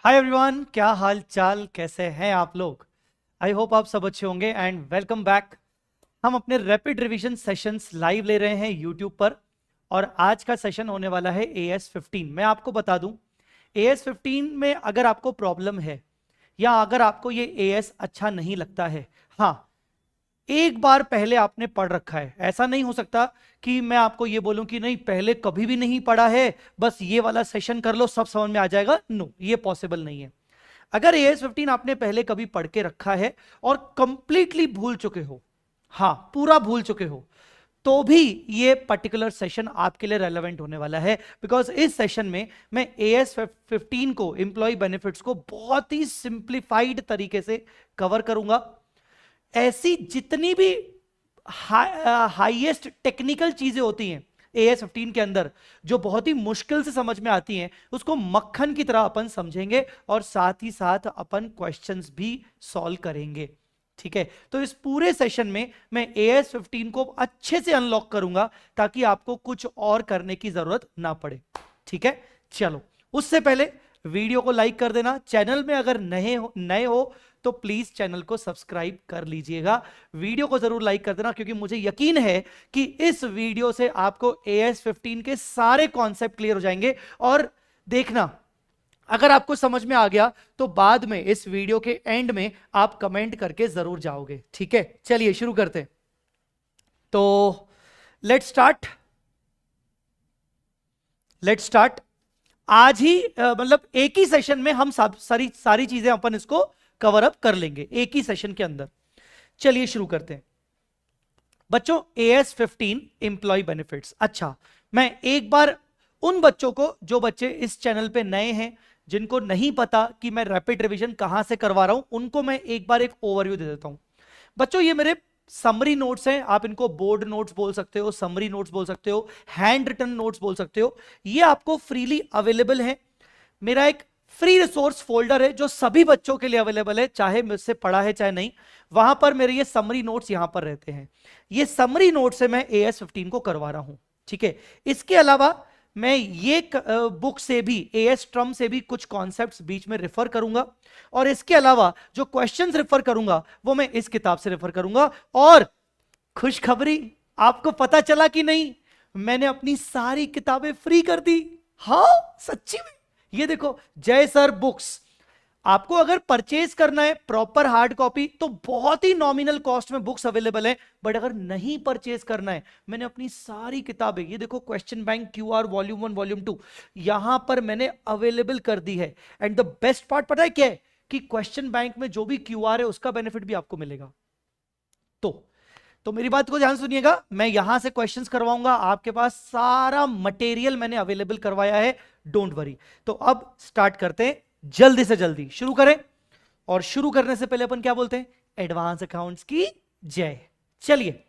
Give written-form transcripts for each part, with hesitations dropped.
Hi everyone, क्या हाल चाल, कैसे हैं आप लोग। आई होप आप सब अच्छे होंगे एंड वेलकम बैक। हम अपने रैपिड रिवीजन सेशंस लाइव ले रहे हैं यूट्यूब पर। और आज का सेशन होने वाला है AS15। मैं आपको बता दूं, AS15 में अगर आपको प्रॉब्लम है या अगर आपको ये AS अच्छा नहीं लगता है, हाँ, एक बार पहले आपने पढ़ रखा है। ऐसा नहीं हो सकता कि मैं आपको ये बोलूं कि नहीं पहले कभी भी नहीं पढ़ा है, बस ये वाला सेशन कर लो सब समझ में आ जाएगा। नो, ये पॉसिबल नहीं है। अगर AS15 आपने पहले कभी पढ़ के रखा है और कंप्लीटली भूल चुके हो, हाँ पूरा भूल चुके हो, तो भी ये पर्टिकुलर सेशन आपके लिए रेलेवेंट होने वाला है। बिकॉज इस सेशन में मैं AS15 को, एम्प्लॉय बेनिफिट्स को बहुत ही सिंप्लीफाइड तरीके से कवर करूंगा। ऐसी जितनी भी हाईएस्ट टेक्निकल चीजें होती हैं AS15 के अंदर, जो बहुत ही मुश्किल से समझ में आती हैं, उसको मक्खन की तरह अपन समझेंगे और साथ ही साथ अपन क्वेश्चंस भी सॉल्व करेंगे। ठीक है, तो इस पूरे सेशन में मैं AS15 को अच्छे से अनलॉक करूंगा ताकि आपको कुछ और करने की जरूरत ना पड़े। ठीक है, चलो उससे पहले वीडियो को लाइक कर देना। चैनल में अगर नए हो तो प्लीज चैनल को सब्सक्राइब कर लीजिएगा। वीडियो को जरूर लाइक कर देना, क्योंकि मुझे यकीन है कि इस वीडियो से आपको AS15 के सारे कॉन्सेप्ट क्लियर हो जाएंगे। और देखना, अगर आपको समझ में आ गया तो बाद में इस वीडियो के एंड में आप कमेंट करके जरूर जाओगे। ठीक है, चलिए शुरू करते हैं। तो लेट्स स्टार्ट। आज ही मतलब एक ही सेशन में हम सब सारी सारी चीजें अपन इसको कवर अप कर लेंगे एक ही सेशन के अंदर। चलिए शुरू करते हैं बच्चों। AS15 employ benefits. अच्छा, मैं एक बार उन बच्चों को, जो बच्चे इस चैनल पे नए हैं, जिनको नहीं पता कि मैं रैपिड रिवीजन कहां से करवा रहा हूं, उनको मैं एक बार एक ओवरव्यू दे देता हूं। बच्चों, ये मेरे समरी नोट्स हैं। आप इनको बोर्ड नोट्स बोल सकते हो, समरी नोट्स बोल सकते हो, हैंड रिटन नोट्स बोल सकते हो। ये आपको फ्रीली अवेलेबल है। मेरा एक फ्री रिसोर्स फोल्डर है जो सभी बच्चों के लिए अवेलेबल है, चाहे मुझसे पढ़ा है चाहे नहीं। वहां पर मेरे ये समरी नोट्स यहां पर रहते हैं। ये समरी नोट से मैं AS15 को करवा रहा हूं। ठीक है, इसके अलावा मैं ये बुक से भी, AS ट्रम से भी कुछ कॉन्सेप्ट्स बीच में रेफर करूंगा। और इसके अलावा जो क्वेश्चंस रेफर करूंगा वो मैं इस किताब से रेफर करूंगा। और खुशखबरी, आपको पता चला कि नहीं, मैंने अपनी सारी किताबें फ्री कर दी। हाँ, सच्ची में। ये देखो, जय सर बुक्स। आपको अगर परचेज करना है प्रॉपर हार्ड कॉपी तो बहुत ही नॉमिनल कॉस्ट में बुक्स अवेलेबल है। बट अगर नहीं परचेज करना है, मैंने अपनी सारी किताबें, ये देखो question bank QR volume 1 volume 2 यहां पर मैंने अवेलेबल कर दी है। एंड द बेस्ट पार्ट पता है क्या है, कि क्वेश्चन बैंक में जो भी QR है उसका बेनिफिट भी आपको मिलेगा। तो मेरी बात को ध्यान सुनिएगा, मैं यहां से क्वेश्चंस करवाऊंगा, आपके पास सारा मटेरियल मैंने अवेलेबल करवाया है, डोंट वरी। तो अब स्टार्ट करते हैं, जल्दी से जल्दी शुरू करें। और शुरू करने से पहले अपन क्या बोलते हैं, एडवांस अकाउंट्स की जय। चलिए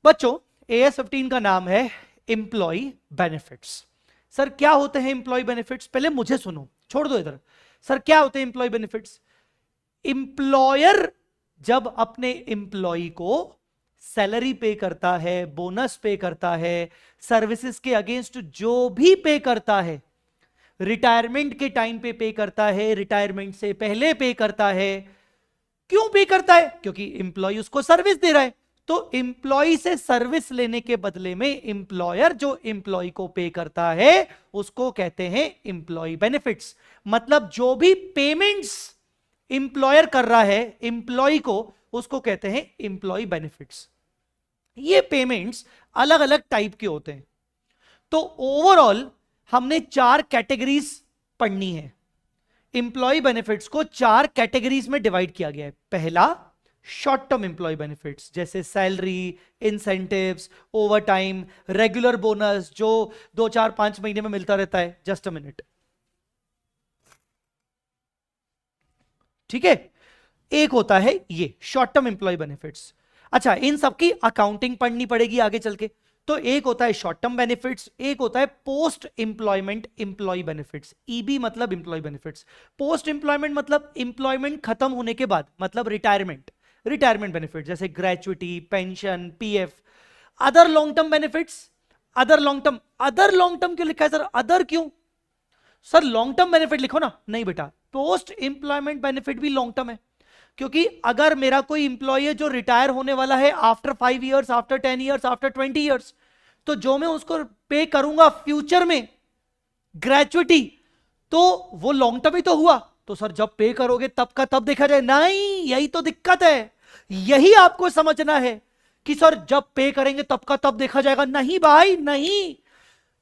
बच्चों, AS15 का नाम है एम्प्लॉय बेनिफिट्स। सर क्या होते हैं एम्प्लॉय बेनिफिट्स, पहले मुझे सुनो, छोड़ दो इधर। सर क्या होते हैं एम्प्लॉय बेनिफिट्स? एम्प्लॉयर जब अपने एम्प्लॉय को सैलरी पे करता है, बोनस पे करता है, सर्विसेज के अगेंस्ट जो भी पे करता है, रिटायरमेंट के टाइम पे करता है, रिटायरमेंट से पहले पे करता है। क्यों पे करता है? क्योंकि एम्प्लॉय उसको सर्विस दे रहा है। तो एम्प्लॉय से सर्विस लेने के बदले में एम्प्लॉयर जो एम्प्लॉय को पे करता है उसको कहते हैं एम्प्लॉय बेनिफिट्स। मतलब जो भी पेमेंट्स इंप्लॉयर कर रहा है इंप्लॉय को, उसको कहते हैं इंप्लॉय बेनिफिट्स। ये पेमेंट्स अलग अलग टाइप के होते हैं। तो ओवरऑल हमने 4 कैटेगरीज पढ़नी है। इंप्लॉय बेनिफिट्स को 4 कैटेगरीज में डिवाइड किया गया है। पहला, शॉर्ट टर्म इंप्लॉय बेनिफिट्स, जैसे salary, incentives, over time, regular bonus जो 2 4 5 महीने में मिलता रहता है। जस्ट अ मिनट, ठीक है। एक होता है ये शॉर्ट टर्म एम्प्लॉय बेनिफिट्स। अच्छा, इन सबकी अकाउंटिंग पढ़नी पड़ेगी आगे चल के। तो एक होता है शॉर्ट टर्म बेनिफिट्स, एक होता है post employment employ benefits. EB मतलब एम्प्लॉय बेनिफिट्स। पोस्ट एम्प्लॉयमेंट मतलब एम्प्लॉयमेंट खत्म होने के बाद, मतलब रिटायरमेंट, रिटायरमेंट बेनिफिट जैसे gratuity, pension, PF। Other long term benefits, other long term क्यों लिखा है सर, अदर क्यों? सर लॉन्ग टर्म बेनिफिट लिखो ना, नहीं बेटा, पोस्ट एम्प्लॉयमेंट बेनिफिट भी लॉन्ग टर्म है, क्योंकि अगर मेरा कोई इंप्लॉय है जो रिटायर होने वाला है after 5 years, after 10 years, after 20 years, तो जो मैं उसको पे करूंगा फ्यूचर में ग्रेचुइटी, तो वो लॉन्ग टर्म ही तो हुआ। तो सर जब पे करोगे तब का तब देखा जाए, नहीं, यही तो दिक्कत है, यही आपको समझना है कि सर जब पे करेंगे तब का तब देखा जाएगा। नहीं भाई नहीं,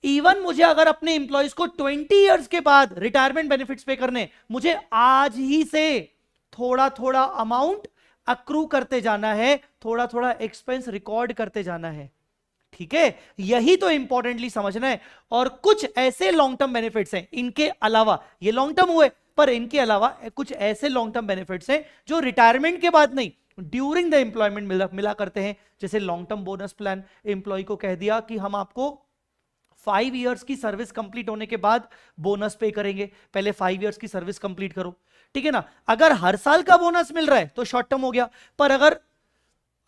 इवन मुझे अगर अपने इंप्लॉइज को 20 इयर्स के बाद रिटायरमेंट बेनिफिट्स पे करने, मुझे आज ही से थोड़ा थोड़ा अमाउंट अक्रू करते जाना है, थोड़ा थोड़ा एक्सपेंस रिकॉर्ड करते जाना है, ठीक है, यही तो इंपॉर्टेंटली समझना है। और कुछ ऐसे लॉन्ग टर्म बेनिफिट्स हैं इनके अलावा, ये लॉन्ग टर्म हुए, पर इनके अलावा कुछ ऐसे लॉन्ग टर्म बेनिफिट्स हैं जो रिटायरमेंट के बाद नहीं, ड्यूरिंग द एम्प्लॉयमेंट मिला करते हैं। जैसे long term bonus plan, employ को कह दिया कि हम आपको 5 इयर्स की सर्विस कंप्लीट होने के बाद बोनस पे करेंगे, पहले 5 इयर्स की सर्विस कंप्लीट करो, ठीक है ना। अगर हर साल का बोनस मिल रहा है तो शॉर्ट टर्म हो गया, पर अगर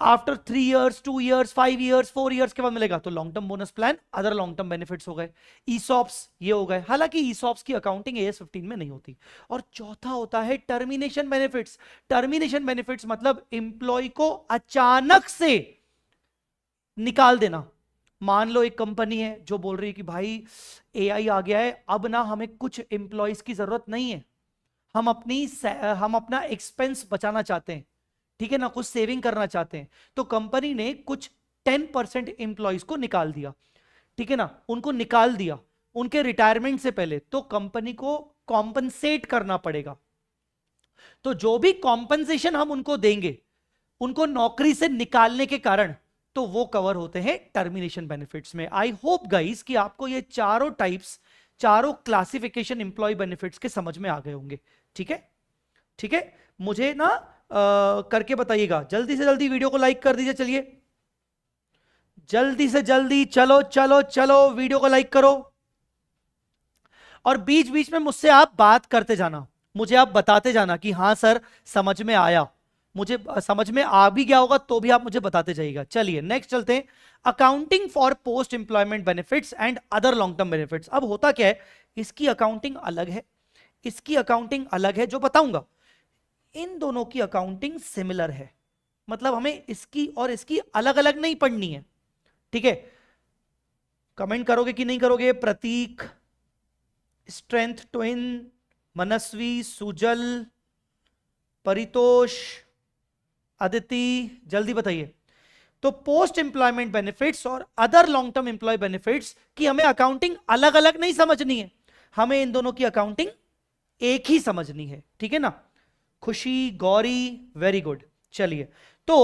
after 3 years, 2 years, 5 years, 4 years के बाद मिलेगा तो long term bonus plan, other long term benefits हो गए। ईसॉप्स ये हो गए, हालांकि ईसॉप्स की अकाउंटिंग AS 15 में नहीं होती। और चौथा होता है टर्मिनेशन बेनिफिट्स। टर्मिनेशन बेनिफिट्स मतलब इंप्लॉय को अचानक से निकाल देना। मान लो एक कंपनी है जो बोल रही है कि भाई AI आ गया है, अब ना हमें कुछ एम्प्लॉयज की जरूरत नहीं है, हम अपना एक्सपेंस बचाना चाहते हैं, ठीक है ना, कुछ सेविंग करना चाहते हैं, तो कंपनी ने कुछ 10% एम्प्लॉयज को निकाल दिया, ठीक है ना, उनको निकाल दिया उनके रिटायरमेंट से पहले, तो कंपनी को कॉम्पनसेट करना पड़ेगा। तो जो भी कॉम्पनसेशन हम उनको देंगे, उनको नौकरी से निकालने के कारण, तो वो कवर होते हैं टर्मिनेशन बेनिफिट्स में। आई होप गाइस कि आपको ये चारों टाइप्स, चारों क्लासिफिकेशन एम्प्लॉय बेनिफिट्स के समझ में आ गए होंगे, ठीक है, ठीक है। मुझे ना करके बताइएगा, जल्दी से जल्दी वीडियो को लाइक कर दीजिए, चलिए जल्दी से जल्दी, चलो चलो चलो वीडियो को लाइक करो। और बीच बीच में मुझसे आप बात करते जाना, मुझे आप बताते जाना कि हां सर समझ में आया, मुझे समझ में आ भी गया होगा तो भी आप मुझे बताते जाइएगा। चलिए नेक्स्ट चलते हैं, accounting for post employment benefits and other long term benefits. अब होता क्या है, इसकी अकाउंटिंग अलग है, इसकी अकाउंटिंग अलग है, जो बताऊंगा इन दोनों की अकाउंटिंग सिमिलर है, मतलब हमें इसकी और इसकी अलग अलग नहीं पढ़नी है, ठीक है। कमेंट करोगे कि नहीं करोगे? प्रतीक, स्ट्रेंथ ट्विन, मनस्वी, सुजल, परितोष, अदिति, जल्दी बताइए। तो पोस्ट एम्प्लॉयमेंट बेनिफिट्स और other long term employ benefits की हमें अकाउंटिंग अलग अलग नहीं समझनी है, हमें इन दोनों की अकाउंटिंग एक ही समझनी है, ठीक है ना। खुशी, गौरी, वेरी गुड। चलिए, तो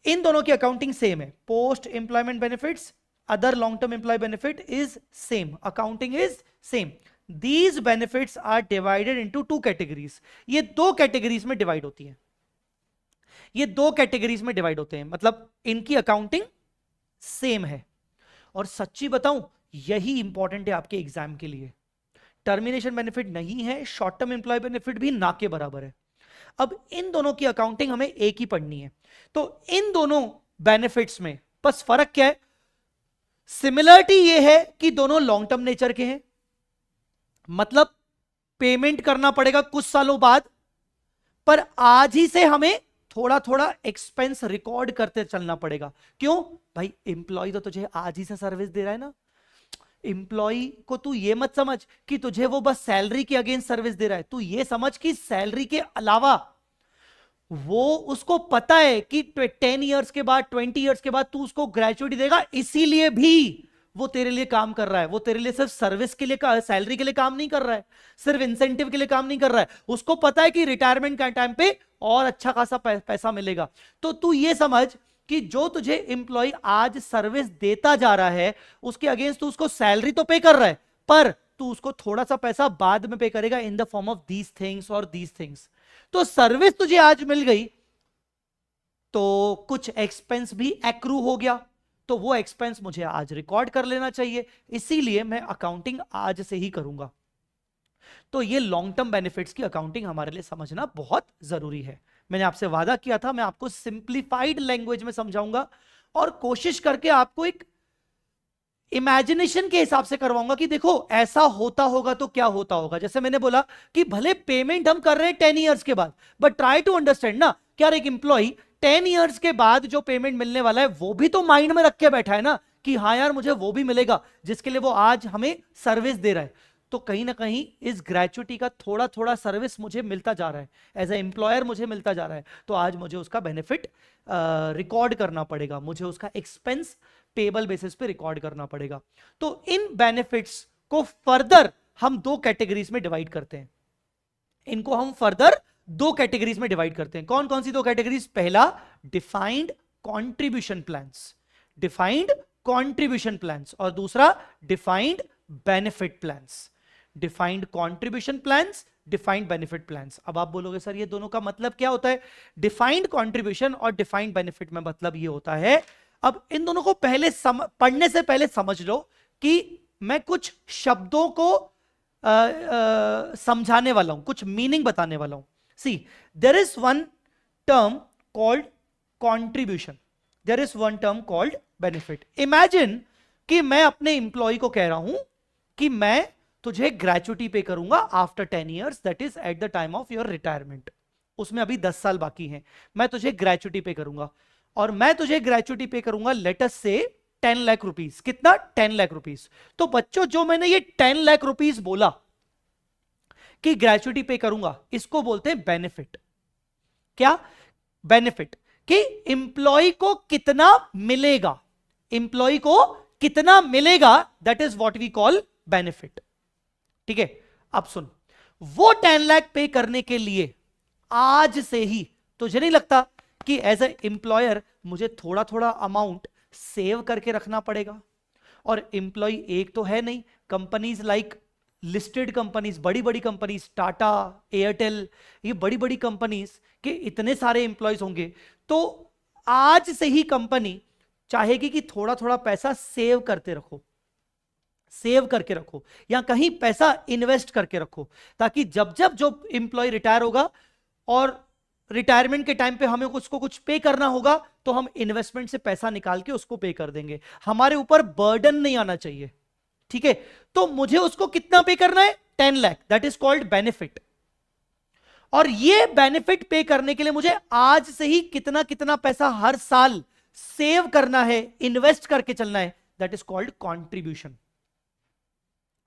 इन दोनों की अकाउंटिंग सेम है, post employment benefits, other long term employ benefit is same, accounting is same. These benefits are divided into 2 categories. ये 2 कैटेगरीज में डिवाइड होती है, ये 2 कैटेगरीज में डिवाइड होते हैं, मतलब इनकी अकाउंटिंग सेम है। और सच्ची बताऊं, यही इंपॉर्टेंट है आपके एग्जाम के लिए। टर्मिनेशन बेनिफिट नहीं है, शॉर्ट टर्म एम्प्लॉय बेनिफिट भी ना के बराबर है। अब इन दोनों की अकाउंटिंग हमें एक ही पढ़नी है। तो इन दोनों बेनिफिट्स में बस फर्क क्या है, सिमिलरिटी ये है कि दोनों लॉन्ग टर्म नेचर के हैं, मतलब पेमेंट करना पड़ेगा कुछ सालों बाद, पर आज ही से हमें थोड़ा थोड़ा एक्सपेंस रिकॉर्ड करते चलना पड़ेगा। क्यों भाई, एम्प्लॉय तो तुझे आज ही से सर्विस दे रहा है ना, एम्प्लॉय को तू ये मत समझ कि तुझे वो बस सैलरी के अगेंस्ट सर्विस दे रहा है, तू ये समझ कि सैलरी के अलावा वो, उसको पता है कि 10 इयर्स के बाद, 20 इयर्स के बाद तू उसको ग्रेजुएटी देगा, इसीलिए भी वो तेरे लिए काम कर रहा है। वो तेरे लिए सिर्फ सर्विस के लिए, सैलरी के लिए काम नहीं कर रहा है, सिर्फ इंसेंटिव के लिए काम नहीं कर रहा है, उसको पता है कि रिटायरमेंट का टाइम पे और अच्छा खासा पैसा मिलेगा। तो तू ये समझ कि जो तुझे एम्प्लॉय आज सर्विस देता जा रहा है, उसके अगेंस्ट तू उसको सैलरी तो पे कर रहा है, पर तू उसको थोड़ा सा पैसा बाद में पे करेगा इन the form of these things और दीज थिंग्स। तो सर्विस तुझे आज मिल गई तो कुछ एक्सपेंस भी एक्रू हो गया, तो वो एक्सपेंस मुझे आज रिकॉर्ड कर लेना चाहिए, इसीलिए मैं अकाउंटिंग आज से ही करूंगा। तो ये लॉन्ग टर्म बेनिफिट्स की अकाउंटिंग हमारे लिए समझना बहुत जरूरी है। मैंने आपसे वादा किया था मैं आपको सिंप्लीफाइड लैंग्वेज में समझाऊंगा और कोशिश करके आपको एक इमेजिनेशन के हिसाब से करवाऊंगा कि देखो ऐसा होता होगा तो क्या होता होगा। जैसे मैंने बोला कि भले पेमेंट हम कर रहे हैं 10 इयर्स के बाद, बट ट्राई टू अंडरस्टैंड ना कि यार एक एम्प्लॉय 10 इयर्स के बाद जो पेमेंट मिलने वाला है वो भी तो माइंड में रख के बैठा है ना कि हाँ यार मुझे वो भी मिलेगा जिसके लिए वो आज हमें सर्विस दे रहा है। तो कहीं ना कहीं इस ग्रेचुइटी का थोड़ा थोड़ा सर्विस मुझे मिलता जा रहा है, एज ए एम्प्लॉयर मुझे मिलता जा रहा है, तो आज मुझे उसका बेनिफिट रिकॉर्ड करना पड़ेगा, मुझे उसका एक्सपेंस पेबल बेसिस पे रिकॉर्ड करना पड़ेगा। तो इन बेनिफिट्स को फर्दर हम दो कैटेगरीज में डिवाइड करते हैं। इनको हम फर्दर दो कैटेगरीज में डिवाइड करते हैं। कौन कौन सी दो कैटेगरीज? पहला defined contribution plans, defined contribution plans, और दूसरा defined benefit plans. Defined contribution plans, defined benefit plans. अब आप बोलोगे सर ये दोनों का मतलब क्या होता है? डिफाइंड कॉन्ट्रीब्यूशन और डिफाइंड बेनिफिट में मतलब ये होता है, अब इन दोनों को पहले पढ़ने से पहले समझ लो कि मैं कुछ शब्दों को समझाने वाला हूं, कुछ मीनिंग बताने वाला हूं। See, there is one term called contribution, there is one term called benefit. Imagine कि मैं अपने इंप्लॉय को कह रहा हूं कि मैं तुझे ग्रेचुइटी पे करूंगा after 10 years, that is at the time of your retirement. उसमें अभी 10 साल बाकी हैं, मैं तुझे ग्रेचुइटी पे करूंगा, और मैं तुझे ग्रेचुइटी पे करूंगा लेटस से 10 लाख रुपीस। कितना? 10 लाख रुपीस। तो बच्चों जो मैंने ये 10 लाख रुपीस बोला कि ग्रेचुइटी पे करूंगा, इसको बोलते हैं बेनिफिट। क्या? बेनिफिट। कि इंप्लॉय को कितना मिलेगा, इंप्लॉय को कितना मिलेगा, that is what we call benefit. ठीक है, अब सुन, वो 10 लाख पे करने के लिए आज से ही तुझे नहीं लगता कि एज ए एम्प्लॉयर मुझे थोड़ा थोड़ा अमाउंट सेव करके रखना पड़ेगा? और एम्प्लॉय एक तो है नहीं, कंपनीज लाइक लिस्टेड कंपनीज, बड़ी बड़ी कंपनीज, टाटा, एयरटेल, ये बड़ी बड़ी कंपनीज के इतने सारे एम्प्लॉयज होंगे, तो आज से ही कंपनी चाहेगी कि थोड़ा थोड़ा पैसा सेव करते रखो, सेव करके रखो, या कहीं पैसा इन्वेस्ट करके रखो, ताकि जब जब जो एम्प्लॉय रिटायर होगा और रिटायरमेंट के टाइम पे हमें उसको कुछ पे करना होगा, तो हम इन्वेस्टमेंट से पैसा निकाल के उसको पे कर देंगे, हमारे ऊपर बर्डन नहीं आना चाहिए। ठीक है, तो मुझे उसको कितना पे करना है? 10 lakh, that is called benefit. और ये बेनिफिट पे करने के लिए मुझे आज से ही कितना कितना पैसा हर साल सेव करना है, इन्वेस्ट करके चलना है, that is called contribution,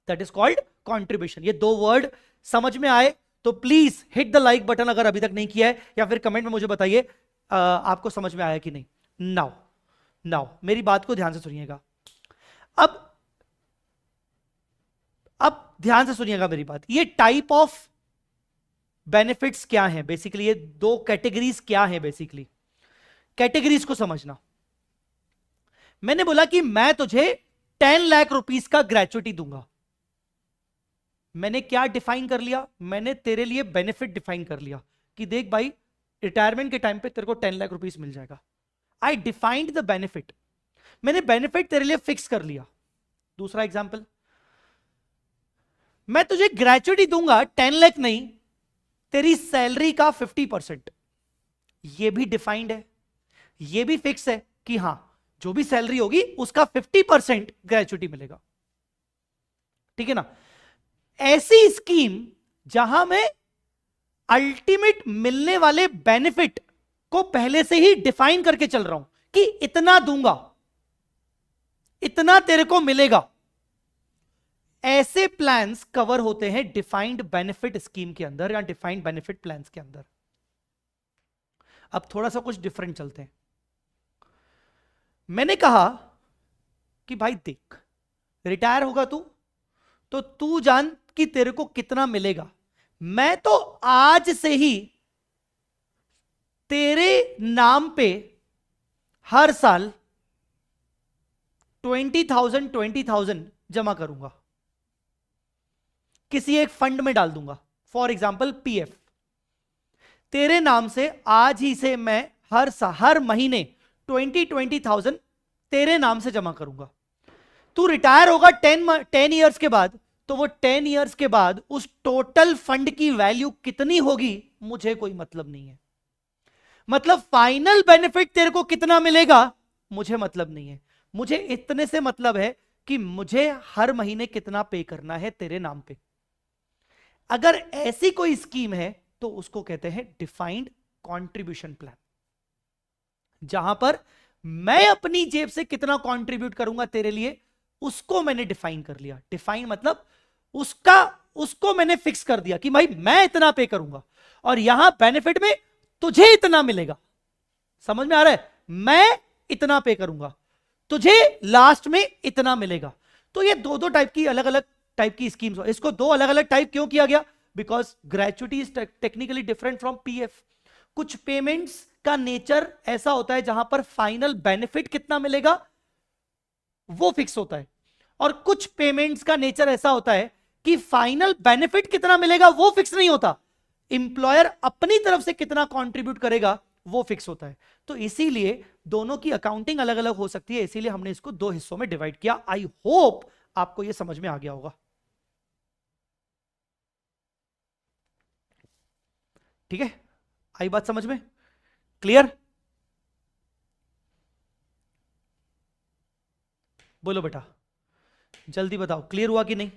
that is called contribution. ये दो वर्ड समझ में आए तो please hit the like button अगर अभी तक नहीं किया है, या फिर कमेंट में मुझे बताइए आपको समझ में आया कि नहीं। नाउ नाउ मेरी बात को ध्यान से सुनिएगा। अब ध्यान से सुनिएगा मेरी बात। ये टाइप ऑफ बेनिफिट्स क्या हैं बेसिकली, ये दो कैटेगरीज क्या हैं बेसिकली, कैटेगरीज को समझना। मैंने बोला कि मैं तुझे 10 लाख रुपीस का ग्रेचुइटी दूंगा, मैंने क्या डिफाइन कर लिया? मैंने तेरे लिए बेनिफिट डिफाइन कर लिया कि देख भाई रिटायरमेंट के टाइम पे तेरे को 10 लाख रुपीस मिल जाएगा। आई डिफाइंड द बेनिफिट, मैंने बेनिफिट तेरे लिए फिक्स कर लिया। दूसरा एग्जांपल, मैं तुझे ग्रेचुइटी दूंगा 10 लाख नहीं, तेरी सैलरी का 50%। यह भी डिफाइंड है, यह भी फिक्स है कि हां जो भी सैलरी होगी उसका 50% ग्रेचुइटी मिलेगा। ठीक है ना? ऐसी स्कीम जहां मैं अल्टीमेट मिलने वाले बेनिफिट को पहले से ही डिफाइन करके चल रहा हूं कि इतना दूंगा, इतना तेरे को मिलेगा, ऐसे प्लान्स कवर होते हैं डिफाइंड बेनिफिट स्कीम के अंदर या डिफाइंड बेनिफिट प्लान्स के अंदर। अब थोड़ा सा कुछ डिफरेंट चलते हैं। मैंने कहा कि भाई देख रिटायर होगा तू, तो तू जान कि तेरे को कितना मिलेगा। मैं तो आज से ही तेरे नाम पे हर साल 20,000 जमा करूंगा, किसी एक फंड में डाल दूंगा, फॉर एग्जाम्पल पीएफ। तेरे नाम से आज ही से मैं हर महीने 20,000 तेरे नाम से जमा करूंगा। तू रिटायर होगा 10 इयर्स के बाद, तो वो 10 इयर्स के बाद उस टोटल फंड की वैल्यू कितनी होगी मुझे कोई मतलब नहीं है। मतलब फाइनल बेनिफिट तेरे को कितना मिलेगा मुझे मतलब नहीं है। मुझे इतने से मतलब है कि मुझे हर महीने कितना पे करना है तेरे नाम पे। अगर ऐसी कोई स्कीम है तो उसको कहते हैं डिफाइंड कंट्रीब्यूशन प्लान, जहां पर मैं अपनी जेब से कितना कंट्रीब्यूट करूंगा तेरे लिए उसको मैंने डिफाइन कर लिया। डिफाइन मतलब उसको मैंने फिक्स कर दिया कि भाई मैं इतना पे करूंगा और यहां बेनिफिट में तुझे इतना मिलेगा। समझ में आ रहा है? मैं इतना पे करूंगा, तुझे लास्ट में इतना मिलेगा। तो ये दो दो टाइप की अलग अलग टाइप की स्कीम्स। इसको दो अलग अलग टाइप क्यों किया गया? Because gratuity is technically different from PF. कुछ पेमेंट्स का नेचर ऐसा होता है जहां पर फाइनल बेनिफिट कितना मिलेगा वो फिक्स होता है, और कुछ पेमेंट्स का नेचर ऐसा होता है कि फाइनल बेनिफिट कितना मिलेगा वो फिक्स नहीं होता, इंप्लॉयर अपनी तरफ से कितना कंट्रीब्यूट करेगा वो फिक्स होता है। तो इसीलिए दोनों की अकाउंटिंग अलग अलग हो सकती है, इसीलिए हमने इसको दो हिस्सों में डिवाइड किया। आई होप आपको यह समझ में आ गया होगा। ठीक है, आई बात समझ में? क्लियर? बोलो बेटा, जल्दी बताओ, क्लियर हुआ कि नहीं?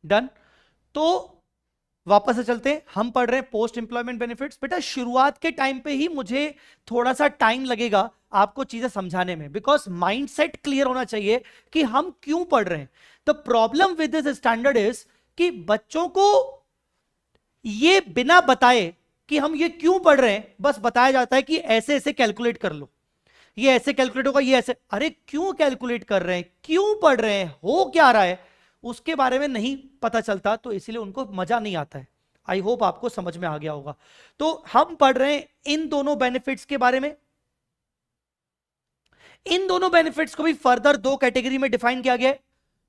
डन। तो वापस से चलते हैं, हम पढ़ रहे हैं पोस्ट एम्प्लॉयमेंट बेनिफिट्स। बेटा शुरुआत के टाइम पे ही मुझे थोड़ा सा टाइम लगेगा आपको चीजें समझाने में, बिकॉज माइंडसेट क्लियर होना चाहिए कि हम क्यों पढ़ रहे हैं। The problem with this standard is कि बच्चों को ये बिना बताए कि हम ये क्यों पढ़ रहे हैं, बस बताया जाता है कि ऐसे ऐसे कैलकुलेट कर लो, ये ऐसे कैलकुलेट होगा, ये ऐसे। अरे क्यों कैलकुलेट कर रहे हैं, क्यों पढ़ रहे हैं, हो क्या रहा है, उसके बारे में नहीं पता चलता, तो इसलिए उनको मजा नहीं आता है। आई होप आपको समझ में आ गया होगा। तो हम पढ़ रहे हैं इन दोनों बेनिफिट्स के बारे में। इन दोनों बेनिफिट्स को भी फर्दर दो कैटेगरी में डिफाइन किया गया है,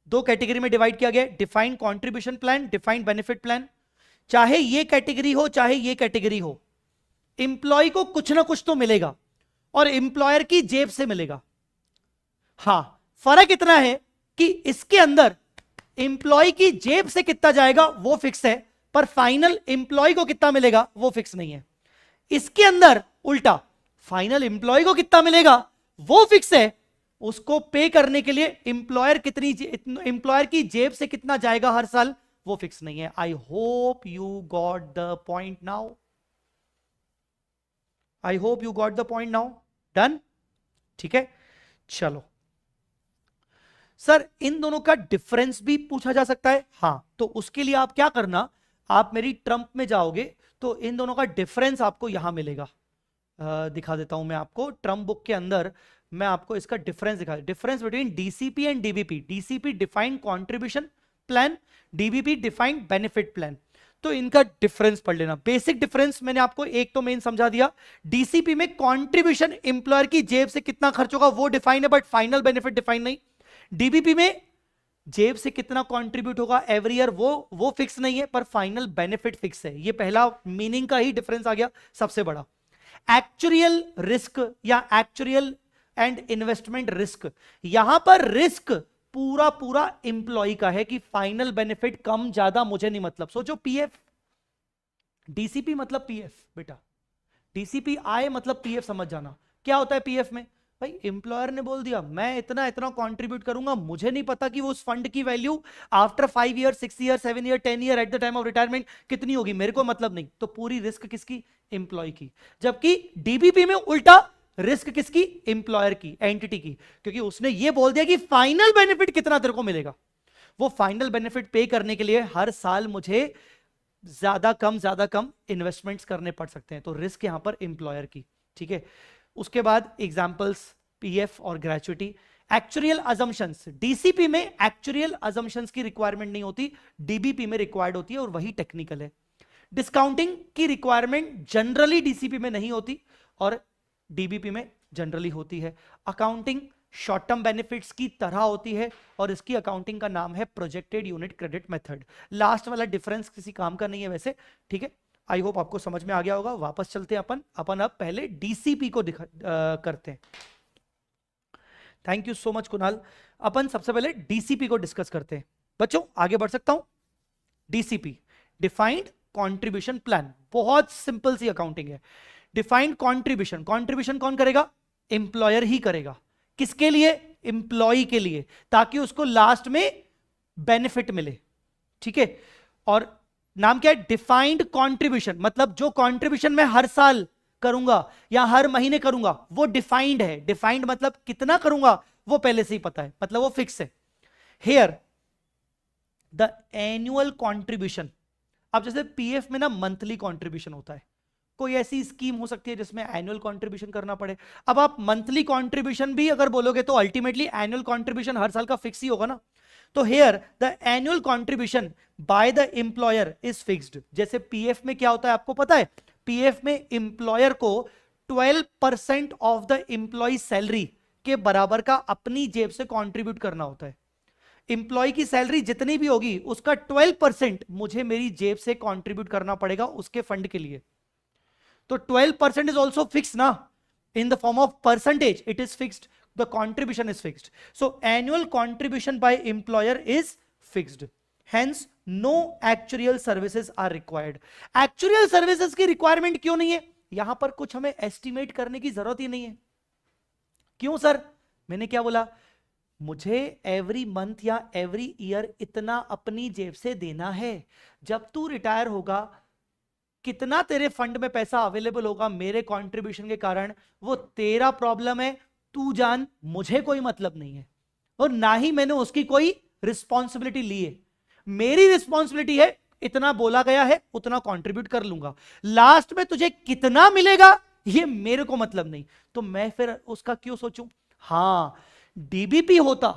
दो कैटेगरी में डिवाइड किया गया है, defined contribution plan, defined benefit plan. चाहे ये कैटेगरी हो चाहे ये कैटेगरी हो, इंप्लॉय को कुछ ना कुछ तो मिलेगा और इंप्लॉयर की जेब से मिलेगा। हां, फर्क इतना है कि इसके अंदर इंप्लॉय की जेब से कितना जाएगा वो फिक्स है, पर फाइनल इंप्लॉय को कितना मिलेगा वो फिक्स नहीं है। इसके अंदर उल्टा, फाइनल इंप्लॉय को कितना मिलेगा वो फिक्स है, उसको पे करने के लिए इंप्लॉयर की जेब से कितना जाएगा हर साल वो फिक्स नहीं है। I hope you got the point now. I hope you got the point now. Done? ठीक है, चलो। सर इन दोनों का डिफरेंस भी पूछा जा सकता है। हां, तो उसके लिए आप क्या करना, आप मेरी ट्रम्प में जाओगे तो इन दोनों का डिफरेंस आपको यहां मिलेगा। दिखा देता हूं मैं आपको, ट्रम्प बुक के अंदर मैं आपको इसका डिफरेंस दिखा, difference between DCP and DBP. DCP defined contribution plan, DBP defined benefit plan. तो इनका डिफरेंस पढ़ लेना। बेसिक डिफरेंस मैंने आपको एक तो मेन समझा दिया। डीसीपी में कंट्रीब्यूशन एम्प्लॉयर की जेब से कितना खर्च होगा वो डिफाइन है, बट फाइनल बेनिफिट डिफाइन नहीं। डीबीपी में जेब से कितना कंट्रीब्यूट होगा एवरी ईयर वो फिक्स नहीं है, पर फाइनल बेनिफिट फिक्स है। ये पहला मीनिंग का ही डिफरेंस आ गया सबसे बड़ा। एक्चुअल रिस्क या एक्चुअल एंड इन्वेस्टमेंट रिस्क, यहां पर रिस्क पूरा पूरा इंप्लॉय का है कि फाइनल बेनिफिट कम ज्यादा मुझे नहीं मतलब। सोचो पीएफ, डीसीपी मतलब पीएफ बेटा, डीसीपी आए मतलब पीएफ, समझ जाना क्या होता है पीएफ में। भाई एम्प्लॉयर ने बोल दिया मैं इतना इतना कंट्रीब्यूट करूंगा, मुझे नहीं पता कि वो उस फंड की value after 5 year 6 year 7 year 10 year at the time of retirement कितनी होगी, मेरे को मतलब नहीं। तो पूरी रिस्क किसकी, एम्प्लॉय की। जबकि डीबीपी में उल्टा, रिस्क किसकी, एम्प्लॉयर की, एंटिटी की, क्योंकि उसने ये बोल दिया कि फाइनल बेनिफिट कितना तेरे को मिलेगा। वो फाइनल बेनिफिट पे करने के लिए हर साल मुझे ज्यादा कम इन्वेस्टमेंट्स करने पड़ सकते हैं, तो रिस्क यहां पर एम्प्लॉयर की। ठीक है, उसके बाद एग्जांपल्स पीएफ और ग्रेचुइटी। एक्चुअल अजम्पशंस, डीसीपी में एक्चुअल अजम्पशंस की रिक्वायरमेंट नहीं होती, डीबीपी में रिक्वायर्ड होती है और वही टेक्निकल है। डिस्काउंटिंग की रिक्वायरमेंट जनरली डीसीपी में नहीं होती और डीबीपी में जनरली होती है। अकाउंटिंग शॉर्ट टर्म बेनिफिट्स की तरह होती है और इसकी अकाउंटिंग का नाम है projected unit credit method. Last वाला डिफरेंस किसी काम का नहीं है वैसे। ठीक है, आई होप आपको समझ में आ गया होगा। वापस चलते हैं अपन अब पहले डीसीपी को करते हैं। Thank you so much Kunal. अपन सबसे पहले डीसीपी को डिस्कस करते हैं। बच्चों आगे बढ़ सकता हूं। DCP defined contribution plan. बहुत सिंपल सी अकाउंटिंग है। डिफाइंड कंट्रीब्यूशन, कंट्रीब्यूशन कौन करेगा? एम्प्लॉयर ही करेगा। किसके लिए? एम्प्लॉय के लिए, ताकि उसको लास्ट में बेनिफिट मिले। ठीक है, और नाम क्या है? डिफाइंड कंट्रीब्यूशन, मतलब जो कंट्रीब्यूशन मैं हर साल करूंगा या हर महीने करूंगा वो डिफाइंड है। डिफाइंड मतलब कितना करूंगा वो पहले से ही पता है, मतलब वो फिक्स है। हियर द एनुअल कंट्रीब्यूशन, अब जैसे पीएफ में ना मंथली कंट्रीब्यूशन होता है, कोई ऐसी स्कीम हो सकती है जिसमें एनुअल कंट्रीब्यूशन करना पड़े। अब आप मंथली कंट्रीब्यूशन भी अगर बोलोगे तो अल्टीमेटली एनुअल कंट्रीब्यूशन हर साल का फिक्स ही होगा ना। तो here the annual contribution by the employer is fixed. जैसे पीएफ में क्या होता है आपको पता है? पीएफ में एम्प्लॉयर को 12% ऑफ द एम्प्लॉय सैलरी के बराबर का अपनी जेब से कंट्रीब्यूट करना होता है। एम्प्लॉय की सैलरी जितनी भी होगी उसका 12% मुझे मेरी जेब से कंट्रीब्यूट करना पड़ेगा उसके फंड के लिए। तो 12% इज ऑल्सो फिक्स ना, in the form of percentage it is fixed, the contribution is fixed. So annual contribution by employer is fixed, hence no actuarial services are required. Actuarial services की requirement क्यों नहीं है? यहां पर कुछ हमें estimate करने की जरूरत ही नहीं है। क्यों सर? मैंने क्या बोला? मुझे एवरी मंथ या एवरी ईयर इतना अपनी जेब से देना है। जब तू रिटायर होगा कितना तेरे फंड में पैसा अवेलेबल होगा मेरे कंट्रीब्यूशन के कारण, वो तेरा प्रॉब्लम है, तू जान, मुझे कोई मतलब नहीं है, और ना ही मैंने उसकी कोई रिस्पॉन्सिबिलिटी ली है। मेरी रिस्पॉन्सिबिलिटी है इतना बोला गया है उतना कंट्रीब्यूट कर लूंगा, लास्ट में तुझे कितना मिलेगा ये मेरे को मतलब नहीं। तो मैं फिर उसका क्यों सोचूं? हां, डीबीपी होता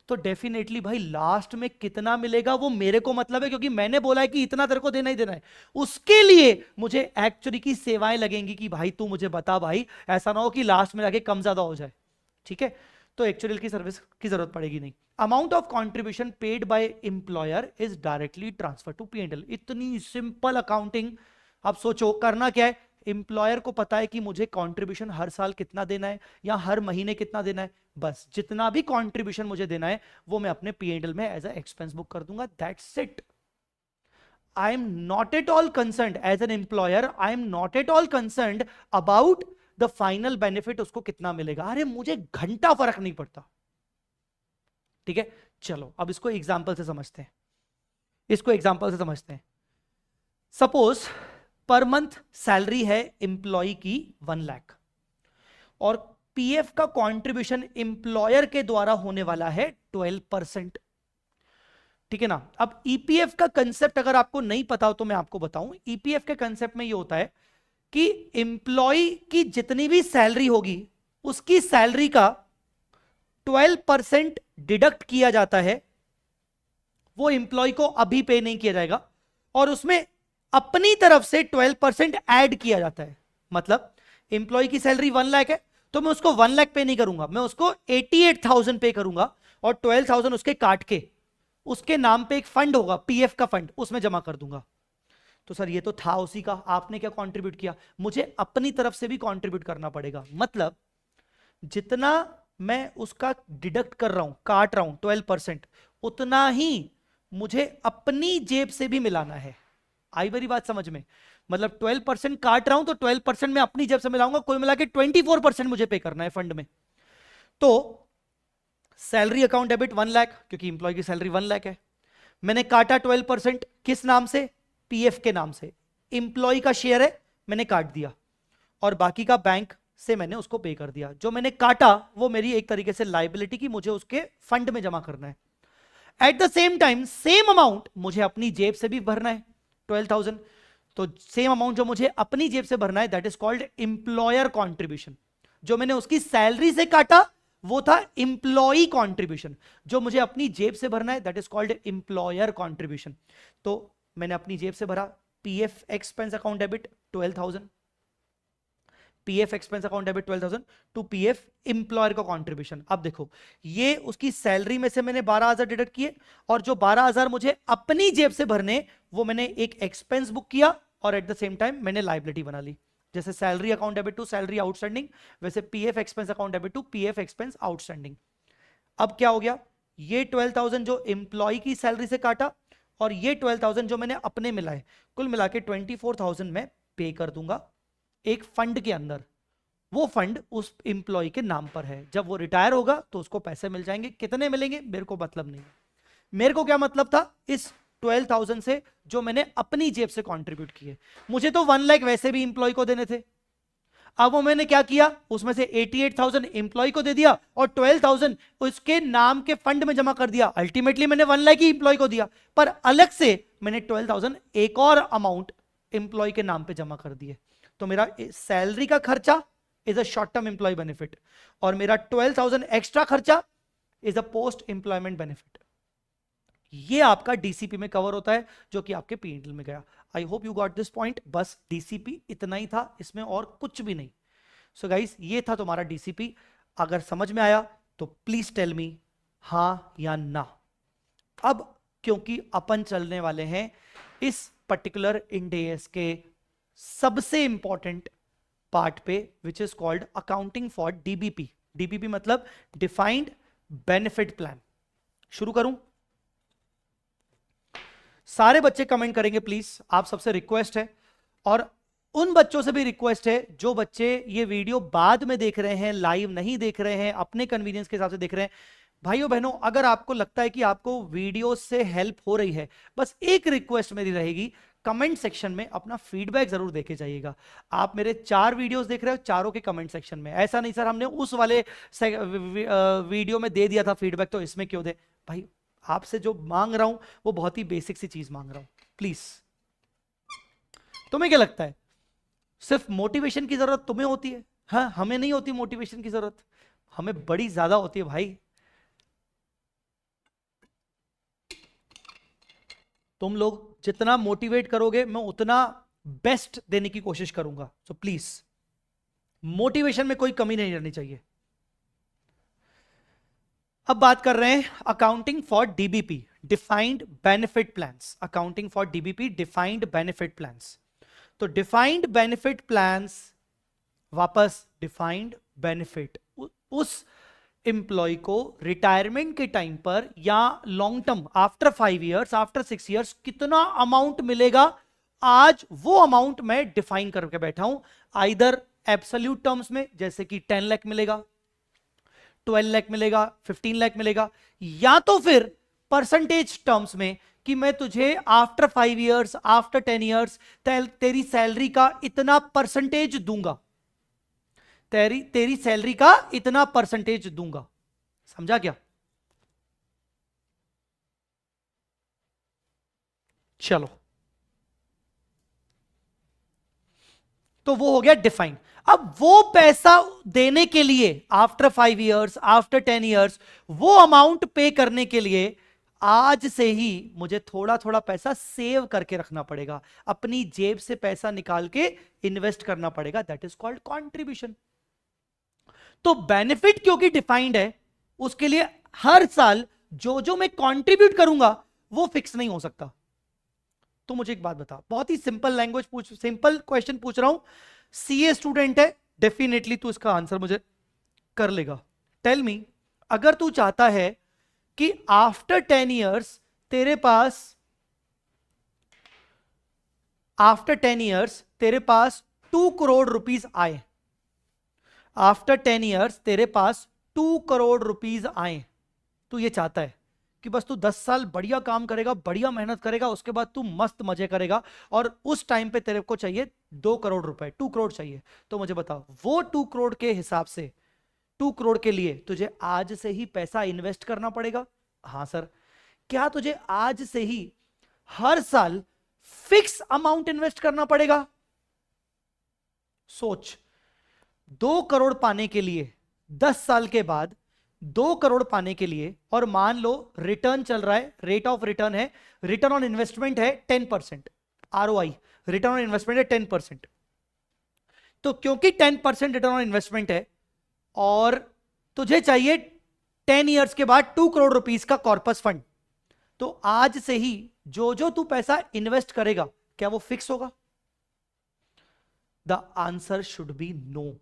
तो डेफिनेटली भाई लास्ट में कितना मिलेगा वो मेरे को मतलब है, क्योंकि मैंने बोला है कि इतना तेरे को देना ही देना है। उसके लिए मुझे एक्चुअली की सेवाएं लगेंगी कि भाई तू मुझे बता भाई, ऐसा ना हो कि लास्ट में जाके कम ज्यादा हो जाए। ठीक है, तो एक्चुअल की सर्विस की जरूरत पड़ेगी नहीं। Amount of contribution paid by employer is directly transfer to P&L। इतनी सिंपल अकाउंटिंग। अब सोचो करना क्या है? एम्प्लॉयर को पता है कि मुझे कंट्रीब्यूशन हर साल कितना देना है या हर महीने कितना देना है, बस जितना भी कंट्रीब्यूशन मुझे देना है वो मैं अपने P&L में एज अ एक्सपेंस बुक कर दूंगा, that's it. I am not at all concerned as an employer, I am not at all concerned about the final benefit, उसको कितना मिलेगा, अरे मुझे घंटा फर्क नहीं पड़ता। ठीक है, चलो अब इसको एग्जाम्पल से समझते हैं। इसको एग्जाम्पल से समझते हैं। सपोज पर मंथ सैलरी है एम्प्लॉय की 1 लाख और पीएफ का कंट्रीब्यूशन एम्प्लॉयर के द्वारा होने वाला है 12%। ठीक है ना। अब ईपीएफ का कंसेप्ट अगर आपको नहीं पता हो तो मैं आपको बताऊं। ईपीएफ के कंसेप्ट में ये होता है कि एम्प्लॉय की जितनी भी सैलरी होगी उसकी सैलरी का 12% डिडक्ट किया जाता है, वो एम्प्लॉय को अभी पे नहीं किया जाएगा, और उसमें अपनी तरफ से 12% ऐड किया जाता है। मतलब एम्प्लॉय की सैलरी 1 लाख है तो मैं उसको 1 लाख पे नहीं करूंगा, मैं उसको 88,000 पे करूंगा और 12,000 उसके काट के उसके नाम पे एक फंड होगा पीएफ का फंड, उसमें जमा कर दूंगा। तो सर ये तो था उसी का, आपने क्या कंट्रीब्यूट किया? मुझे अपनी तरफ से भी कंट्रीब्यूट करना पड़ेगा। मतलब जितना मैं उसका डिडक्ट कर रहा हूं, काट रहा हूं 12%, उतना ही मुझे अपनी जेब से भी मिलाना है। आई मेरी बात समझ में? मतलब 12% काट रहा हूं तो 12% मैं अपनी जेब से मिलाऊंगा, कुल मिला के 24% मुझे पे करना है फंड में। तो सैलरी अकाउंट डेबिट 1 लाख, क्योंकि इंप्लॉय की सैलरी 1 लाख है, मैंने काटा 12%, किस नाम से? पीएफ के नाम से। इंप्लॉय का शेयर है, मैंने काट दिया, और बाकी का बैंक से मैंने उसको पे कर दिया। जो मैंने काटा वो मेरी एक तरीके से लायबिलिटी की, मुझे उसके फंड में जमा करना है। Eight the same time same amount मुझे अपनी जेब से भी भरना है 12,000। तो सेम अमाउंट जो मुझे अपनी जेब से भरना है that is called employer contribution. जो मैंने उसकी सैलरी से काटा वो था एम्प्लॉय कॉन्ट्रीब्यूशन, जो मुझे अपनी जेब से भरना है that is called employer contribution. तो मैंने अपनी जेब से भरा, PF expense account debit 12,000, PF expense account debit 12,000 to PF employer का कंट्रीब्यूशन। अब देखो ये उसकी सैलरी में से मैंने 12,000 डिडक्ट किए, और जो 12,000 मुझे अपनी जेब से भरने वो मैंने एक एक्सपेंस बुक किया, और एट द सेम टाइम मैंने लायबिलिटी बना ली। जैसे salary account debit to salary outstanding, वैसे PF expense account debit to PF expense outstanding. अब क्या हो गया? ये 12,000 जो एम्प्लॉय की सैलरी से काटा, और ये 12,000 जो मैंने अपने मिलाए, कुल मिला के 24,000 मैं पे कर दूंगा एक फंड के अंदर। वो फंड उस एम्प्लॉय के नाम पर है, जब वो रिटायर होगा तो उसको पैसे मिल जाएंगे। कितने मिलेंगे मेरे को मतलब नहीं। मेरे को क्या मतलब था, इस 12,000 से जो मैंने अपनी जेब से कंट्रीब्यूट किए, मुझे तो 1 लाख वैसे भी एम्प्लॉय को देने थे। अब वो मैंने क्या किया, उसमें से 88,000 एम्प्लॉय को दे दिया और 12,000 उसके नाम के फंड में जमा कर दिया। अल्टीमेटली मैंने 1 लाख ही एम्प्लॉय को दिया, पर अलग से मैंने 12,000 एक और अमाउंट एम्प्लॉय के नाम पे जमा कर दिए। तो मेरा सैलरी का खर्चा is a short term employ benefit, और मेरा 12,000 एक्स्ट्रा खर्चा is a post employment benefit. ये आपका डीसीपी में कवर होता है, जो कि आपके पीएनएल में गया। I hope you got this point. बस डीसीपी इतना ही था, इसमें और कुछ भी नहीं। सो गाइस, ये था तुम्हारा डीसीपी। अगर समझ में आया तो प्लीज टेल मी हां या ना। अब क्योंकि अपन चलने वाले हैं इस पर्टिकुलर इंडेस के सबसे इंपॉर्टेंट पार्ट पे, which is called accounting for DBP. DBP मतलब डिफाइंड बेनिफिट प्लान। शुरू करूं? सारे बच्चे कमेंट करेंगे प्लीज, आप सबसे रिक्वेस्ट है। और उन बच्चों से भी रिक्वेस्ट है जो बच्चे ये वीडियो बाद में देख रहे हैं, लाइव नहीं देख रहे हैं, अपने कन्वीनियंस के हिसाब से देख रहे हैं। भाइयों बहनों, अगर आपको लगता है कि आपको वीडियो से हेल्प हो रही है, बस एक रिक्वेस्ट मेरी रहेगी, कमेंट सेक्शन में अपना फीडबैक जरूर देके जाइएगा। आप मेरे 4 वीडियोस देख रहे हो, चारों के कमेंट सेक्शन में। ऐसा नहीं सर हमने उस वाले वीडियो में दे दिया था फीडबैक तो इसमें क्यों दे। भाई आपसे जो मांग रहा हूं वो बहुत ही बेसिक सी चीज मांग रहा हूं, प्लीज। तुम्हें क्या लगता है सिर्फ मोटिवेशन की जरूरत तुम्हें होती है? हाँ, हमें नहीं होती मोटिवेशन की जरूरत, हमें बड़ी ज्यादा होती है भाई। तुम लोग जितना मोटिवेट करोगे मैं उतना बेस्ट देने की कोशिश करूंगा। सो प्लीज मोटिवेशन में कोई कमी नहीं रहनी चाहिए। अब बात कर रहे हैं accounting for DBP, defined benefit plans. Accounting for DBP, defined benefit plans. तो डिफाइंड बेनिफिट प्लान्स, वापस डिफाइंड बेनिफिट, उस एम्प्लॉय को रिटायरमेंट के टाइम पर या long term after 5 years, after 6 years कितना अमाउंट मिलेगा, आज वो अमाउंट मैं डिफाइन करके बैठा हूं। आइदर एब्सोल्यूट टर्म्स में, जैसे कि 10 लाख मिलेगा, 12 लाख मिलेगा, 15 लाख मिलेगा, या तो फिर परसेंटेज टर्म्स में कि मैं तुझे आफ्टर 5 इयर्स, आफ्टर 10 इयर्स तेरी सैलरी का इतना परसेंटेज दूंगा, तेरी सैलरी का इतना परसेंटेज दूंगा। समझा क्या? चलो, तो वो हो गया डिफाइन। अब वो पैसा देने के लिए आफ्टर 5 इयर्स, आफ्टर 10 इयर्स, वो अमाउंट पे करने के लिए आज से ही मुझे थोड़ा थोड़ा पैसा सेव करके रखना पड़ेगा, अपनी जेब से पैसा निकाल के इन्वेस्ट करना पड़ेगा। That is called contribution. तो बेनिफिट क्योंकि डिफाइंड है, उसके लिए हर साल जो जो मैं कंट्रीब्यूट करूंगा वो फिक्स नहीं हो सकता। तो मुझे एक बात बता, बहुत ही सिंपल लैंग्वेज पूछ, सिंपल क्वेश्चन पूछ रहा हूं। सीए स्टूडेंट है, डेफिनेटली तू इसका आंसर मुझे कर लेगा। टेल मी, अगर तू चाहता है कि आफ्टर 10 इयर्स तेरे पास, आफ्टर 10 इयर्स तेरे पास 2 करोड़ रुपीस आए, आफ्टर 10 इयर्स तेरे पास 2 करोड़ रुपीस आए, तू ये चाहता है कि बस तू 10 साल बढ़िया काम करेगा, बढ़िया मेहनत करेगा, उसके बाद तू मस्त मजे करेगा, और उस टाइम पे तेरे को चाहिए 2 करोड़ रुपए, 2 करोड़ चाहिए। तो मुझे बताओ, वो 2 करोड़ के हिसाब से, 2 करोड़ के लिए तुझे आज से ही पैसा इन्वेस्ट करना पड़ेगा? हाँ सर। क्या तुझे आज से ही हर साल फिक्स अमाउंट इन्वेस्ट करना पड़ेगा? सोच, 2 करोड़ पाने के लिए 10 साल के बाद 2 करोड़ पाने के लिए, और मान लो रिटर्न चल रहा है, रेट ऑफ रिटर्न है, रिटर्न ऑन इन्वेस्टमेंट है 10%, आरओआई रिटर्न ऑन इन्वेस्टमेंट है 10%। तो क्योंकि 10% रिटर्न ऑन इन्वेस्टमेंट है और तुझे चाहिए 10 इयर्स के बाद 2 करोड़ रुपीस का कॉर्पस फंड, तो आज से ही जो जो तू पैसा इन्वेस्ट करेगा क्या वो फिक्स होगा? The answer should be no.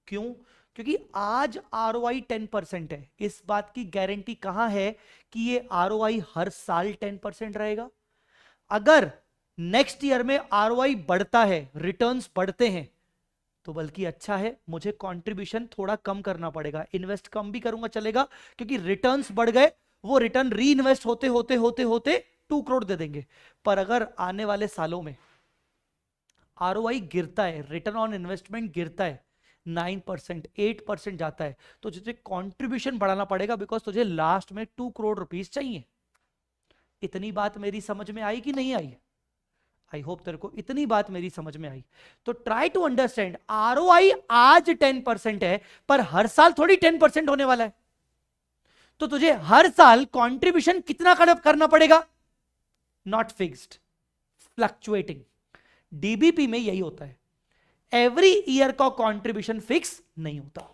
क्यों? क्योंकि आज आरओआई 10% है। इस बात की गारंटी कहां है कि ये आरओआई हर साल 10% रहेगा? अगर नेक्स्ट ईयर में आरओआई बढ़ता है, रिटर्न्स बढ़ते हैं, तो बल्कि अच्छा है, मुझे कंट्रीब्यूशन थोड़ा कम करना पड़ेगा, इन्वेस्ट कम भी करूंगा चलेगा, क्योंकि रिटर्न्स बढ़ गए, वो रिटर्न री इन्वेस्ट होते होते होते होते 2 करोड़ दे देंगे। पर अगर आने वाले सालों में आरओआई गिरता है, रिटर्न ऑन इन्वेस्टमेंट गिरता है, 9%, 8% जाता है, तो तुझे कंट्रीब्यूशन बढ़ाना पड़ेगा, बिकॉज तुझे लास्ट में 2 करोड़ रुपीस चाहिए। इतनी बात मेरी समझ में आई कि नहीं आई? आई होप तेरे को इतनी बात मेरी समझ में आई। तो ट्राई टू अंडरस्टैंड, आरओआई आज 10% है, पर हर साल थोड़ी 10% होने वाला है। तो तुझे हर साल कंट्रीब्यूशन कितना करना पड़ेगा? Not fixed, fluctuating. डीबीपी में यही होता है, एवरी ईयर का कंट्रीब्यूशन फिक्स नहीं होता।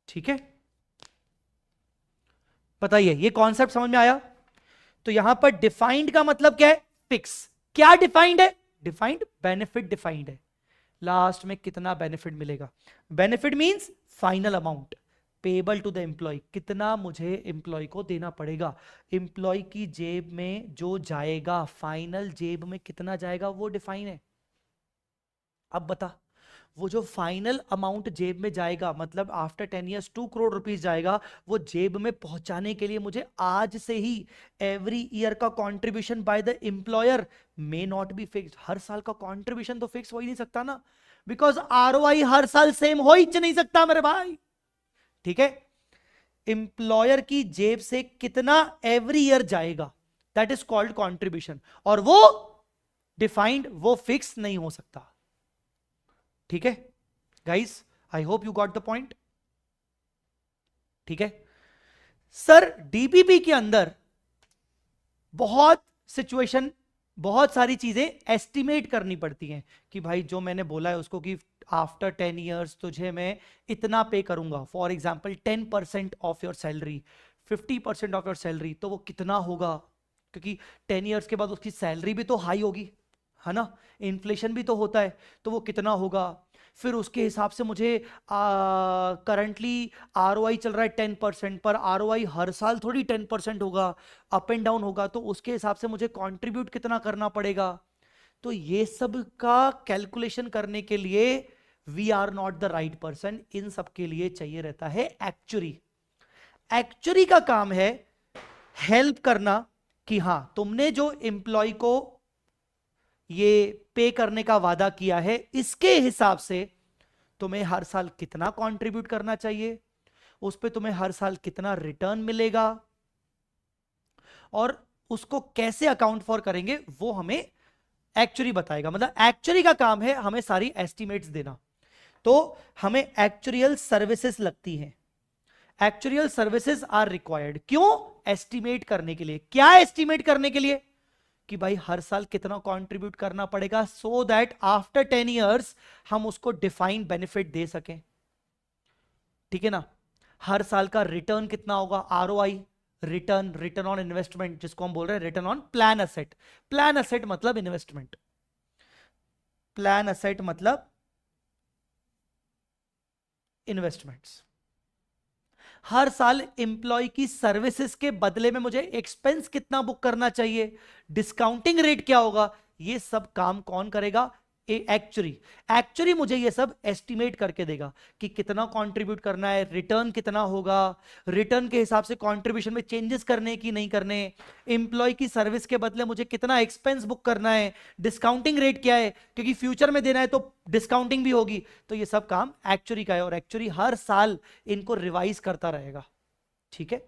ठीक है, बताइए ये कॉन्सेप्ट समझ में आया? तो यहां पर डिफाइंड का मतलब क्या है? फिक्स। क्या डिफाइंड है? डिफाइंड बेनिफिट डिफाइंड है, लास्ट में कितना बेनिफिट मिलेगा। Benefit means final amount payable to the employ, कितना मुझे एम्प्लॉय को देना पड़ेगा। एम्प्लॉय की जेब में जो जाएगा, फाइनल जेब में कितना जाएगा, वो डिफाइन है। अब बता, वो जो फाइनल अमाउंट जेब में जाएगा, मतलब आफ्टर 10 इयर्स 2 करोड़ रुपीस जाएगा, वो जेब में पहुंचाने के लिए मुझे आज से ही एवरी ईयर का contribution by the employer may not be fixed. हर साल का कंट्रीब्यूशन तो फिक्स हो ही नहीं सकता ना, बिकॉज आरओआई हर साल सेम हो ही नहीं सकता मेरे भाई। ठीक है, एम्प्लॉयर की जेब से कितना एवरी ईयर जाएगा, दैट इज कॉल्ड कंट्रीब्यूशन, और वो डिफाइंड, वो फिक्स नहीं हो सकता। ठीक है guys, I hope you got the point. ठीक है सर, डीबीपी के अंदर बहुत सिचुएशन, बहुत सारी चीजें एस्टिमेट करनी पड़ती हैं कि भाई जो मैंने बोला है उसको कि आफ्टर 10 इयर्स तुझे मैं इतना पे करूंगा, for example 10% of your salary, 50% of your salary, तो वो कितना होगा, क्योंकि 10 इयर्स के बाद उसकी सैलरी भी तो हाई होगी, है ना, इन्फ्लेशन भी तो होता है, तो वो कितना होगा। फिर उसके हिसाब से मुझे करंटली आरओआई चल रहा है 10%, पर आरओआई हर साल थोड़ी 10% होगा, अप एंड डाउन होगा, तो उसके हिसाब से मुझे कंट्रीब्यूट कितना करना पड़ेगा। तो ये सब का कैलकुलेशन करने के लिए we are not the right person, इन सब के लिए चाहिए रहता है एक्चुअरी। एक्चुअरी का काम है हेल्प करना कि हां तुमने जो एम्प्लॉय को ये पे करने का वादा किया है, इसके हिसाब से तुम्हें हर साल कितना कंट्रीब्यूट करना चाहिए, उस पे तुम्हें हर साल कितना रिटर्न मिलेगा, और उसको कैसे अकाउंट फॉर करेंगे वो हमें एक्चुअली बताएगा। मतलब एक्चुअली का काम है हमें सारी एस्टिमेट्स देना। तो हमें एक्चुअल सर्विसेज लगती हैं, एक्चुअल सर्विसेज आर रिक्वायर्ड। क्यों? एस्टिमेट करने के लिए। क्या एस्टिमेट करने के लिए? कि भाई हर साल कितना कंट्रीब्यूट करना पड़ेगा, सो दैट आफ्टर 10 इयर्स हम उसको डिफाइन बेनिफिट दे सकें। ठीक है ना, हर साल का रिटर्न कितना होगा, ROI, return, return on investment, जिसको हम बोल रहे हैं return on plan asset. Plan asset मतलब इन्वेस्टमेंट, प्लान असेट मतलब इन्वेस्टमेंट्स। हर साल एम्प्लॉय की सर्विसेज के बदले में मुझे एक्सपेंस कितना बुक करना चाहिए, डिस्काउंटिंग रेट क्या होगा, ये सब काम कौन करेगा? एक्चुअली। एक्चुअली मुझे ये सब एस्टिमेट करके देगा कि कितना कंट्रीब्यूट करना है, रिटर्न कितना होगा, रिटर्न के हिसाब से कंट्रीब्यूशन में चेंजेस करने की नहीं करने, एम्प्लॉय की सर्विस के बदले मुझे कितना एक्सपेंस बुक करना है, डिस्काउंटिंग रेट क्या है, क्योंकि फ्यूचर में देना है तो डिस्काउंटिंग भी होगी। तो ये सब काम एक्चुअली का है, और एक्चुअली हर साल इनको रिवाइज करता रहेगा। ठीक है,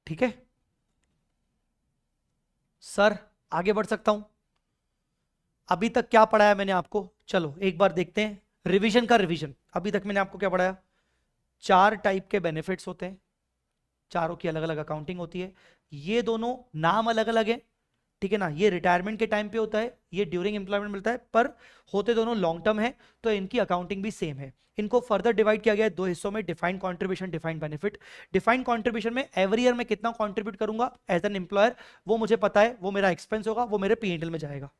ठीक है सर, आगे बढ़ सकता हूं? अभी तक क्या पढ़ाया मैंने आपको, चलो एक बार देखते हैं रिवीजन का रिवीजन। अभी तक मैंने आपको क्या पढ़ाया? 4 टाइप के बेनिफिट्स होते हैं, चारों की अलग अलग अकाउंटिंग होती है। ये दोनों नाम अलग अलग है, ठीक है ना, ये रिटायरमेंट के टाइम पे होता है, ये ड्यूरिंग एम्प्लॉयमेंट मिलता है, पर होते दोनों लॉन्ग टर्म है, तो इनकी अकाउंटिंग भी सेम है। इनको फर्दर डिवाइड किया गया है 2 हिस्सों में, defined contribution, defined benefit. Defined contribution में एवरी ईयर में कितना कंट्रीब्यूट करूंगा एज एन एम्प्लॉयर, वो मुझे पता है, वो मेरा एक्सपेंस होगा, वो मेरे P&L में जाएगा।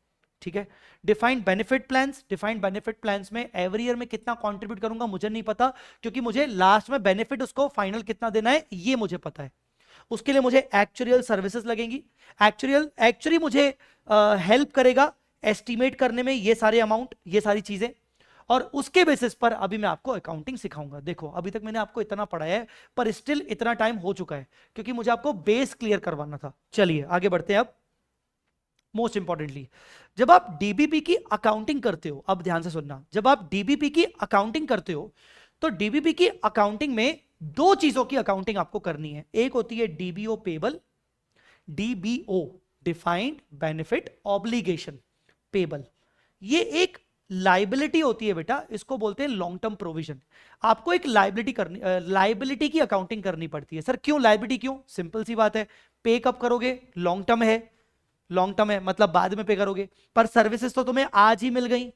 ठीक है। Defined benefit plans, defined benefit plans में एवरी ईयर में कितना कंट्रीब्यूट करूंगा मुझे नहीं पता, क्योंकि मुझे लास्ट में बेनिफिट उसको फाइनल कितना देना है ये मुझे पता है। उसके लिए मुझे एक्चुअरियल सर्विसेज लगेंगी। एक्चुअली मुझे हेल्प करेगा एस्टिमेट करने में ये सारे अमाउंट, ये सारी चीजें, और उसके बेसिस पर अभी मैं आपको अकाउंटिंग सिखाऊंगा। देखो अभी तक मैंने आपको इतना पढ़ाया है, पर स्टिल इतना टाइम हो चुका है क्योंकि मुझे आपको बेस क्लियर करवाना था। चलिए आगे बढ़ते हैं। अब मोस्ट इंपॉर्टेंटली, जब आप डीबीपी की अकाउंटिंग करते हो, अब ध्यान से सुनना, जब आप डीबीपी की अकाउंटिंग करते हो तो डीबीपी की अकाउंटिंग में दो चीजों की अकाउंटिंग आपको करनी है। एक होती है DBO payable, DBO defined benefit obligation payable. ये एक लाइबिलिटी होती है बेटा, इसको बोलते हैं लॉन्ग टर्म प्रोविजन। आपको एक लाइबिलिटी की अकाउंटिंग करनी पड़ती है। सर क्यों लाइबिलिटी, क्यों? सिंपल सी बात है, पे कब करोगे? लॉन्ग टर्म है, लॉन्ग टर्म है मतलब बाद में पे करोगे, पर सर्विसेज तो तुम्हें आज ही मिल गई,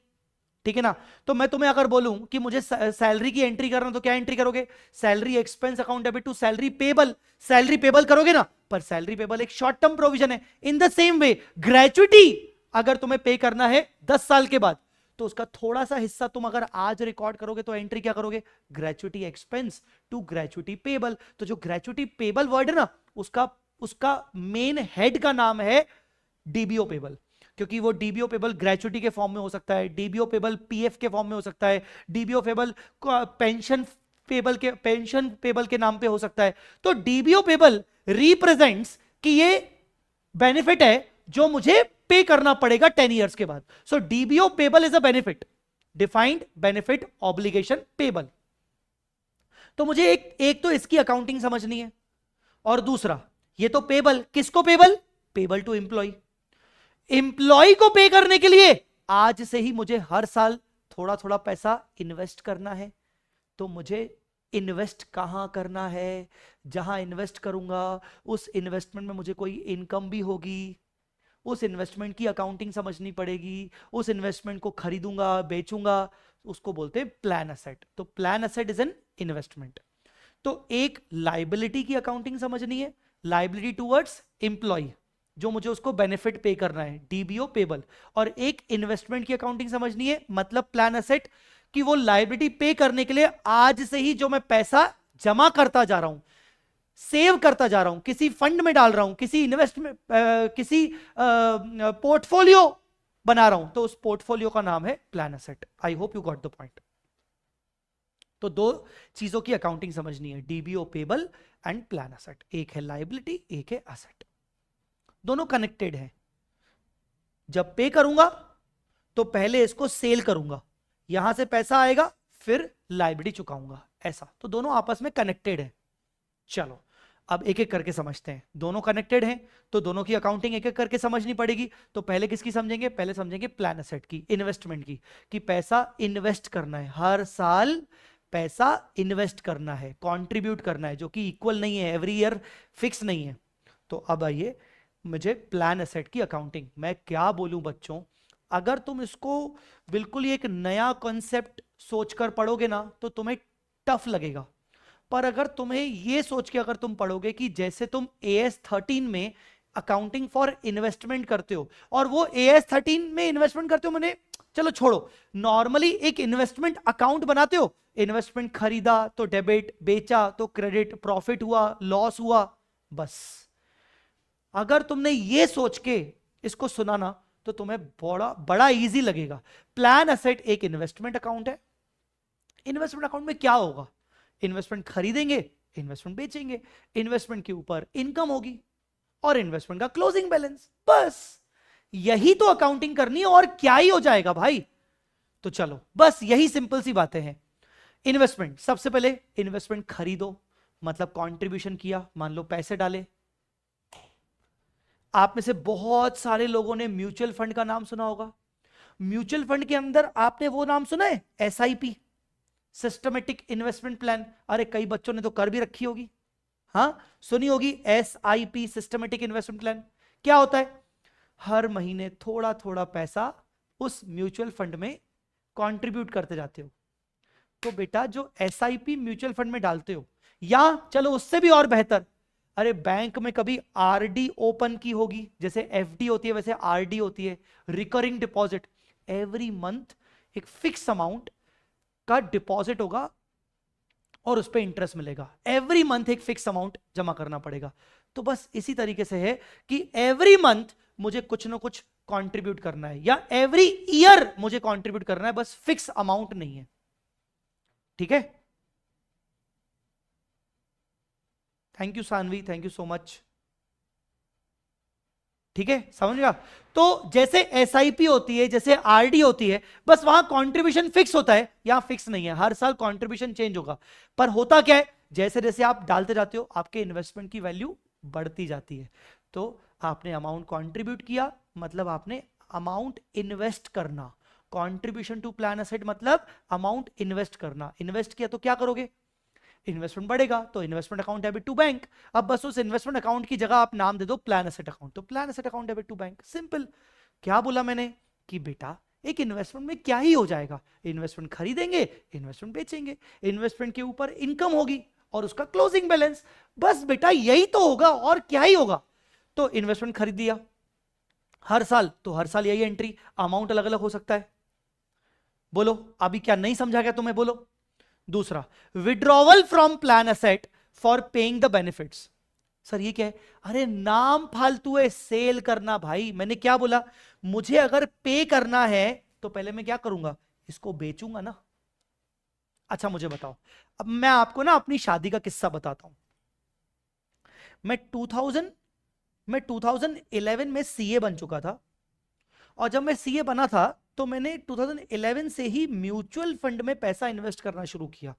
ठीक है ना। तो मैं तुम्हें अगर बोलूं कि मुझे सैलरी की एंट्री करना, तो क्या एंट्री करोगे? Salary expense account debit to salary payable, salary payable करोगे ना। पर सैलरी पेबल एक शॉर्ट टर्म प्रोविजन है। In the same way gratuity अगर तुम्हें पे करना है 10 साल के बाद, तो उसका थोड़ा सा हिस्सा तुम अगर आज रिकॉर्ड करोगे तो एंट्री क्या करोगे? Gratuity expense to gratuity payable. तो जो ग्रेचुइटी पेबल वर्ड है ना, उसका मेन हेड का नाम है डीबीओ पेबल, क्योंकि वो डीबीओ पेबल ग्रेचुइटी के फॉर्म में हो सकता है, डीबीओ पेबल पीएफ के फॉर्म में हो सकता है, डीबीओ पेबल पेंशन पेबल के नाम पे हो सकता है। तो डीबीओ पेबल रिप्रेजेंट्स कि ये बेनिफिट है जो मुझे पे करना पड़ेगा 10 इयर्स के बाद। So DBO payable is a benefit, defined benefit obligation payable. तो मुझे एक तो इसकी अकाउंटिंग समझनी है, और दूसरा ये तो पेबल, किसको payable? Payable to employ. Employ को पे करने के लिए आज से ही मुझे हर साल थोड़ा थोड़ा पैसा इन्वेस्ट करना है। तो मुझे इन्वेस्ट कहां करना है? जहां इन्वेस्ट करूंगा उस इन्वेस्टमेंट में मुझे कोई इनकम भी होगी, उस इन्वेस्टमेंट की अकाउंटिंग समझनी पड़ेगी। उस इन्वेस्टमेंट को खरीदूंगा, बेचूंगा, उसको बोलते हैं प्लान एसेट। तो plan asset is an investment. तो एक लाइबिलिटी की अकाउंटिंग समझनी है, लाइबिलिटी टूवर्ड्स एम्प्लॉय, जो मुझे उसको बेनिफिट पे करना है, डीबीओ पेबल। और एक इन्वेस्टमेंट की अकाउंटिंग समझनी है, मतलब प्लान एसेट, कि वो लायबिलिटी पे करने के लिए आज से ही जो मैं पैसा जमा करता जा रहा हूं, सेव करता जा रहा हूं, किसी फंड में डाल रहा हूं, किसी इन्वेस्टमेंट किसी पोर्टफोलियो बना रहा हूं, तो उस पोर्टफोलियो का नाम है plan asset. I hope you got the point. तो दो चीजों की अकाउंटिंग समझनी है, DBO payable and plan asset. एक है लायबिलिटी, एक है एसेट, दोनों कनेक्टेड है। जब पे करूंगा तो पहले इसको सेल करूंगा, यहां से पैसा आएगा, फिर लायबिलिटी चुकाऊंगा, ऐसा। तो दोनों आपस में कनेक्टेड है। चलो अब एक एक करके समझते हैं। दोनों कनेक्टेड हैं तो दोनों की अकाउंटिंग एक एक करके समझनी पड़ेगी। तो पहले किसकी समझेंगे? पहले समझेंगे प्लान एसेट की, इन्वेस्टमेंट की, कि पैसा इन्वेस्ट करना है, हर साल पैसा इन्वेस्ट करना है, कंट्रीब्यूट करना है, जो कि इक्वल नहीं है, एवरी ईयर फिक्स नहीं है। तो अब आइए मुझे प्लान एसेट की अकाउंटिंग। मैं क्या बोलूं बच्चों, अगर तुम इसको बिल्कुल एक नया कॉन्सेप्ट सोचकर पढ़ोगे ना तो तुम्हें टफ लगेगा। पर अगर तुम्हें यह सोच के अगर तुम पढ़ोगे कि जैसे तुम AS 13 में अकाउंटिंग फॉर इन्वेस्टमेंट करते हो, और वो AS 13 में इन्वेस्टमेंट करते हो, मैंने चलो छोड़ो, नॉर्मली एक इन्वेस्टमेंट अकाउंट बनाते हो, इन्वेस्टमेंट खरीदा तो डेबिट, बेचा तो क्रेडिट, प्रॉफिट हुआ, लॉस हुआ, बस। अगर तुमने ये सोच के इसको सुना ना तो तुम्हें बड़ा बड़ा इजी लगेगा। प्लान एसेट एक इन्वेस्टमेंट अकाउंट है। इन्वेस्टमेंट अकाउंट में क्या होगा? इन्वेस्टमेंट खरीदेंगे, इन्वेस्टमेंट बेचेंगे, इन्वेस्टमेंट के ऊपर इनकम होगी, और इन्वेस्टमेंट का क्लोजिंग बैलेंस, बस यही तो अकाउंटिंग करनी है, और क्या ही हो जाएगा भाई। तो चलो बस यही सिंपल सी बातें हैं। इन्वेस्टमेंट, सबसे पहले इन्वेस्टमेंट खरीदो, मतलब कंट्रीब्यूशन किया, मान लो पैसे डाले। आप में से बहुत सारे लोगों ने म्यूचुअल फंड का नाम सुना होगा। म्यूचुअल फंड के अंदर आपने वो नाम सुना है, SIP, सिस्टमेटिक इन्वेस्टमेंट प्लान। अरे कई बच्चों ने तो कर भी रखी होगी, हाँ सुनी होगी SIP, सिस्टमेटिक इन्वेस्टमेंट प्लान। क्या होता है? हर महीने थोड़ा थोड़ा पैसा उस म्यूचुअल फंड में कंट्रीब्यूट करते जाते हो। तो बेटा जो SIP म्यूचुअल फंड में डालते हो, या चलो उससे भी और बेहतर, अरे बैंक में कभी आरडी ओपन की होगी, जैसे एफडी होती है वैसे आरडी होती है, रिकरिंग डिपॉजिट। एवरी मंथ एक फिक्स अमाउंट का डिपॉजिट होगा और उस पर इंटरेस्ट मिलेगा। एवरी मंथ एक फिक्स अमाउंट जमा करना पड़ेगा। तो बस इसी तरीके से है कि एवरी मंथ मुझे कुछ ना कुछ कंट्रीब्यूट करना है, या एवरी ईयर मुझे कंट्रीब्यूट करना है, बस फिक्स अमाउंट नहीं है। ठीक है, thank you Sanvi, thank you so much. ठीक है, समझ गया। तो जैसे एसआईपी होती है, जैसे आरडी होती है, बस वहां कंट्रीब्यूशन फिक्स होता है, यहां फिक्स नहीं है, हर साल कंट्रीब्यूशन चेंज होगा। पर होता क्या है, जैसे जैसे आप डालते जाते हो आपके इन्वेस्टमेंट की वैल्यू बढ़ती जाती है। तो आपने अमाउंट कंट्रीब्यूट किया, मतलब आपने अमाउंट इन्वेस्ट करना। कंट्रीब्यूशन टू प्लान एसेट मतलब अमाउंट इन्वेस्ट करना। इन्वेस्ट किया तो क्या करोगे, इन्वेस्टमेंट बढ़ेगा, तो investment account debit to bank. अब बस उस इन्वेस्टमेंट अकाउंट की जगह आप नाम दे दो प्लान एसेट अकाउंट, तो plan asset account debit to bank. Simple. क्या बोला मैंने कि बेटा एक इन्वेस्टमेंट में क्या ही हो जाएगा, इन्वेस्टमेंट खरीदेंगे, इन्वेस्टमेंट बेचेंगे, इन्वेस्टमेंट के ऊपर इनकम होगी और उसका क्लोजिंग बैलेंस। बस बेटा यही तो होगा, और क्या ही होगा। तो इन्वेस्टमेंट खरीद दिया हर साल, तो हर साल यही एंट्री, अमाउंट अलग अलग हो सकता है। बोलो अभी क्या नहीं समझा गया तुम्हें, बोलो। दूसरा, withdrawal from plan asset for paying the benefits. Sir ये क्या है, अरे नाम फालतू है, सेल करना। भाई मैंने क्या बोला, मुझे अगर पे करना है तो पहले मैं क्या करूंगा, इसको बेचूंगा ना। अच्छा मुझे बताओ, अब मैं आपको ना अपनी शादी का किस्सा बताता हूं। मैं 2011 में सीए बन चुका था, और जब मैं सीए बना था तो मैंने 2011 से ही म्यूचुअल फंड में पैसा इन्वेस्ट करना शुरू किया।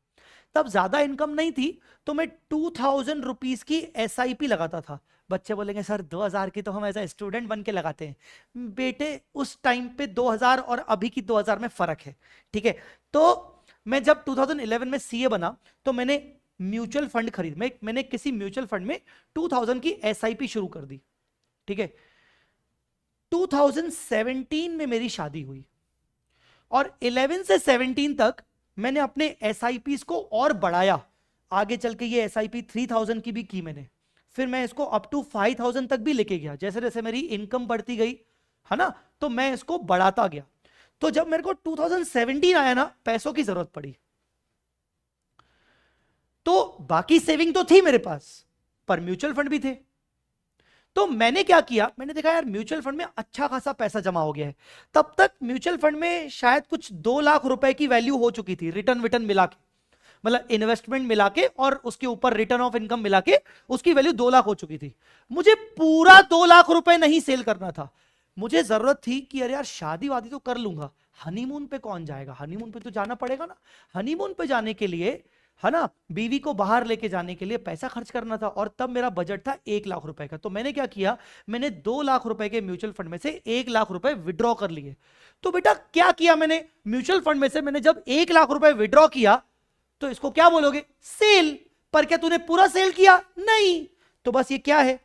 तब ज्यादा इनकम नहीं थी, तो मैं 2000 रुपीज की एसआईपी लगाता था। बच्चे बोलेंगे सर 2000 की तो हम एज ए स्टूडेंट बन के लगाते हैं। बेटे उस टाइम पे 2000 और अभी की 2000 में फर्क है। ठीक है, तो मैं जब 2011 में सीए बना तो मैंने म्यूचुअल फंड खरीद, मैंने किसी म्यूचुअल फंड में 2000 की एसआईपी शुरू कर दी। ठीक है, 2017 में मेरी शादी हुई, और 11 से 17 तक मैंने अपने एसआईपी को और बढ़ाया। आगे चल के ये एसआईपी 3000 की भी की मैंने, फिर मैं इसको अप टू 5000 तक भी लेके गया। जैसे जैसे मेरी इनकम बढ़ती गई है ना, तो मैं इसको बढ़ाता गया। तो जब मेरे को 2017 आया ना, पैसों की जरूरत पड़ी, तो बाकी सेविंग तो थी मेरे पास, पर म्यूचुअल फंड भी थे। तो मैंने क्या किया, मैंने देखा यार म्यूचुअल फंड में अच्छा खासा पैसा जमा हो गया है। तब तक म्यूचुअल फंड में शायद कुछ 2 लाख रुपए की वैल्यू हो चुकी थी, रिटर्न विटर्न मिला के, मतलब इन्वेस्टमेंट मिला के और उसके ऊपर रिटर्न ऑफ इनकम मिला के उसकी वैल्यू 2 लाख हो चुकी थी। मुझे पूरा 2 लाख रुपए नहीं सेल करना था। मुझे जरूरत थी कि अरे यार शादी वादी तो कर लूंगा, हनीमून पे कौन जाएगा, हनीमून पे तो जाना पड़ेगा ना। हनीमून पे जाने के लिए है ना, बीवी को बाहर लेके जाने के लिए पैसा खर्च करना था, और तब मेरा बजट था 1 लाख रुपए का। तो मैंने क्या किया, मैंने 2 लाख रुपए के म्यूचुअल फंड में से 1 लाख रुपए विड्रॉ कर लिए। तो बेटा क्या किया मैंने, म्यूचुअल फंड में से मैंने जब 1 लाख रुपए विड्रॉ किया, तो इसको क्या बोलोगे, सेल। पर क्या तूने पूरा सेल किया, नहीं। तो बस ये क्या है,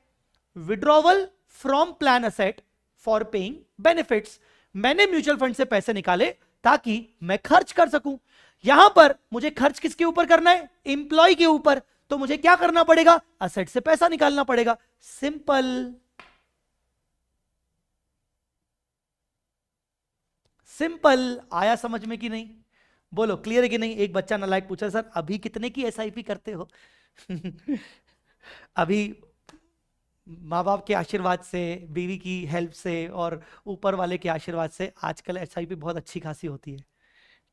withdrawal from plan asset for paying benefits. मैंने म्यूचुअल फंड से पैसे निकाले ताकि मैं खर्च कर सकूं। यहां पर मुझे खर्च किसके ऊपर करना है, इंप्लॉय के ऊपर। तो मुझे क्या करना पड़ेगा, असेट से पैसा निकालना पड़ेगा। सिंपल। सिंपल। आया समझ में कि नहीं, बोलो क्लियर है कि नहीं। एक बच्चा नालायक पूछा सर अभी कितने की एसआईपी करते हो अभी माँ बाप के आशीर्वाद से, बीवी की हेल्प से और ऊपर वाले के आशीर्वाद से आजकल एसआईपी बहुत अच्छी खासी होती है।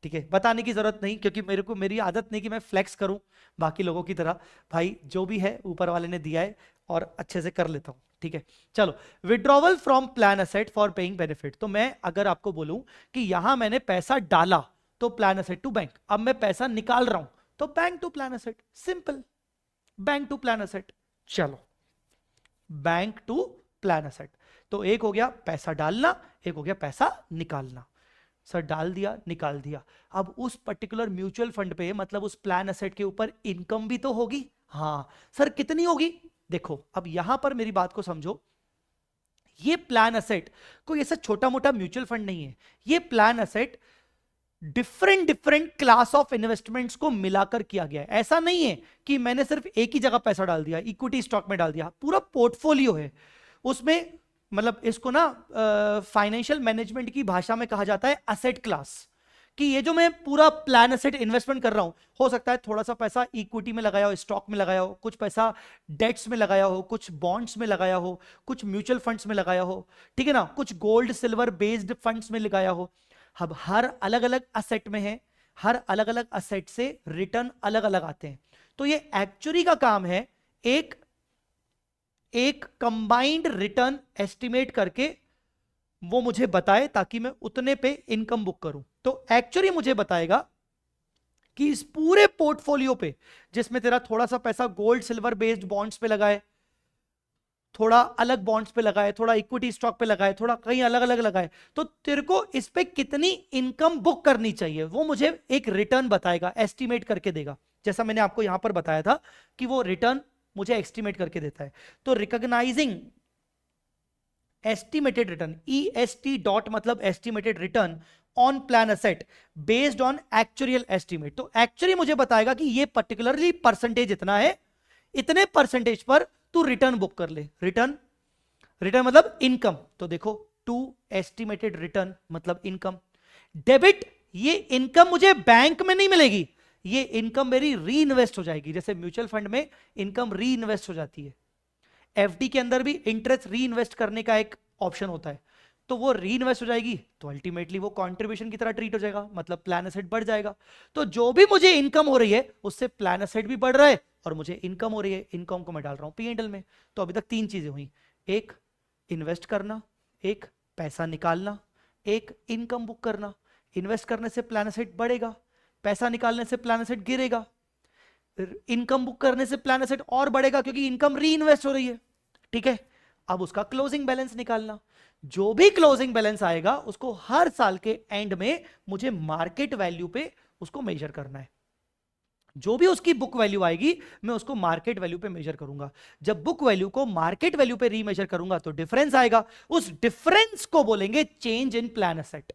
ठीक है, बताने की जरूरत नहीं, क्योंकि मेरी आदत नहीं कि मैं फ्लेक्स करूं बाकी लोगों की तरह। भाई जो भी है ऊपर वाले ने दिया है और अच्छे से कर लेता हूं। ठीक है, चलो। Withdrawal from plan asset for paying benefit. तो मैं अगर आपको बोलूं कि यहां मैंने पैसा डाला तो प्लान एसेट टू बैंक, अब मैं पैसा निकाल रहा हूं तो bank to plan asset. Simple, bank to plan asset. चलो, बैंक टू प्लान एसेट। तो एक हो गया पैसा डालना, एक हो गया पैसा निकालना। सर डाल दिया, निकाल दिया। अब उस पर्टिकुलर म्यूचुअल फंड पे, मतलब उस प्लान एसेट के ऊपर इनकम भी तो होगी। हाँ सर कितनी होगी, देखो अब यहां पर मेरी बात को समझो। ये प्लान एसेट कोई ऐसा छोटा मोटा म्यूचुअल फंड नहीं है। ये plan asset different different class of investments को मिलाकर किया गया है। ऐसा नहीं है कि मैंने सिर्फ एक ही जगह पैसा डाल दिया, इक्विटी स्टॉक में डाल दिया, पूरा पोर्टफोलियो है उसमें। मतलब इसको ना फाइनेंशियल मैनेजमेंट की भाषा में कहा जाता है असेट क्लास, कि ये जो मैं पूरा प्लान एसेट इन्वेस्टमेंट कर रहा हूं, हो सकता है थोड़ा सा पैसा इक्विटी में लगाया हो, स्टॉक में लगाया हो, कुछ पैसा डेट्स में लगाया हो, कुछ बॉन्ड्स में लगाया हो, कुछ म्यूचुअल फंड्स में लगाया हो, ठीक है ना, कुछ गोल्ड सिल्वर बेस्ड फंड्स में लगाया हो। अब हर अलग अलग असेट में है, हर अलग अलग असेट से रिटर्न अलग अलग आते हैं। तो ये एक्चुअली का काम है एक कंबाइंड रिटर्न एस्टिमेट करके वो मुझे बताए, ताकि मैं उतने पे इनकम बुक करूं। तो एक्चुअली मुझे बताएगा कि इस पूरे पोर्टफोलियो पे, जिसमें तेरा थोड़ा सा पैसा गोल्ड सिल्वर बेस्ड बॉन्ड्स पे लगाए, थोड़ा अलग बॉन्ड्स पे लगाए, थोड़ा इक्विटी स्टॉक पे लगाए, थोड़ा कहीं अलग अलग लगाए, तो तेरे को इस पे कितनी इनकम बुक करनी चाहिए वो मुझे एक रिटर्न बताएगा, एस्टिमेट करके देगा। जैसा मैंने आपको यहां पर बताया था कि वो रिटर्न मुझे एस्टिमेट करके देता है। तो recognising estimated return, EST dot मतलब estimated return on plan asset based on actual estimate. तो एक्चुअली मुझे बताएगा कि ये पर्टिकुलरली परसेंटेज इतना है, इतने परसेंटेज पर तू रिटर्न बुक कर ले। रिटर्न मतलब इनकम। तो देखो, टू एस्टिमेटेड रिटर्न मतलब इनकम। डेबिट, ये इनकम मुझे बैंक में नहीं मिलेगी, ये इनकम मेरी री इन्वेस्ट हो जाएगी। जैसे म्यूचुअल फंड में इनकम री इन्वेस्ट हो जाती है, एफडी के अंदर भी इंटरेस्ट री इन्वेस्ट करने का एक ऑप्शन होता है, तो वो री इन्वेस्ट हो जाएगी, तो अल्टीमेटली वो कंट्रीब्यूशन की तरह ट्रीट हो जाएगा, मतलब प्लान एसेट बढ़ जाएगा। तो जो भी मुझे इनकम हो रही है उससे प्लान एसेट भी बढ़ रहा है और मुझे इनकम हो रही है, इनकम को मैं डाल रहा हूं P&L में। तो अभी तक तीन चीजें हुई, एक इन्वेस्ट करना, एक पैसा निकालना, एक इनकम बुक करना। इन्वेस्ट करने से प्लान एसेट बढ़ेगा, पैसा निकालने से प्लान एसेट गिरेगा, इनकम बुक करने से प्लान एसेट और बढ़ेगा क्योंकि इनकम री इन्वेस्ट हो रही है। ठीक है, अब उसका क्लोजिंग बैलेंस निकालना। जो भी क्लोजिंग बैलेंस आएगा उसको हर साल के एंड में मुझे मार्केट वैल्यू पे उसको मेजर करना है। जो भी उसकी बुक वैल्यू आएगी मैं उसको मार्केट वैल्यू पे मेजर करूंगा। जब बुक वैल्यू को मार्केट वैल्यू पे रीमेजर करूंगा तो डिफरेंस आएगा, उस डिफरेंस को बोलेंगे चेंज इन प्लान एसेट।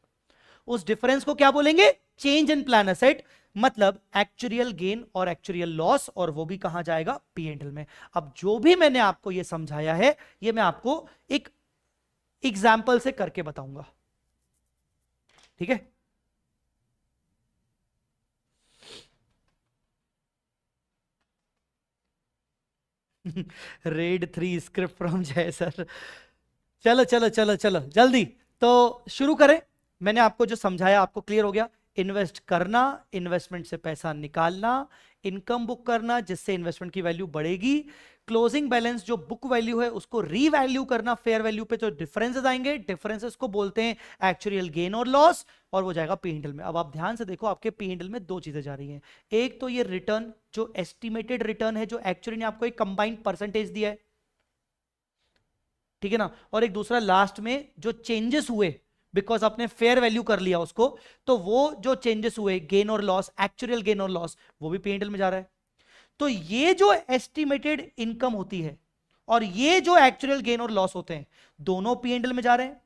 उस डिफरेंस को क्या बोलेंगे? चेंज इन प्लान एसेट, मतलब एक्चुअल गेन और एक्चुअल लॉस, और वो भी कहां जाएगा? P&L में। अब जो भी मैंने आपको ये समझाया है ये मैं आपको एक एग्जाम्पल से करके बताऊंगा, ठीक है? रेड 3 स्क्रिप्ट फ्रॉम जय सर। चलो चलो चलो चलो जल्दी तो शुरू करें। मैंने आपको जो समझाया आपको क्लियर हो गया? इन्वेस्ट करना, इन्वेस्टमेंट से पैसा निकालना, इनकम बुक करना जिससे इन्वेस्टमेंट की वैल्यू बढ़ेगी, क्लोजिंग बैलेंस जो बुक वैल्यू है उसको रीवैल्यू करना फेयर वैल्यू पे, तो डिफरेंसेस आएंगे, डिफरेंसेस को बोलते हैं एक्चुअल गेन और लॉस, और वो जाएगा P&L में। अब आप ध्यान से देखो, आपके P&L में दो चीजें जा रही हैं। एक तो ये रिटर्न जो एस्टिमेटेड रिटर्न है, जो एक्चुअली ने आपको एक कंबाइंड परसेंटेज दिया है, ठीक है ना, और एक दूसरा लास्ट में जो चेंजेस हुए बिकॉज आपने फेयर वैल्यू कर लिया उसको, तो वो जो चेंजेस हुए गेन और लॉस, एक्चुअल गेन और लॉस, वो भी P&L में जा रहा है। तो ये जो एस्टिमेटेड इनकम होती है और ये जो एक्चुअल गेन और लॉस होते हैं, दोनों P&L में जा रहे हैं।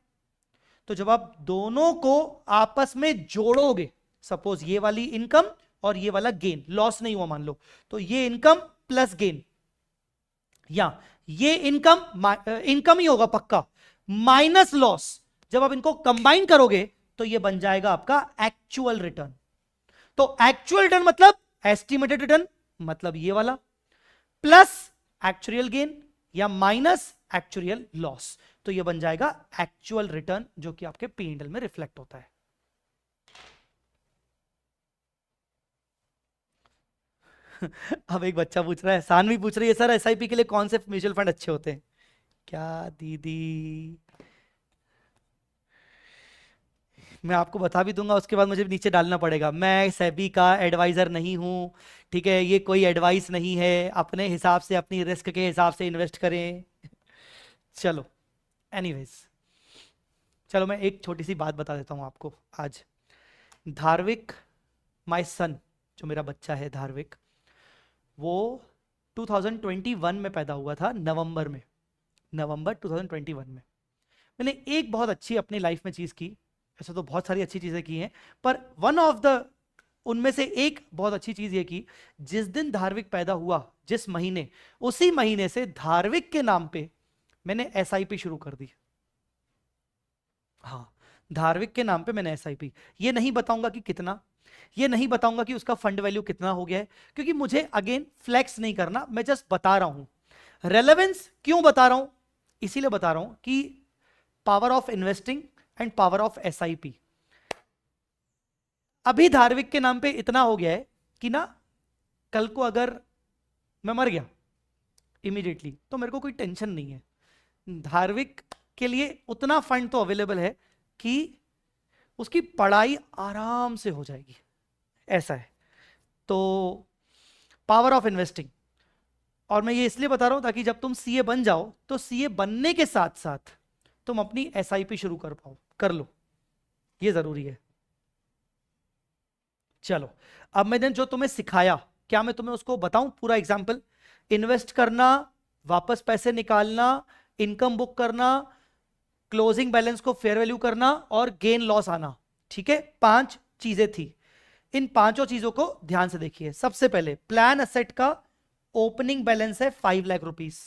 तो जब आप दोनों को आपस में जोड़ोगे, सपोज ये वाली इनकम और ये वाला गेन, लॉस नहीं हुआ मान लो, तो ये इनकम प्लस गेन, या ये इनकम ही होगा पक्का, माइनस लॉस, जब आप इनको कंबाइन करोगे तो ये बन जाएगा आपका एक्चुअल रिटर्न। तो एक्चुअल रिटर्न मतलब एस्टिमेटेड रिटर्न, मतलब ये वाला, प्लस एक्चुअल गेन या माइनस एक्चुअल लॉस, तो ये बन जाएगा एक्चुअल रिटर्न, जो कि आपके P&L में रिफ्लेक्ट होता है। अब एक बच्चा पूछ रहा है, सानवी पूछ रही है, सर SIP के लिए कौन से म्यूचुअल फंड अच्छे होते हैं? क्या दीदी, मैं आपको बता भी दूंगा, उसके बाद मुझे नीचे डालना पड़ेगा। मैं सेबी का एडवाइजर नहीं हूं, ठीक है, ये कोई एडवाइस नहीं है, अपने हिसाब से अपनी रिस्क के हिसाब से इन्वेस्ट करें। चलो एनीवेज, चलो मैं एक छोटी सी बात बता देता हूं आपको आज। धार्विक, माय सन, जो मेरा बच्चा है धार्विक, वो 2021 में पैदा हुआ था, नवंबर में, नवंबर 2021 में। मैंने एक बहुत अच्छी अपनी लाइफ में चीज की, ऐसा तो बहुत सारी अच्छी चीजें की हैं, पर वन ऑफ द उनमें से एक बहुत अच्छी चीज ये की, जिस दिन धार्विक पैदा हुआ, जिस महीने, उसी महीने से धार्विक के नाम पे मैंने एसआईपी शुरू कर दी। हाँ, धार्विक के नाम पे मैंने एसआईपी, ये नहीं बताऊंगा कि कितना, ये नहीं बताऊंगा कि उसका फंड वैल्यू कितना हो गया है, क्योंकि मुझे अगेन फ्लेक्स नहीं करना, मैं जस्ट बता रहा हूं। रेलेवेंस क्यों बता रहा हूं? इसीलिए बता रहा हूं कि power of investing and power of SIP. अभी धार्विक के नाम पे इतना हो गया है कि ना, कल को अगर मैं मर गया इमीडिएटली तो मेरे को कोई टेंशन नहीं है, धार्विक के लिए उतना फंड तो अवेलेबल है कि उसकी पढ़ाई आराम से हो जाएगी, ऐसा है। तो पावर ऑफ इन्वेस्टिंग, और मैं ये इसलिए बता रहा हूं ताकि जब तुम सीए बन जाओ तो सीए बनने के साथ साथ तुम अपनी एसआईपी शुरू कर पाओ, कर लो, ये जरूरी है। चलो, अब मैंने जो तुम्हें सिखाया, क्या मैं तुम्हें उसको बताऊं पूरा एग्जाम्पल? इन्वेस्ट करना, वापस पैसे निकालना, इनकम बुक करना, क्लोजिंग बैलेंस को फेयर वैल्यू करना और गेन लॉस आना, ठीक है? 5 चीजें थी। इन 5 चीजों को ध्यान से देखिए। सबसे पहले प्लान एसेट का ओपनिंग बैलेंस है 5 लाख रुपीस,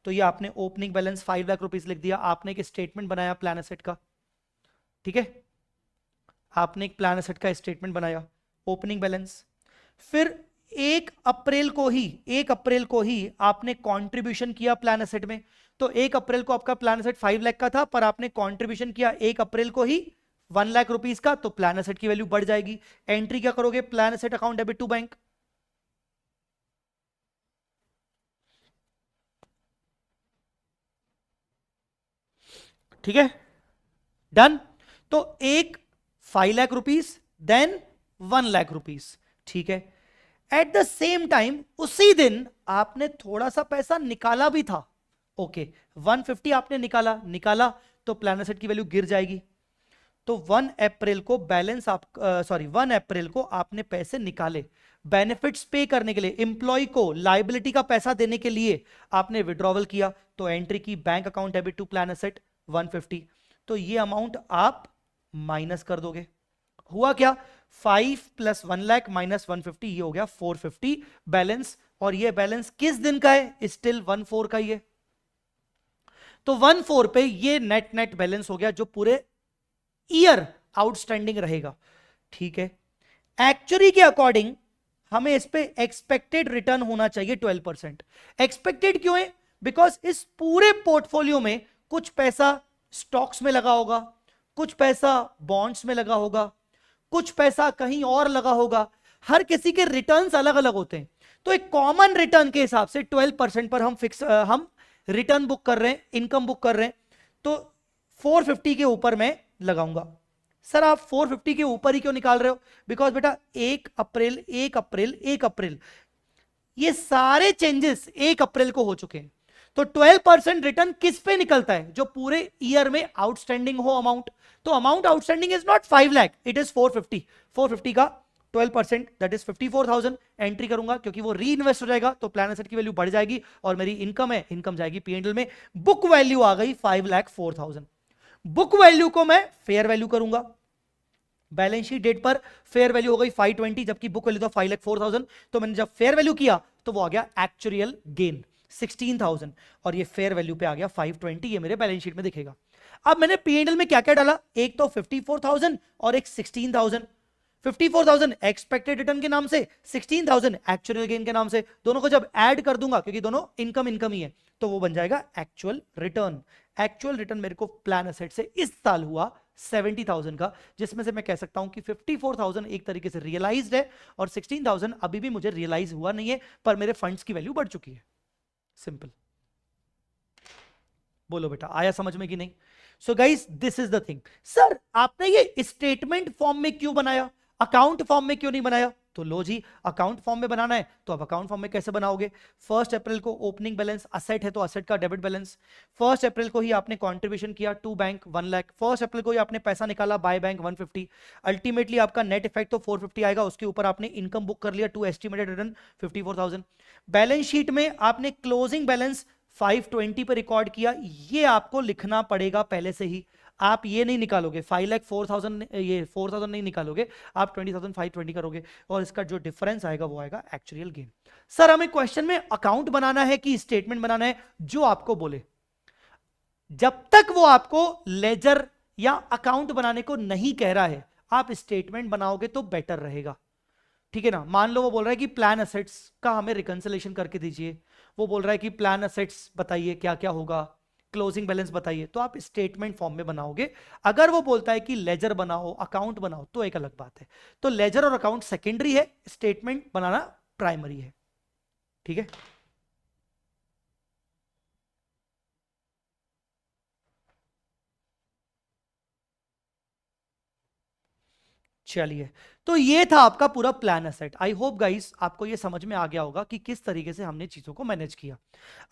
तो ये आपने ओपनिंग बैलेंस 5 लाख रुपीस लिख दिया। आपने एक स्टेटमेंट बनाया प्लान एसेट का, ठीक है? आपने एक प्लान एसेट का स्टेटमेंट बनाया, ओपनिंग बैलेंस। फिर 1 अप्रैल को ही आपने कंट्रीब्यूशन किया प्लान एसेट में। तो 1 अप्रैल को आपका प्लान एसेट 5 लाख का था, पर आपने कंट्रीब्यूशन किया 1 अप्रैल को ही 1 लाख रुपीस का, तो प्लान एसेट की वैल्यू बढ़ जाएगी। एंट्री क्या करोगे? Plan asset account debit to bank. ठीक है, डन। तो 5 lakh rupees, then 1 lakh rupees, ठीक है। एट द सेम टाइम उसी दिन आपने थोड़ा सा पैसा निकाला भी था, ओके, 150 आपने निकाला तो प्लान एसेट की वैल्यू गिर जाएगी। तो 1 अप्रैल को बैलेंस 1 अप्रैल को आपने पैसे निकाले, बेनिफिट्स पे करने के लिए, इंप्लॉय को लाइबिलिटी का पैसा देने के लिए आपने विड्रॉवल किया, तो एंट्री की bank account debit to plan asset 150। तो ये अमाउंट आप माइनस कर दोगे। हुआ क्या? 5 + 1 लाख माइनस 150, ये हो गया 450 बैलेंस। और ये बैलेंस किस दिन का है? स्टिल 1/4 का ही है। तो 1/4 पे ये नेट बैलेंस हो गया जो पूरे ईयर आउटस्टैंडिंग रहेगा, ठीक है। एक्चुअली के अकॉर्डिंग हमें इस पे एक्सपेक्टेड रिटर्न होना चाहिए 12%। एक्सपेक्टेड क्यों है? बिकॉज इस पूरे पोर्टफोलियो में कुछ पैसा स्टॉक्स में लगा होगा, कुछ पैसा बॉन्ड्स में लगा होगा, कुछ पैसा कहीं और लगा होगा। हर किसी के रिटर्न्स अलग अलग होते हैं, तो एक कॉमन रिटर्न के हिसाब से 12% पर हम रिटर्न बुक कर रहे हैं, इनकम बुक कर रहे हैं। तो 450 के ऊपर मैं लगाऊंगा। सर आप 450 के ऊपर ही क्यों निकाल रहे हो? बिकॉज बेटा 1 अप्रैल ये सारे चेंजेस 1 अप्रैल को हो चुके हैं। तो 12% रिटर्न किस पे निकलता है? जो पूरे ईयर में आउटस्टैंडिंग हो अमाउंट। तो amount outstanding is not 5 lakh, it is 450 का 12% दैट इज 54,000 एंट्री करूंगा, क्योंकि वो री इन्वेस्ट हो जाएगा, तो प्लान एसेट की वैल्यू बढ़ जाएगी और मेरी इनकम है, इनकम जाएगी P&L में। बुक वैल्यू आ गई 5,04,000। बुक वैल्यू को मैं फेयर वैल्यू करूंगा, बैलेंस शीट डेट पर फेयर वैल्यू हो गई 520, जबकि बुक वैल्यू था 5,04,000। तो मैंने जब फेयर वैल्यू किया तो वो आ गया एक्चुअल गेन 16,000, और ये फेयर वैल्यू पे आ गया 520, ये मेरे बैलेंस शीट में दिखेगा। अब मैंने P&L में क्या क्या डाला? एक तो 54,000 और एक 16,000। 54,000 एक्सपेक्टेड रिटर्न के नाम से, 16,000 एक्चुअल गेन के नाम से। दोनों को जब ऐड कर दूंगा, क्योंकि दोनों इनकम ही है, तो वो बन जाएगा एक्चुअल रिटर्न। एक्चुअल रिटर्न मेरे को प्लान एसेट से इस साल हुआ 70,000 का, जिसमें से मैं कह सकता हूं कि 54,000 एक तरीके से रियलाइज्ड है और 16,000 अभी भी मुझे रियलाइज हुआ नहीं है, पर मेरे फंड्स की वैल्यू बढ़ चुकी है। सिंपल। बोलो बेटा, आया समझ में कि नहीं? So guys, this is the thing. Sir आपने ये स्टेटमेंट फॉर्म में क्यों बनाया, अकाउंट फॉर्म में क्यों नहीं बनाया? तो लो जी, अकाउंट फॉर्म में बनाना है तो अब अकाउंट फॉर्म में कैसे बनाओगे? 1 अप्रैल को ओपनिंग बैलेंस असेट है तो असेट का डेबिट बैलेंस। 1 अप्रैल को ही आपने कंट्रीब्यूशन किया टू बैंक 1 लाख। 1 अप्रैल को ही आपने पैसा निकाला बाय बैंक 150। अल्टीमेटली आपका नेट इफेक्ट तो 450 आएगा, उसके ऊपर आपने इनकम बुक कर लिया to estimated return 54,000। Balance sheet में आपने क्लोजिंग बैलेंस 520 पर रिकॉर्ड किया, ये आपको लिखना पड़ेगा पहले से ही। आप ये नहीं निकालोगे 5,04,000, ये 4,000 नहीं निकालोगे, आप 20,520 करोगे और इसका जो डिफरेंस आएगा वो आएगा एक्चुअल गेन। सर हमें क्वेश्चन में अकाउंट बनाना है कि स्टेटमेंट बनाना है, जो आपको बोले। जब तक वो आपको लेजर या अकाउंट बनाने को नहीं कह रहा है, आप स्टेटमेंट बनाओगे तो बेटर रहेगा, ठीक है ना। मान लो वो बोल रहा है कि प्लान असेट्स का हमें रिकंसिलेशन करके दीजिए, वो बोल रहा है कि प्लान असेट्स बताइए क्या क्या होगा, क्लोजिंग बैलेंस बताइए, तो आप स्टेटमेंट फॉर्म में बनाओगे। अगर वो बोलता है कि लेजर बनाओ, अकाउंट बनाओ, तो एक अलग बात है। तो लेजर और अकाउंट सेकेंडरी है, स्टेटमेंट बनाना प्राइमरी है, ठीक है। चलिए, तो ये था आपका पूरा plan asset. I hope guys आपको ये समझ में आ गया होगा कि किस तरीके से हमने चीजों को मैनेज किया।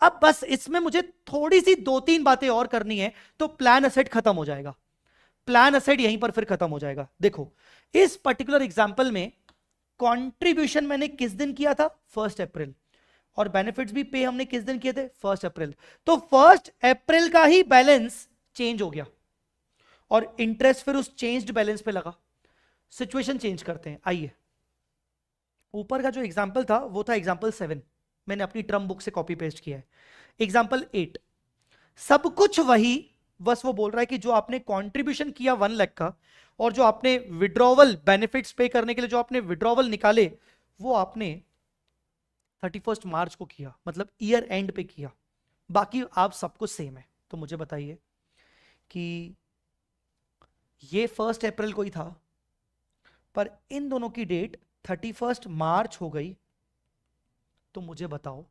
अब बस इसमें मुझे थोड़ी सी 2-3 बातें और करनी है, तो प्लान असेट खत्म हो जाएगा। प्लान असेट यहीं पर फिर खत्म हो जाएगा। देखो इस पर्टिकुलर एग्जांपल में कंट्रीब्यूशन मैंने किस दिन किया था, 1 अप्रैल, और बेनिफिट्स भी पे हमने किस दिन किए थे, 1 अप्रैल। तो 1 अप्रैल का ही बैलेंस चेंज हो गया और इंटरेस्ट फिर उस चेंज्ड बैलेंस पे लगा। सिचुएशन चेंज करते हैं, आइए। ऊपर का जो एग्जांपल था वो था एग्जांपल 7, मैंने अपनी टर्म बुक से कॉपी पेस्ट किया है। एग्जांपल 8 सब कुछ वही, बस वो बोल रहा है कि जो आपने कंट्रीब्यूशन किया 1 लाख का, और जो आपने विड्रॉवल बेनिफिट्स पे करने के लिए जो आपने विड्रॉवल निकाले, वो आपने 31 मार्च को किया, मतलब ईयर एंड पे किया। बाकी आप सब कुछ सेम है। तो मुझे बताइए कि ये 1 अप्रैल को ही था, पर इन दोनों की डेट 31 मार्च हो गई, तो मुझे बताओ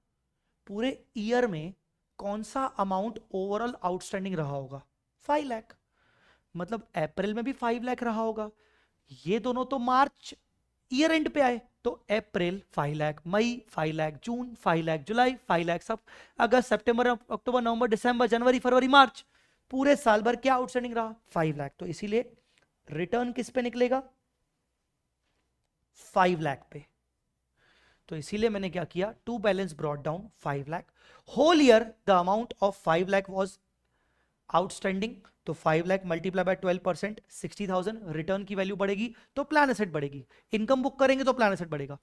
पूरे ईयर में कौन सा अमाउंट ओवरऑल आउटस्टैंडिंग रहा होगा, 5 लाख। मतलब अप्रैल में भी 5 लाख रहा होगा, ये दोनों तो मार्च ईयर एंड पे आए, तो अप्रैल 5 लाख, मई 5 लाख, जून 5 लाख, जुलाई 5 लाख, सब अगस्त सितंबर अक्टूबर नवंबर दिसंबर जनवरी फरवरी मार्च, पूरे साल भर क्या आउटस्टैंडिंग रहा, 5 लाख। तो इसीलिए रिटर्न किस पे निकलेगा, 5 लाख पे। तो इसीलिए मैंने क्या किया, to balance brought down 5 lakh. Whole year the amount of 5 lakh was outstanding, तो 5 लाख मल्टीप्लाई बाय 12%, 60,000। रिटर्न की वैल्यू बढ़ेगी तो प्लान एसेट बढ़ेगी, इनकम बुक करेंगे तो प्लान एसेट बढ़ेगा।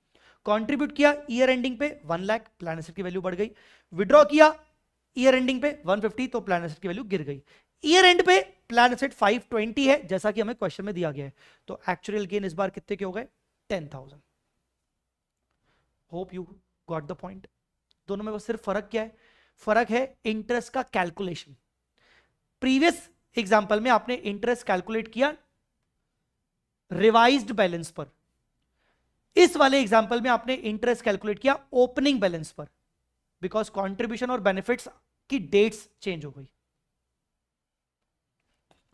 कंट्रीब्यूट किया ईयर एंडिंग पे 1 लाख, प्लान एसेट की वैल्यू बढ़ गई। विड्रॉ किया ईयर एंडिंग पे 150, तो प्लान एसेट की वैल्यू गिर गई। ईयर एंड पे प्लान एसेट 520 है, जैसा कि हमें क्वेश्चन में दिया गया है। तो एक्चुअल गेन इस बार कितने के हो गए, 10,000। Hope you got the point. दोनों में बस सिर्फ फर्क क्या है, फर्क है इंटरेस्ट का कैलकुलेशन। प्रीवियस एग्जांपल में आपने इंटरेस्ट कैलकुलेट किया रिवाइज्ड बैलेंस पर, इस वाले एग्जांपल में आपने इंटरेस्ट कैलकुलेट किया ओपनिंग बैलेंस पर, बिकॉज कंट्रीब्यूशन और बेनिफिट्स की डेट्स चेंज हो गई,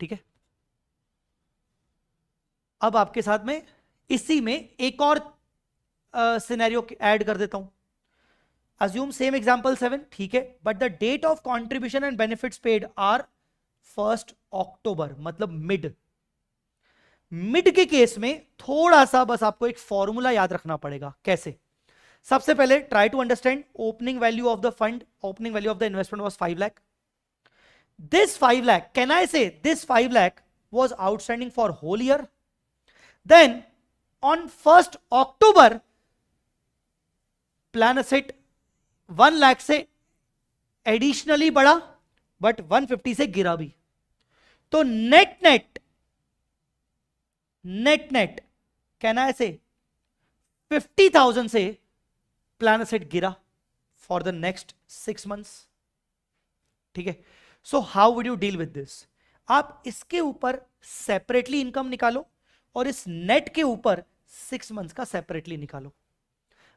ठीक है। अब आपके साथ में इसी में एक और सिनेरियो ऐड कर देता हूं। अज्यूम सेम एग्जांपल 7, ठीक है, but the date of contribution and benefits paid are 1 October, मतलब मिड। मिड के केस में थोड़ा सा बस आपको एक फॉर्मूला याद रखना पड़ेगा। कैसे, सबसे पहले try to understand opening value of the fund, opening value of the investment was 5 lakh. This 5 lakh, can I say this 5 lakh was outstanding for whole year? Then on 1st October plan asset 1 lakh से additionally बढ़ा, but 150 से गिरा भी। तो net net can I से 50,000 से plan asset गिरा for the next 6 months, ठीक है। So how would you deal with this, आप इसके ऊपर सेपरेटली इनकम निकालो और इस नेट के ऊपर 6 months का सेपरेटली निकालो,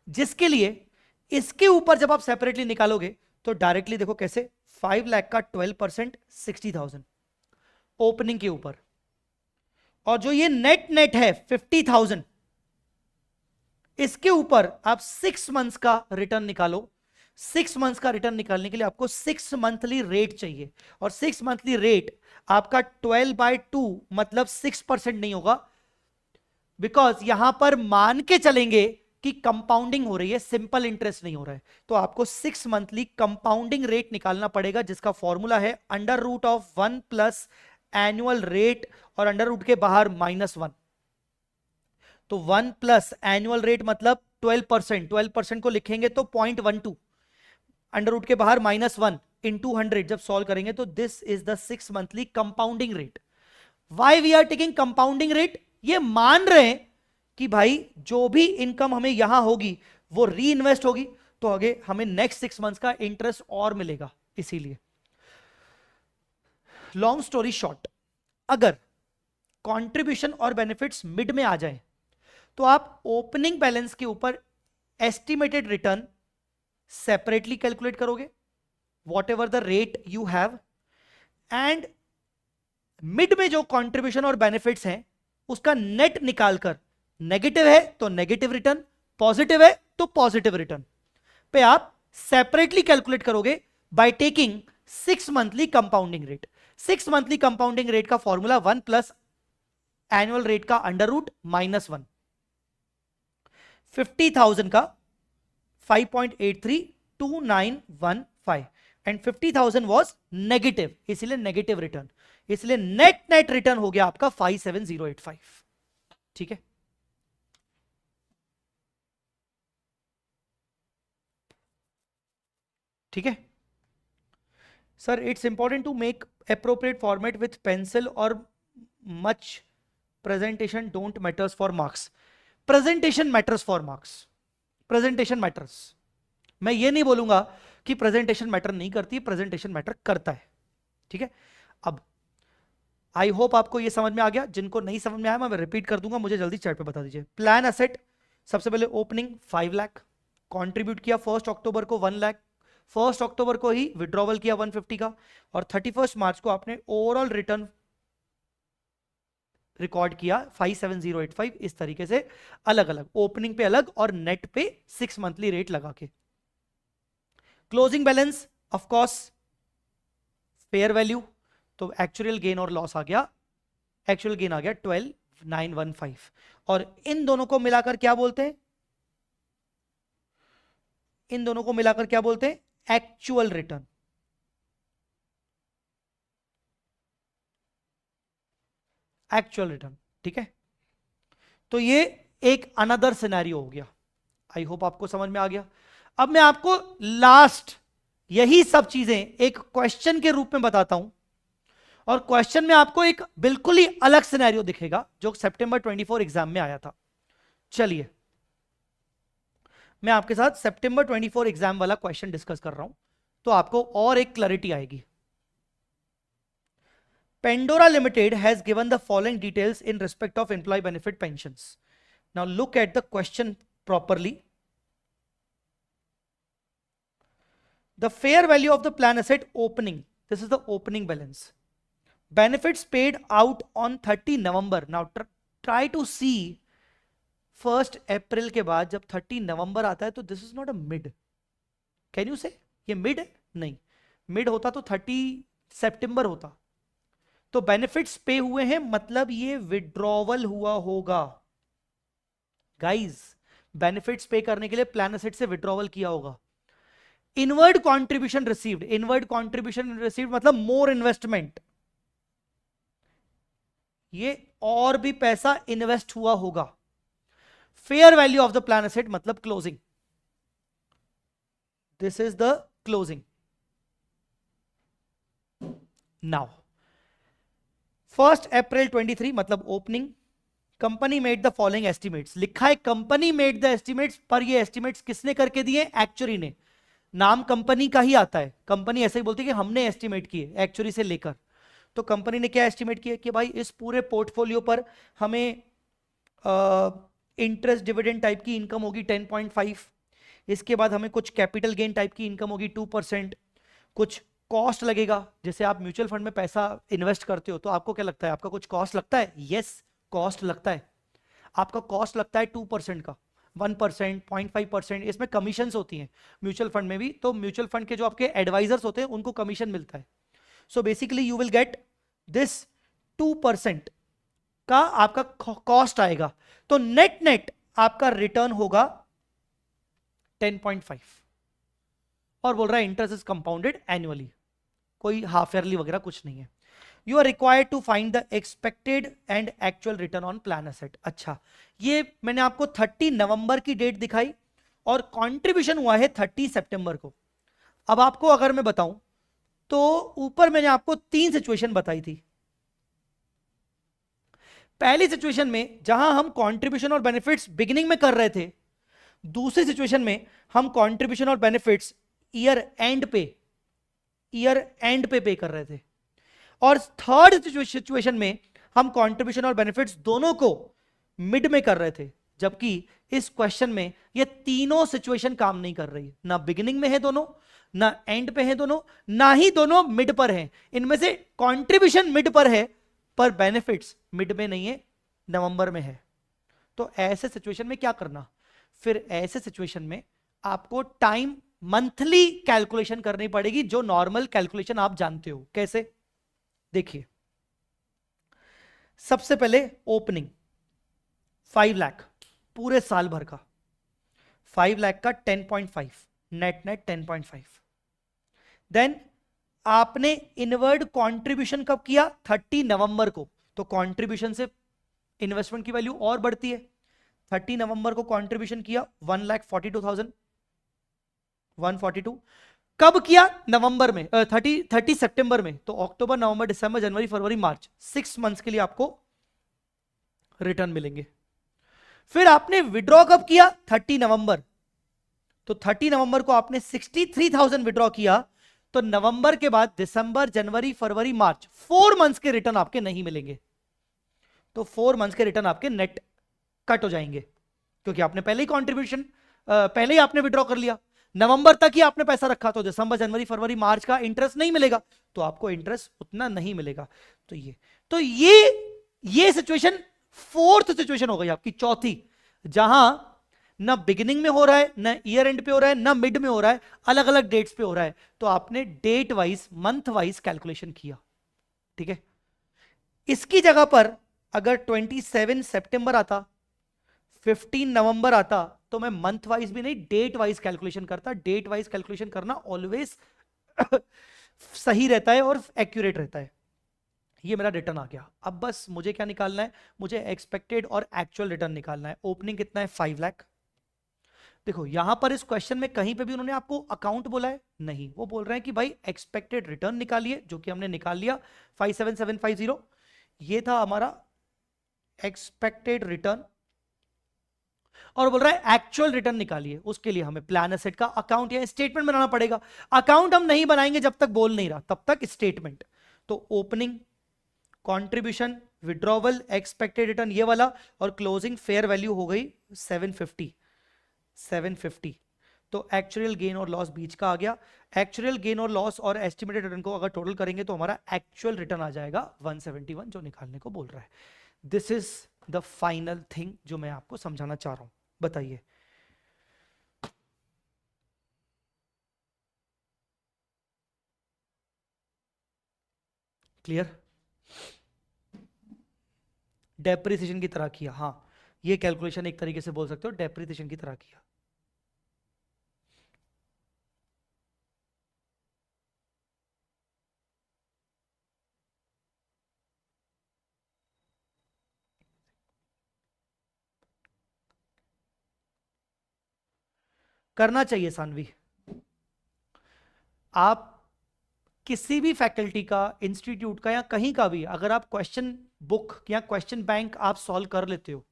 जिसके लिए इसके ऊपर जब आप सेपरेटली निकालोगे तो डायरेक्टली देखो कैसे, 5 लाख का 12% 60,000 ओपनिंग के ऊपर, और जो ये नेट है 50,000, इसके ऊपर आप 6 months का रिटर्न निकालो। 6 months का रिटर्न निकालने के लिए आपको 6 मंथली रेट चाहिए, और 6 मंथली रेट आपका 12/2 मतलब 6% नहीं होगा, बिकॉज यहां पर मान के चलेंगे कि कंपाउंडिंग हो रही है, सिंपल इंटरेस्ट नहीं हो रहा है। तो आपको 6 मंथली कंपाउंडिंग रेट निकालना पड़ेगा, जिसका फॉर्मूला है √1 + एनुअल रेट और अंडर रूट के बाहर -1, तो 1 प्लस एनुअल रेट मतलब 12%, 12% को लिखेंगे तो 0.12, अंडर रूट के बाहर -1 इंटू 100 जब सॉल्व करेंगे तो this is the 6 monthly compounding rate. Why we are taking compounding rate? ये मान रहे हैं कि भाई जो भी इनकम हमें यहां होगी वो री इन्वेस्ट होगी, तो आगे हमें नेक्स्ट 6 मंथ्स का इंटरेस्ट और मिलेगा, इसीलिए। लॉन्ग स्टोरी शॉर्ट, अगर कंट्रीब्यूशन और बेनिफिट्स मिड में आ जाए तो आप ओपनिंग बैलेंस के ऊपर एस्टिमेटेड रिटर्न सेपरेटली कैलकुलेट करोगे, what ever the rate you have, and mid में जो कंट्रीब्यूशन और बेनिफिट्स हैं उसका नेट निकालकर, नेगेटिव है तो नेगेटिव रिटर्न, पॉजिटिव है तो पॉजिटिव रिटर्न पे आप सेपरेटली कैलकुलेट करोगे by taking 6 monthly compounding rate. 6 monthly compounding rate का फॉर्मूला 1 प्लस एनुअल रेट का अंडर रूट -1, 50,000 का 5.832915 एंड 50,000 वॉज नेगेटिव, इसलिए नेगेटिव रिटर्न, इसलिए नेट रिटर्न हो गया आपका 57085। ठीक है, ठीक है sir, it's important to make appropriate format with pencil और much presentation don't matters for marks. Presentation matters for marks, presentation matters. मैं ये नहीं बोलूंगा कि प्रेजेंटेशन मैटर नहीं करती, प्रेजेंटेशन मैटर करता है। ठीक है, अब आई होप आपको ये समझ में आ गया। जिनको नहीं समझ में आया मैं रिपीट कर दूंगा, मुझे जल्दी चैट पे बता दीजिए। प्लान एसेट, सबसे पहले ओपनिंग 5 लाख, कंट्रीब्यूट किया 1 अक्टूबर को 1 लाख, 1 अक्टूबर को ही विड्रॉवल किया 150 का, और 31 मार्च को आपने ओवरऑल रिटर्न रिकॉर्ड किया 57085। इस तरीके से अलग अलग, ओपनिंग पे अलग और नेट पे 6 मंथली रेट लगा के। Closing balance of course fair value, तो एक्चुअल गेन और लॉस आ गया, एक्चुअल गेन आ गया 12915, और इन दोनों को मिलाकर क्या बोलते हैं? इन दोनों को मिलाकर क्या बोलते हैं? Actual return. एक्चुअल रिटर्न, ठीक है। तो ये एक अनदर सिनेरियो हो गया। आई होप आपको समझ में आ गया। अब मैं आपको लास्ट यही सब चीजें एक क्वेश्चन के रूप में बताता हूं, और क्वेश्चन में आपको एक बिल्कुल ही अलग सिनेरियो दिखेगा जो सितंबर 24 एग्जाम में आया था। चलिए मैं आपके साथ सितंबर 24 एग्जाम वाला क्वेश्चन डिस्कस कर रहा हूं, तो आपको और एक क्लैरिटी आएगी। Pandora Limited has given the following details in respect of employee benefit pensions. Now look at the question properly. The fair value of the plan asset opening. This is the opening balance. Benefits paid out on 30 November. Now try to see 1st April के बाद जब 30 November आता है तो this is not a mid. Can you say ये mid है? नहीं, mid होता तो 30 September होता। तो बेनिफिट्स पे हुए हैं मतलब ये विड्रॉवल हुआ होगा। गाइस बेनिफिट्स पे करने के लिए प्लान एसेट से विड्रॉवल किया होगा। Inward contribution received, inward contribution received मतलब मोर इन्वेस्टमेंट, ये और भी पैसा इन्वेस्ट हुआ होगा। Fair value of the plan asset मतलब closing, this is the closing. Now 1st April 23 मतलब opening. Company made the following estimates, लिखा है कंपनी मेड द एस्टिमेट्स, पर ये एस्टिमेट्स किसने करके दिए? एक्चुअरी ने। नाम कंपनी का ही आता है, कंपनी ऐसे ही बोलती है कि हमने एस्टिमेट किए एक्चुअरी से लेकर। तो कंपनी ने क्या एस्टिमेट किया कि भाई इस पूरे पोर्टफोलियो पर हमें इंटरेस्ट डिविडेंड टाइप की इनकम होगी 10.5, इसके बाद हमें कुछ कैपिटल गेन टाइप की इनकम होगी 2%, कुछ कॉस्ट लगेगा। जैसे आप म्यूचुअल फंड में पैसा इन्वेस्ट करते हो तो आपको क्या लगता है? आपका कुछ कॉस्ट लगता है? यस, कॉस्ट लगता है। आपका कॉस्ट लगता है 2% का, 1%, 0.5%, इसमें कमीशंस होती हैं म्यूचुअल फंड में भी। तो म्यूचुअल फंड के जो आपके एडवाइजर्स होते हैं उनको कमीशन मिलता है। So basically you will get this 2% का आपका कॉस्ट आएगा, तो नेट नेट आपका रिटर्न होगा 10.5, और बोल रहा है इंटरेस्ट इज कंपाउंडेड एनुअली, कोई हाफ ईयरली वगैरह कुछ नहीं है। You are required to find the expected and actual return on plan asset. अच्छा, ये मैंने आपको 30 नवंबर की डेट दिखाई और कंट्रीब्यूशन हुआ है 30 सितंबर को। अब आपको अगर मैं बताऊं तो ऊपर मैंने आपको 3 सिचुएशन बताई थी। पहली सिचुएशन में जहां हम कंट्रीब्यूशन और बेनिफिट्स बिगिनिंग में कर रहे थे, दूसरी सिचुएशन में हम कंट्रीब्यूशन और बेनिफिट्स ईयर एंड पे पे कर रहे थे, और थर्ड सिचुएशन में हम कंट्रीब्यूशन और बेनिफिट्स दोनों को मिड में कर रहे थे। जबकि इस क्वेश्चन में ये तीनों सिचुएशन काम नहीं कर रही, ना बिगिनिंग में है दोनों, ना एंड पे है दोनों, ना ही दोनों मिड पर हैं। इनमें से कंट्रीब्यूशन मिड पर है पर बेनिफिट्स मिड में नहीं है, नवंबर में है। तो ऐसे सिचुएशन में क्या करना? फिर ऐसे सिचुएशन में आपको टाइम मंथली कैलकुलेशन करनी पड़ेगी, जो नॉर्मल कैलकुलेशन आप जानते हो। कैसे? देखिए, सबसे पहले ओपनिंग 5 लाख पूरे साल भर का, 5 लाख का 10.5 नेट 10.5। देन आपने इनवर्ड कंट्रीब्यूशन कब किया? 30 नवंबर को। तो कंट्रीब्यूशन से इन्वेस्टमेंट की वैल्यू और बढ़ती है। 30 नवंबर को कंट्रीब्यूशन किया 1,42,142। कब किया? नवंबर में, 30 सितंबर में। तो अक्टूबर, नवंबर, दिसंबर, जनवरी, फरवरी, मार्च, 6 मंथ्स के लिए आपको रिटर्न मिलेंगे। फिर आपने विड्रॉ कब किया? 30 नवंबर। तो 30 नवंबर को आपने 63,000 विड्रॉ किया। तो नवंबर के बाद दिसंबर, जनवरी, फरवरी, मार्च, 4 मंथ्स के रिटर्न आपके नहीं मिलेंगे। तो 4 मंथ्स के रिटर्न आपके नेट कट हो जाएंगे, क्योंकि आपने पहले ही कंट्रीब्यूशन, पहले ही आपने विड्रॉ कर लिया। नवंबर तक ही आपने पैसा रखा, तो दिसंबर, जनवरी, फरवरी, मार्च का इंटरेस्ट नहीं मिलेगा, तो आपको इंटरेस्ट उतना नहीं मिलेगा। तो ये सिचुएशन फोर्थ सिचुएशन हो गई आपकी, चौथी, जहां ना बिगिनिंग में हो रहा है, ना ईयर एंड पे हो रहा है, ना मिड में हो रहा है, अलग अलग डेट्स पे हो रहा है। तो आपने date wise, month wise calculation किया। ठीक है, इसकी जगह पर अगर 27 सितंबर आता, 15 नवंबर आता, तो मैं मंथ वाइज भी नहीं, डेट वाइज कैलकुलेशन करता। डेट वाइज कैलकुलेशन करना ऑलवेज सही रहता है और एक्यूरेट रहता है। ये मेरा रिटर्न आ गया। अब बस मुझे क्या निकालना है? मुझे एक्सपेक्टेड और एक्चुअल रिटर्न निकालना है। ओपनिंग कितना है? 5 लाख। देखो, यहां पर इस क्वेश्चन में कहीं पे भी उन्होंने आपको अकाउंट बोला है? नहीं, वो बोल रहे हैं कि भाई एक्सपेक्टेड रिटर्न निकालिए, जो कि हमने निकाल लिया 57750। ये था हमारा एक्सपेक्टेड रिटर्न, और बोल रहा है एक्चुअल रिटर्न निकालिए। उसके लिए हमें प्लान एसेट का अकाउंट या स्टेटमेंट बनाना पड़ेगा। अकाउंट हम नहीं बनाएंगे जब तक बोल नहीं रहा, तब तक स्टेटमेंट। तो opening, contribution, withdrawal, expected return, ये वाला, और क्लोजिंग फेयर वैल्यू हो गई 750। तो एक्चुअल गेन और लॉस बीच का आ गया। एक्चुअल गेन और लॉस और एस्टिमेटेड रिटर्न को अगर टोटल करेंगे तो हमारा एक्चुअल रिटर्न आ जाएगा 171, जो निकालने को बोल रहा है। This is the final thing जो मैं आपको समझाना चाह रहा हूं। बताइए, क्लियर? डेप्रिसिएशन की तरह किया। हाँ, ये कैलकुलेशन एक तरीके से बोल सकते हो, डेप्रिसिएशन की तरह किया। करना चाहिए सानवी। आप किसी भी फैकल्टी का, इंस्टीट्यूट का, या कहीं का भी अगर आप क्वेश्चन बुक या क्वेश्चन बैंक आप सॉल्व कर लेते हो,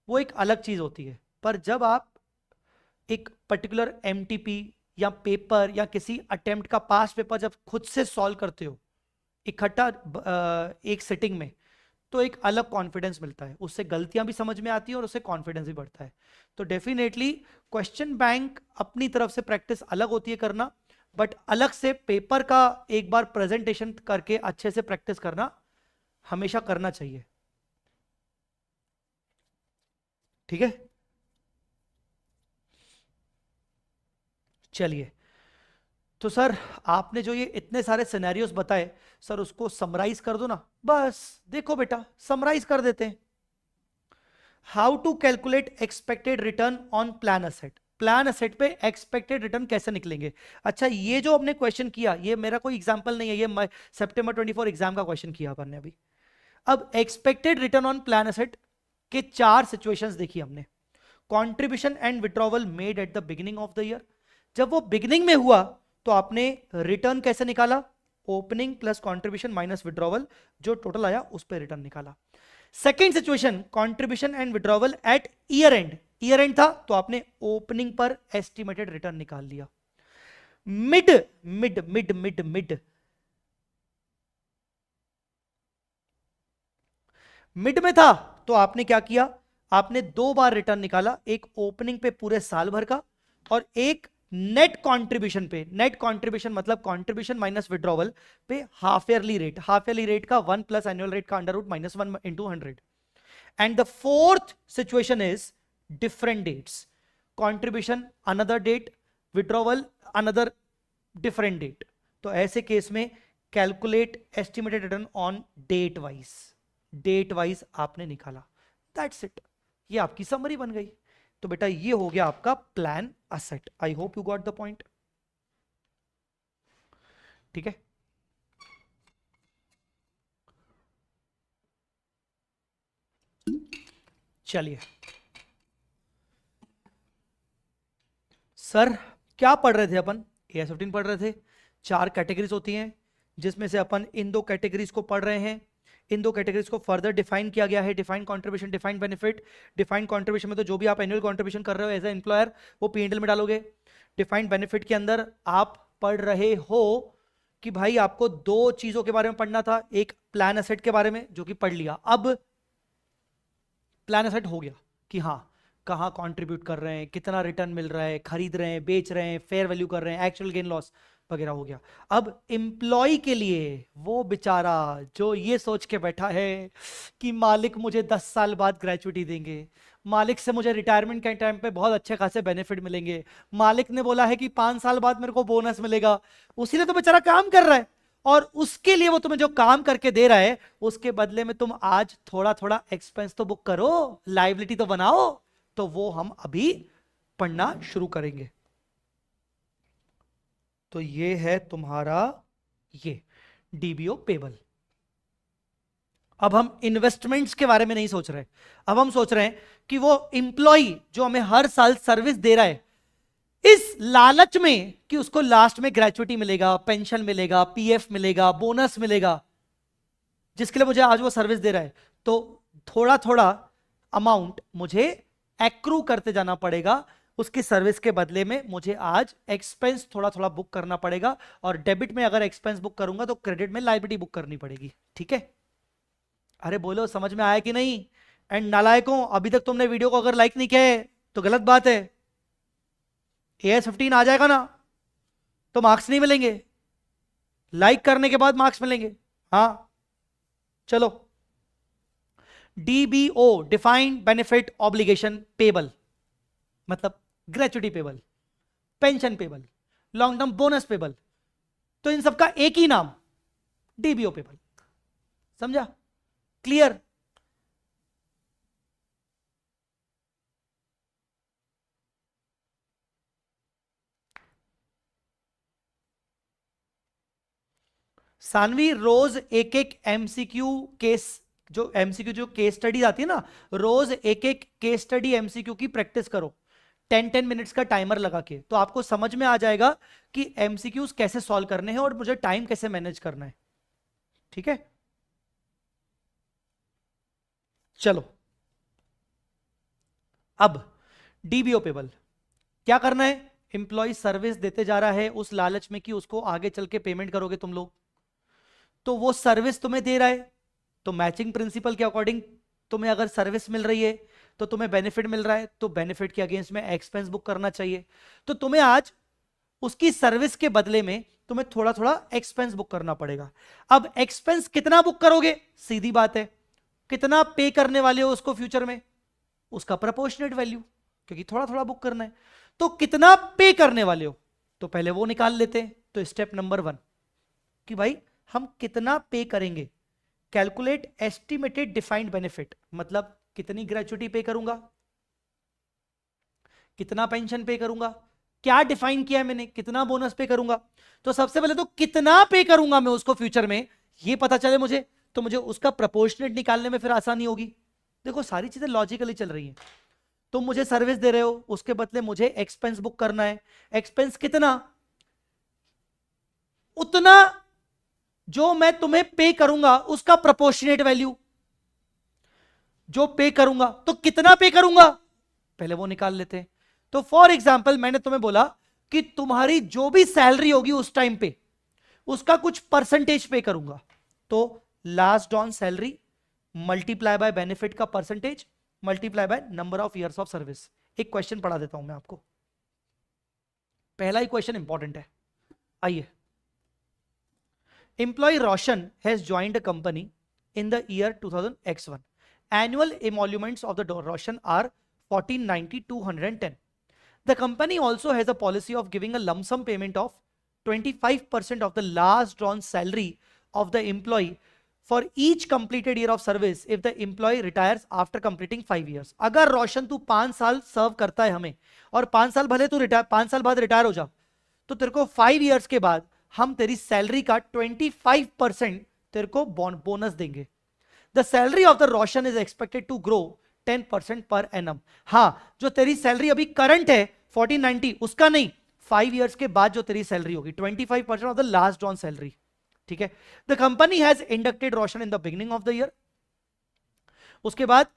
वो एक अलग चीज होती है। पर जब आप एक पर्टिकुलर एमटीपी या पेपर या किसी अटेम्प्ट का पास पेपर जब खुद से सॉल्व करते हो इकट्ठा एक सिटिंग में, तो एक अलग कॉन्फिडेंस मिलता है, उससे गलतियां भी समझ में आती है और उससे कॉन्फिडेंस भी बढ़ता है। तो डेफिनेटली क्वेश्चन बैंक अपनी तरफ से प्रैक्टिस अलग होती है करना, बट अलग से पेपर का एक बार प्रेजेंटेशन करके अच्छे से प्रैक्टिस करना हमेशा करना चाहिए। ठीक है, चलिए। तो सर, आपने जो ये इतने सारे सिनेरियोस बताए, सर उसको समराइज कर दो ना। बस देखो बेटा, समराइज कर देते हैं। How to calculate expected return on plan asset. Plan asset पे एक्सपेक्टेड रिटर्न कैसे निकलेंगे। अच्छा, ये जो हमने क्वेश्चन किया, ये मेरा कोई एग्जांपल नहीं है, ये सितंबर 24 एग्जाम का क्वेश्चन किया अपन ने अभी। अब expected return on plan asset के 4 सिचुएशंस देखी हमने। Contribution and withdrawal made at the beginning of the year, जब वो बिगिनिंग में हुआ तो आपने रिटर्न कैसे निकाला, opening plus contribution minus withdrawal, जो टोटल आया उस पर रिटर्न निकाला। Second situation, contribution and withdrawal at year end, year end था तो आपने ओपनिंग पर एस्टिमेटेड रिटर्न निकाल लिया। Mid mid mid mid mid mid में था तो आपने क्या किया, आपने 2 बार रिटर्न निकाला, एक ओपनिंग पे पूरे साल भर का और एक नेट कंट्रीब्यूशन पे। नेट कंट्रीब्यूशन मतलब कंट्रीब्यूशन माइनस विड्रॉवल पे half yearly rate, half yearly rate का 1 प्लस एनुअल रेट का under root minus 1 into 100। And the fourth situation is different dates, contribution another date, withdrawal another different date. तो ऐसे case में calculate estimated return on date wise, date wise आपने निकाला। That's it, ये आपकी summary बन गई। तो बेटा ये हो गया आपका plan asset. I hope you got the point. ठीक है, चलिए सर क्या पढ़ रहे थे अपन, AS 15 पढ़ रहे थे। 4 कैटेगरीज होती हैं जिसमें से अपन इन 2 कैटेगरीज को पढ़ रहे हैं। इन 2 कैटेगरीज को फर्दर डिफाइन किया गया है, defined contribution, defined benefit. Defined contribution में तो जो भी आप एनुअल कंट्रीब्यूशन कर रहे हो एज ए एम्प्लॉयर वो P&L में डालोगे। डिफाइंड बेनिफिट के अंदर आप पढ़ रहे हो कि भाई आपको 2 चीजों के बारे में पढ़ना था, एक प्लान एसेट के बारे में जो कि पढ़ लिया। अब प्लान एसेट हो गया कि हाँ कहाँ कंट्रीब्यूट कर रहे हैं, कितना रिटर्न मिल रहा है, खरीद रहे हैं, बेच रहे हैं, फेयर वैल्यू कर रहे हैं, एक्चुअल गेन लॉस वगैरह हो गया। अब एम्प्लॉय के लिए वो बेचारा जो ये सोच के बैठा है कि मालिक मुझे 10 साल बाद ग्रेचुइटी देंगे, मालिक से मुझे रिटायरमेंट के टाइम पे बहुत अच्छे खासे बेनिफिट मिलेंगे, मालिक ने बोला है कि 5 साल बाद मेरे को बोनस मिलेगा, उसी लिए तो बेचारा काम कर रहा है। और उसके लिए वो तुम्हें जो काम करके दे रहा है उसके बदले में तुम आज थोड़ा थोड़ा एक्सपेंस तो बुक करो, लायबिलिटी तो बनाओ। तो वो हम अभी पढ़ना शुरू करेंगे। तो ये है तुम्हारा ये डीबीओ पेबल। अब हम इन्वेस्टमेंट्स के बारे में नहीं सोच रहे, अब हम सोच रहे हैं कि वो इंप्लॉय जो हमें हर साल सर्विस दे रहा है, इस लालच में कि उसको लास्ट में ग्रेचुइटी मिलेगा, पेंशन मिलेगा, पीएफ मिलेगा, बोनस मिलेगा, जिसके लिए मुझे आज वो सर्विस दे रहा है, तो थोड़ा थोड़ा अमाउंट मुझे एक्रू करते जाना पड़ेगा। उसकी सर्विस के बदले में मुझे आज एक्सपेंस थोड़ा थोड़ा बुक करना पड़ेगा, और डेबिट में अगर एक्सपेंस बुक करूंगा तो क्रेडिट में लायबिलिटी बुक करनी पड़ेगी। ठीक है, अरे बोलो समझ में आया कि नहीं। एंड नालायकों, अभी तक तुमने वीडियो को अगर लाइक नहीं किया है तो गलत बात है। AS 15 आ जाएगा ना तो मार्क्स नहीं मिलेंगे, लाइक करने के बाद मार्क्स मिलेंगे। हाँ चलो, DBO defined benefit obligation payable मतलब gratuity payable, pension payable, long term bonus payable, तो इन सबका एक ही नाम DBO पेबल। समझा? क्लियर? सानवी रोज एक एक एमसीक्यू केस, जो एमसीक्यू जो केस स्टडी आती है ना, रोज एक एक केस स्टडी एमसीक्यू की प्रैक्टिस करो 10-10 मिनट्स का टाइमर लगा के, तो आपको समझ में आ जाएगा कि एमसीक्यूज कैसे सॉल्व करने हैं और मुझे टाइम कैसे मैनेज करना है। ठीक है, चलो अब डीबीओ पेबल क्या करना है। एम्प्लॉय सर्विस देते जा रहा है उस लालच में कि उसको आगे चल के पेमेंट करोगे तुम लोग, तो वो सर्विस तुम्हें दे रहा है, तो मैचिंग प्रिंसिपल के अकॉर्डिंग तुम्हें अगर सर्विस मिल रही है तो तुम्हें बेनिफिट मिल रहा है, तो बेनिफिट के अगेंस्ट में एक्सपेंस बुक करना चाहिए। तो तुम्हें आज उसकी सर्विस के बदले में तुम्हें थोड़ा थोड़ा एक्सपेंस बुक करना पड़ेगा। अब एक्सपेंस कितना बुक करोगे, सीधी बात है, कितना पे करने वाले हो उसको फ्यूचर में, उसका प्रोपोर्शनेट वैल्यू, क्योंकि थोड़ा थोड़ा बुक करना है। तो कितना पे करने वाले हो, तो पहले वो निकाल लेते हैं। तो स्टेप नंबर 1 कि भाई हम कितना पे करेंगे, कैलकुलेट एस्टिमेटेड डिफाइंड बेनिफिट, मतलब कितनी ग्रेचुइटी पे करूंगा, कितना पेंशन पे करूंगा, क्या डिफाइन किया है मैंने, कितना बोनस पे करूंगा। तो सबसे पहले तो कितना पे करूंगा मैं उसको फ्यूचर में, ये पता चले मुझे, तो मुझे उसका प्रोपोर्शनेट निकालने में फिर आसानी होगी। देखो सारी चीजें लॉजिकली चल रही हैं। तुम मुझे सर्विस दे रहे हो, उसके बदले मुझे एक्सपेंस बुक करना है। एक्सपेंस कितना, उतना जो मैं तुम्हें पे करूंगा उसका प्रोपोर्शनेट वैल्यू जो पे करूंगा। तो कितना पे करूंगा पहले वो निकाल लेते हैं। तो फॉर एग्जाम्पल मैंने तुम्हें बोला कि तुम्हारी जो भी सैलरी होगी उस टाइम पे उसका कुछ परसेंटेज पे करूंगा। तो last on salary multiply by benefit का percentage multiply by number of years of service. एक क्वेश्चन पढ़ा देता हूं मैं आपको, पहला ही क्वेश्चन इंपॉर्टेंट है। आइए, employ Roshan has joined a company in the year 2000x1. Annual emoluments of the Roshan are 1490 210. The company also has a policy of giving a lump sum payment of 25% of the last drawn salary of the employee for each completed year of service if the employee retires after completing 5 years. अगर रोशन तू 5 साल सर्व करता है हमें, और 5 साल भले तू 5 साल बाद रिटायर हो जा, तो तेरे को 5 इयर्स के बाद हम तेरी सैलरी का 25% तेरे को बोनस देंगे। The salary of the Roshan is expected to grow 10% per annum. हाँ, जो तेरी सैलरी अभी करंट है 1490 उसका नहीं, 5 इयर्स के बाद जो तेरी सैलरी होगी 25% of the last drawn salary. ठीक है। The company has inducted Roshan in the beginning of the year. उसके बाद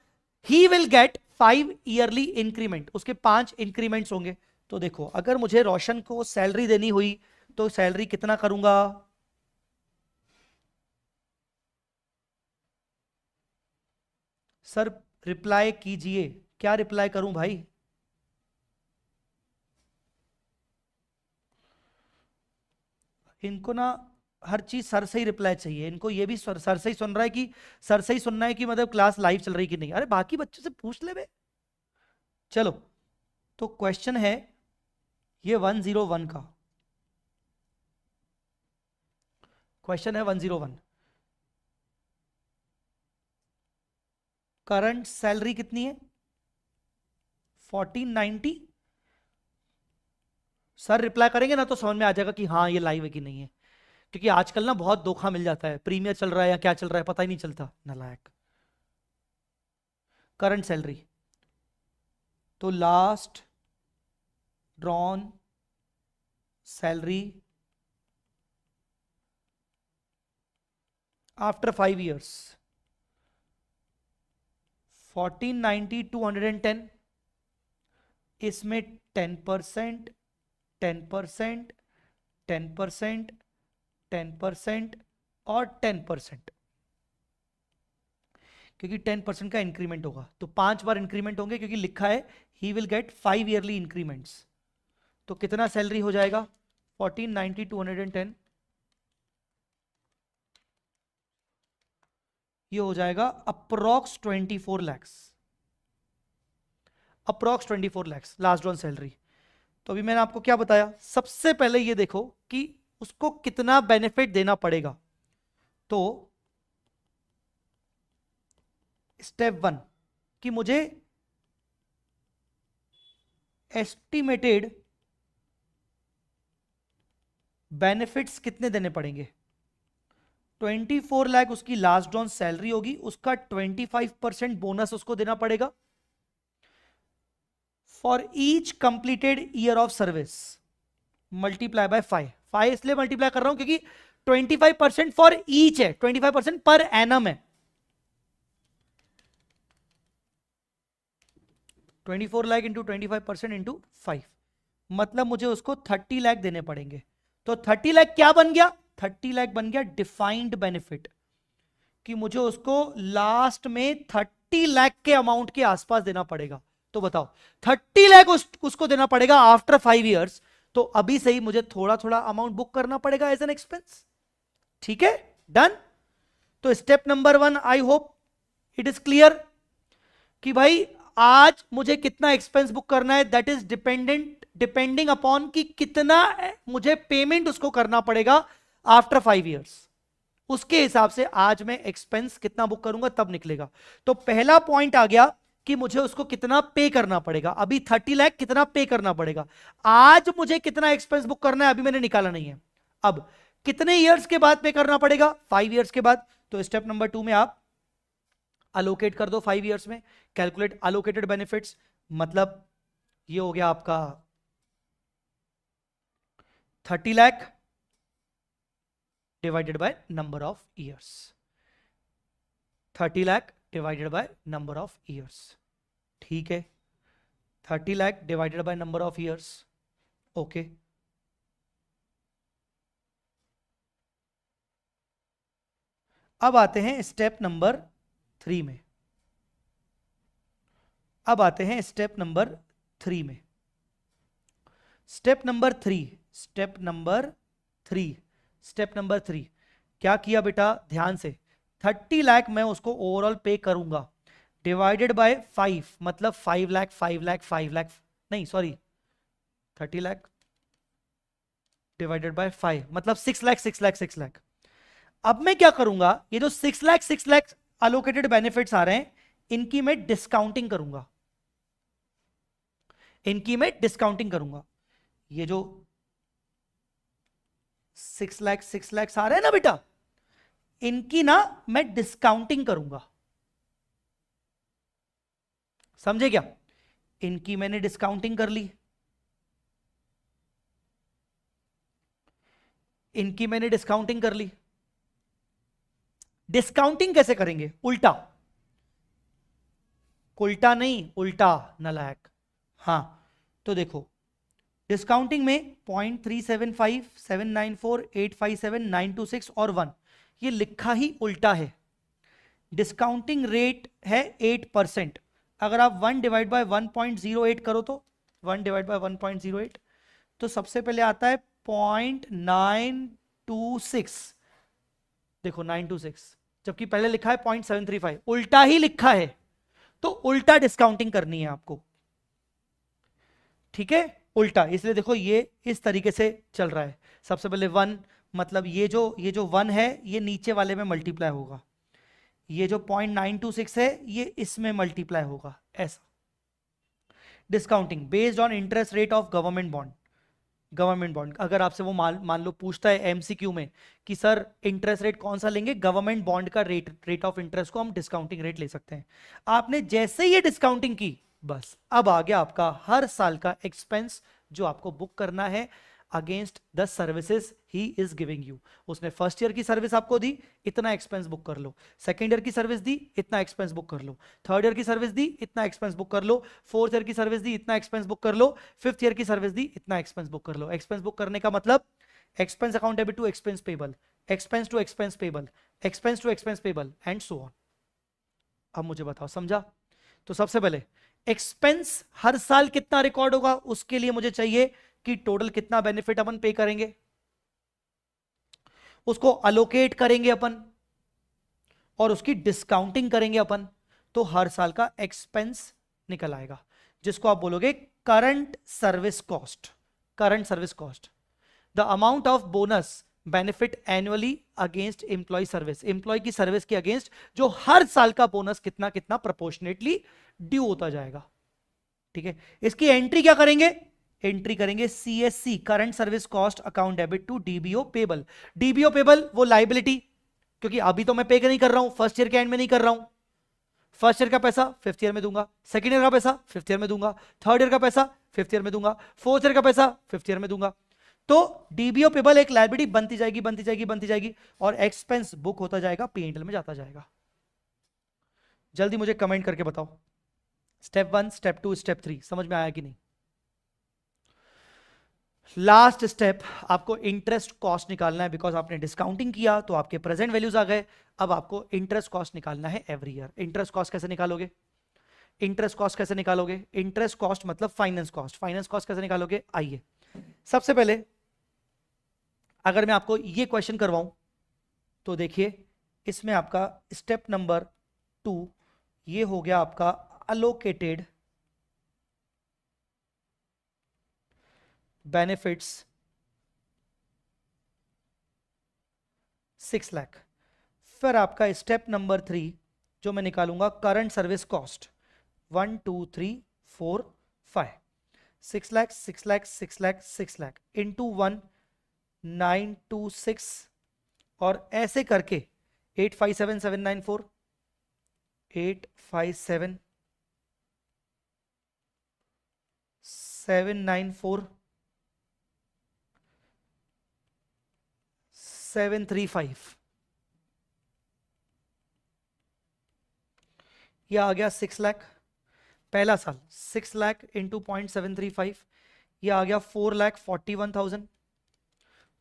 he will get 5 yearly increment, उसके 5 इंक्रीमेंट्स होंगे। तो देखो अगर मुझे रोशन को सैलरी देनी हुई तो सैलरी कितना करूंगा, सर रिप्लाई कीजिए, क्या रिप्लाई करूं भाई? इनको ना हर चीज सर से ही रिप्लाई चाहिए, इनको ये भी सर से ही सुन रहा है कि सर से ही सुनना है कि मतलब क्लास लाइव चल रही कि नहीं। अरे बाकी बच्चों से पूछ ले बे। चलो, तो क्वेश्चन है ये 101 का क्वेश्चन है 101। करंट सैलरी कितनी है 1490। सर रिप्लाई करेंगे ना तो समझ में आ जाएगा कि हाँ ये लाइव है कि नहीं है, क्योंकि आजकल ना बहुत धोखा मिल जाता है, प्रीमियर चल रहा है या क्या चल रहा है पता ही नहीं चलता, नालायक। करंट सैलरी तो last drawn salary after 5 years 1490 210, इसमें 10%, 10%, 10%, 10% और 10%, क्योंकि 10% का इंक्रीमेंट होगा तो 5 बार इंक्रीमेंट होंगे, क्योंकि लिखा है he will get 5 yearly increments. तो कितना सैलरी हो जाएगा 1490 210, ये हो जाएगा approx 24 lakhs, approx 24 lakhs last drawn salary. तो अभी मैंने आपको क्या बताया, सबसे पहले ये देखो कि उसको कितना बेनिफिट देना पड़ेगा। तो स्टेप 1 कि मुझे एस्टिमेटेड बेनिफिट्स कितने देने पड़ेंगे। 24 लाख उसकी लास्ट ड्रॉन सैलरी होगी, उसका 25% बोनस उसको देना पड़ेगा for each completed year of service multiply by 5 इसलिए मल्टीप्लाई कर रहा हूं क्योंकि 25% फॉर ईच है, 25% पर एनम है। 24 लाख इंटू 25% इंटू 5, मतलब मुझे उसको 30 लाख देने पड़ेंगे। तो 30 लाख क्या बन गया, 30 लाख बन गया डिफाइंड बेनिफिट, कि मुझे उसको लास्ट में 30 लाख के अमाउंट के आसपास देना पड़ेगा। तो बताओ 30 लाख उसको देना पड़ेगा आफ्टर 5 इयर्स, तो अभी से ही मुझे थोड़ा थोड़ा अमाउंट बुक करना पड़ेगा एज एन एक्सपेंस। ठीक है, डन। तो step number 1 I hope it is clear कि भाई आज मुझे कितना एक्सपेंस बुक करना है, दैट इज डिपेंडिंग अपॉन कि कितना मुझे पेमेंट उसको करना पड़ेगा आफ्टर 5 इयर्स, उसके हिसाब से आज मैं एक्सपेंस कितना बुक करूंगा तब निकलेगा। तो पहला पॉइंट आ गया कि मुझे उसको कितना पे करना पड़ेगा। अभी 30 लाख कितना पे करना पड़ेगा, आज मुझे कितना एक्सपेंस बुक करना है अभी मैंने निकाला नहीं है। अब कितने ईयर्स के बाद पे करना पड़ेगा, 5 ईयर्स के बाद। तो स्टेप नंबर 2 में आप अलोकेट कर दो 5 ईयर्स में, कैलकुलेट अलोकेटेड बेनिफिट्स, मतलब ये हो गया आपका 30 lakh divided by number of years, 30 lakh divided by number of years, ठीक है, 30 lakh divided by number of years, okay. अब आते हैं स्टेप नंबर 3 में, अब आते हैं स्टेप नंबर 3 में। Step number 3, step number 3, step number 3 क्या किया बेटा, ध्यान से, 30 लाख मैं उसको ओवरऑल पे करूंगा, डिवाइडेड बाय 5, मतलब 5 लाख 5 लाख 5 लाख, नहीं सॉरी 30 लाख डिवाइडेड बाय 5 मतलब 6 लाख 6 लाख 6 लाख। अब मैं क्या करूंगा, ये जो 6 लाख अलोकेटेड बेनिफिट्स आ रहे हैं, इनकी मैं डिस्काउंटिंग करूंगा, इनकी मैं डिस्काउंटिंग करूंगा। ये जो 6 लाख आ रहे हैं ना बेटा, इनकी ना मैं डिस्काउंटिंग करूंगा, समझे क्या, इनकी मैंने डिस्काउंटिंग कर ली, इनकी मैंने डिस्काउंटिंग कर ली। डिस्काउंटिंग कैसे करेंगे, उल्टा, उल्टा नहीं उल्टा नालायक, हाँ तो देखो डिस्काउंटिंग में 0.375 794 857 926 और 1 ये लिखा ही उल्टा है। डिस्काउंटिंग रेट है 8%, अगर आप 1 डिवाइड बाय 1.08 करो तो 1 डिवाइड बाय 1.08 तो सबसे पहले आता है 0.926, देखो 926, जबकि पहले लिखा है 0.735, उल्टा ही लिखा है, तो उल्टा डिस्काउंटिंग करनी है आपको, ठीक है, उल्टा। इसलिए देखो ये इस तरीके से चल रहा है, सबसे पहले 1, मतलब ये जो 1 है ये नीचे वाले में मल्टीप्लाई होगा, ये जो 0.926 है ये इसमें मल्टीप्लाई होगा, ऐसा। Discounting based on interest rate of government bond, government bond अगर आपसे वो मान लो पूछता है एमसीक्यू में कि सर इंटरेस्ट रेट कौन सा लेंगे, गवर्नमेंट बॉन्ड का रेट ऑफ इंटरेस्ट को हम डिस्काउंटिंग रेट ले सकते हैं। आपने जैसे ही ये डिस्काउंटिंग की, बस अब आ गया आपका हर साल का एक्सपेंस जो आपको बुक करना है against the services he is giving you. उसने फर्स्ट ईयर की सर्विस आपको दी, इतना एक्सपेंस बुक कर लो, सेकेंड ईयर की सर्विस दी, इतना एक्सपेंस बुक कर लो, थर्ड ईयर की सर्विस दी, इतना एक्सपेंस बुक कर लो, फोर्थ ईयर की सर्विस दी, इतना एक्सपेंस बुक कर लो, फिफ्थ ईयर की सर्विस दी, इतना एक्सपेंस बुक कर लो। एक्सपेंस बुक करने का मतलब expense account debit to expense payable, expense to expense payable, expense to expense payable and so on. अब मुझे बताओ समझा, तो सबसे पहले एक्सपेंस हर साल कितना रिकॉर्ड होगा, उसके लिए मुझे चाहिए कि टोटल कितना बेनिफिट अपन पे करेंगे, उसको अलोकेट करेंगे अपन और उसकी डिस्काउंटिंग करेंगे अपन, तो हर साल का एक्सपेंस निकल आएगा जिसको आप बोलोगे current service cost, current service cost. The amount of bonus benefit annually against employ service, employ की सर्विस के अगेंस्ट जो हर साल का बोनस कितना कितना प्रोपोर्शनेटली ड्यू होता जाएगा, ठीक है। इसकी एंट्री क्या करेंगे, एंट्री करेंगे CSC current service cost account debit to DBO payable. DBO payable वो लाइबिलिटी, क्योंकि अभी तो मैं पे नहीं कर रहा हूं, फर्स्ट ईयर के एंड में नहीं कर रहा हूं, फर्स्ट ईयर का पैसा फिफ्थ ईयर में दूंगा, सेकंड ईयर का पैसा फिफ्थ ईयर में दूंगा, थर्ड ईयर का पैसा फिफ्थ ईयर में दूंगा, फोर्थ ईयर का पैसा फिफ्थ ईयर में दूंगा। तो डीबीओ पेबल एक लाइबिलिटी बनती जाएगी बनती जाएगी बनती जाएगी और एक्सपेंस बुक होता जाएगा, पीएनएल में जाता जाएगा। जल्दी मुझे कमेंट करके बताओ स्टेप 1 स्टेप 2 स्टेप 3 समझ में आया कि नहीं। लास्ट स्टेप आपको इंटरेस्ट कॉस्ट निकालना है, बिकॉज आपने डिस्काउंटिंग किया तो आपके प्रेजेंट वैल्यूज आ गए। अब आपको इंटरेस्ट कॉस्ट निकालना है एवरी ईयर। इंटरेस्ट कॉस्ट कैसे निकालोगे, इंटरेस्ट कॉस्ट कैसे निकालोगे, इंटरेस्ट कॉस्ट मतलब फाइनेंस कॉस्ट, फाइनेंस कॉस्ट कैसे निकालोगे, आइए सबसे पहले अगर मैं आपको ये क्वेश्चन करवाऊं तो देखिए इसमें आपका स्टेप नंबर 2 ये हो गया आपका अलोकेटेड बेनिफिट्स 6 लाख। फिर आपका स्टेप नंबर 3 जो मैं निकालूंगा current service cost, 1 2 3 4 5 6 lakh 6 lakh 6 lakh 6 lakh into 1 926 और ऐसे करके 857794 857794 735 यह आ गया 6 लाख पहला साल 6 लाख इंटू 0.735 यह आ गया 4,41,000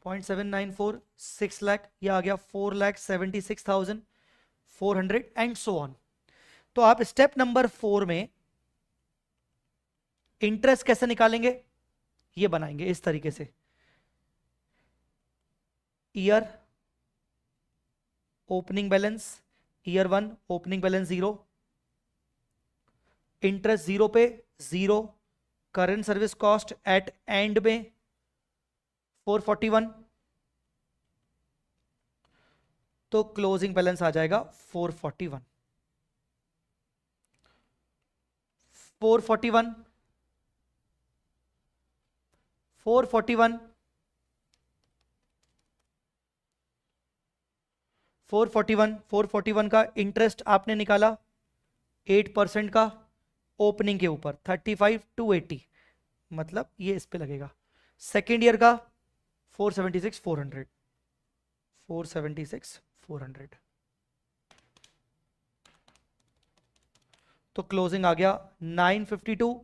0.794 6 लाख यह आ गया 4,76,400 एंड सो ऑन। तो आप स्टेप नंबर 4 में इंटरेस्ट कैसे निकालेंगे ये बनाएंगे इस तरीके से, year opening balance year 1 opening balance 0, interest 0 पे 0, current service cost at and में 441, तो क्लोजिंग बैलेंस आ जाएगा 441 441 441 441 441 का इंटरेस्ट आपने निकाला 8% का ओपनिंग के ऊपर 35 to 80 मतलब ये इस पे लगेगा। सेकेंड ईयर का 476 400 तो क्लोजिंग आ गया 952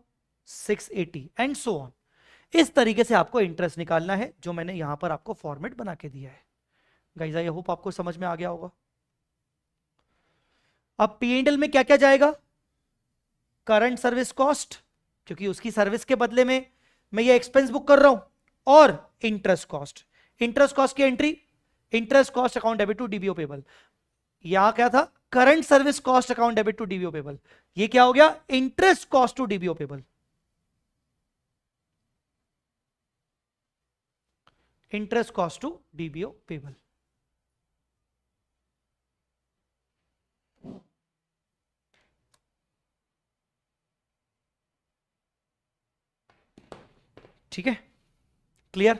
680 एंड सो ऑन। इस तरीके से आपको इंटरेस्ट निकालना है जो मैंने यहां पर आपको फॉर्मेट बना के दिया है। गाइस आई होप आपको समझ में आ गया होगा। अब P&L में क्या क्या जाएगा, करंट सर्विस कॉस्ट क्योंकि उसकी सर्विस के बदले में मैं ये एक्सपेंस बुक कर रहा हूं, और इंटरेस्ट कॉस्ट। इंटरेस्ट कॉस्ट की entry interest cost account debit to DBO payable, यहां क्या था current service cost account debit to DBO payable, ये क्या हो गया interest cost to DBO payable. Interest cost to DBO payable. ठीक है, क्लियर।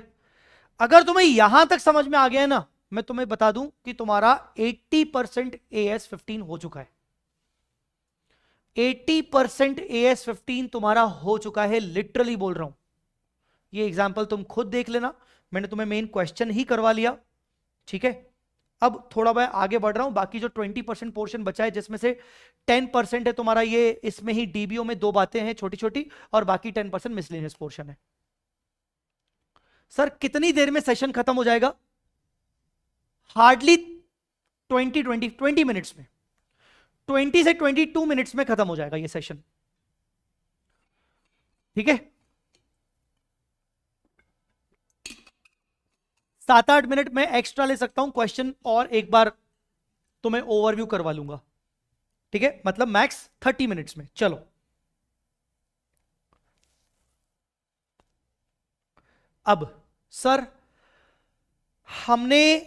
अगर तुम्हें यहां तक समझ में आ गया है ना, मैं तुम्हें बता दूं कि तुम्हारा 80% AS15 हो चुका है। 80% AS15 तुम्हारा हो चुका है, लिटरली बोल रहा हूं। ये एग्जाम्पल तुम खुद देख लेना, मैंने तुम्हें मेन क्वेश्चन ही करवा लिया। ठीक है, अब थोड़ा मैं आगे बढ़ रहा हूं। बाकी जो 20% पोर्शन बचा है जिसमें से 10% है तुम्हारा ये, इसमें ही डीबीओ में 2 बातें हैं छोटी छोटी, और बाकी 10% मिसलेनियस पोर्शन है। सर कितनी देर में सेशन खत्म हो जाएगा, हार्डली 20 मिनट्स में, 20 से 22 मिनट्स में खत्म हो जाएगा ये सेशन। ठीक है, 7-8 मिनट में एक्स्ट्रा ले सकता हूं, क्वेश्चन और एक बार तुम्हें ओवरव्यू करवा लूंगा। ठीक है, मतलब मैक्स 30 मिनट्स में। चलो अब सर हमने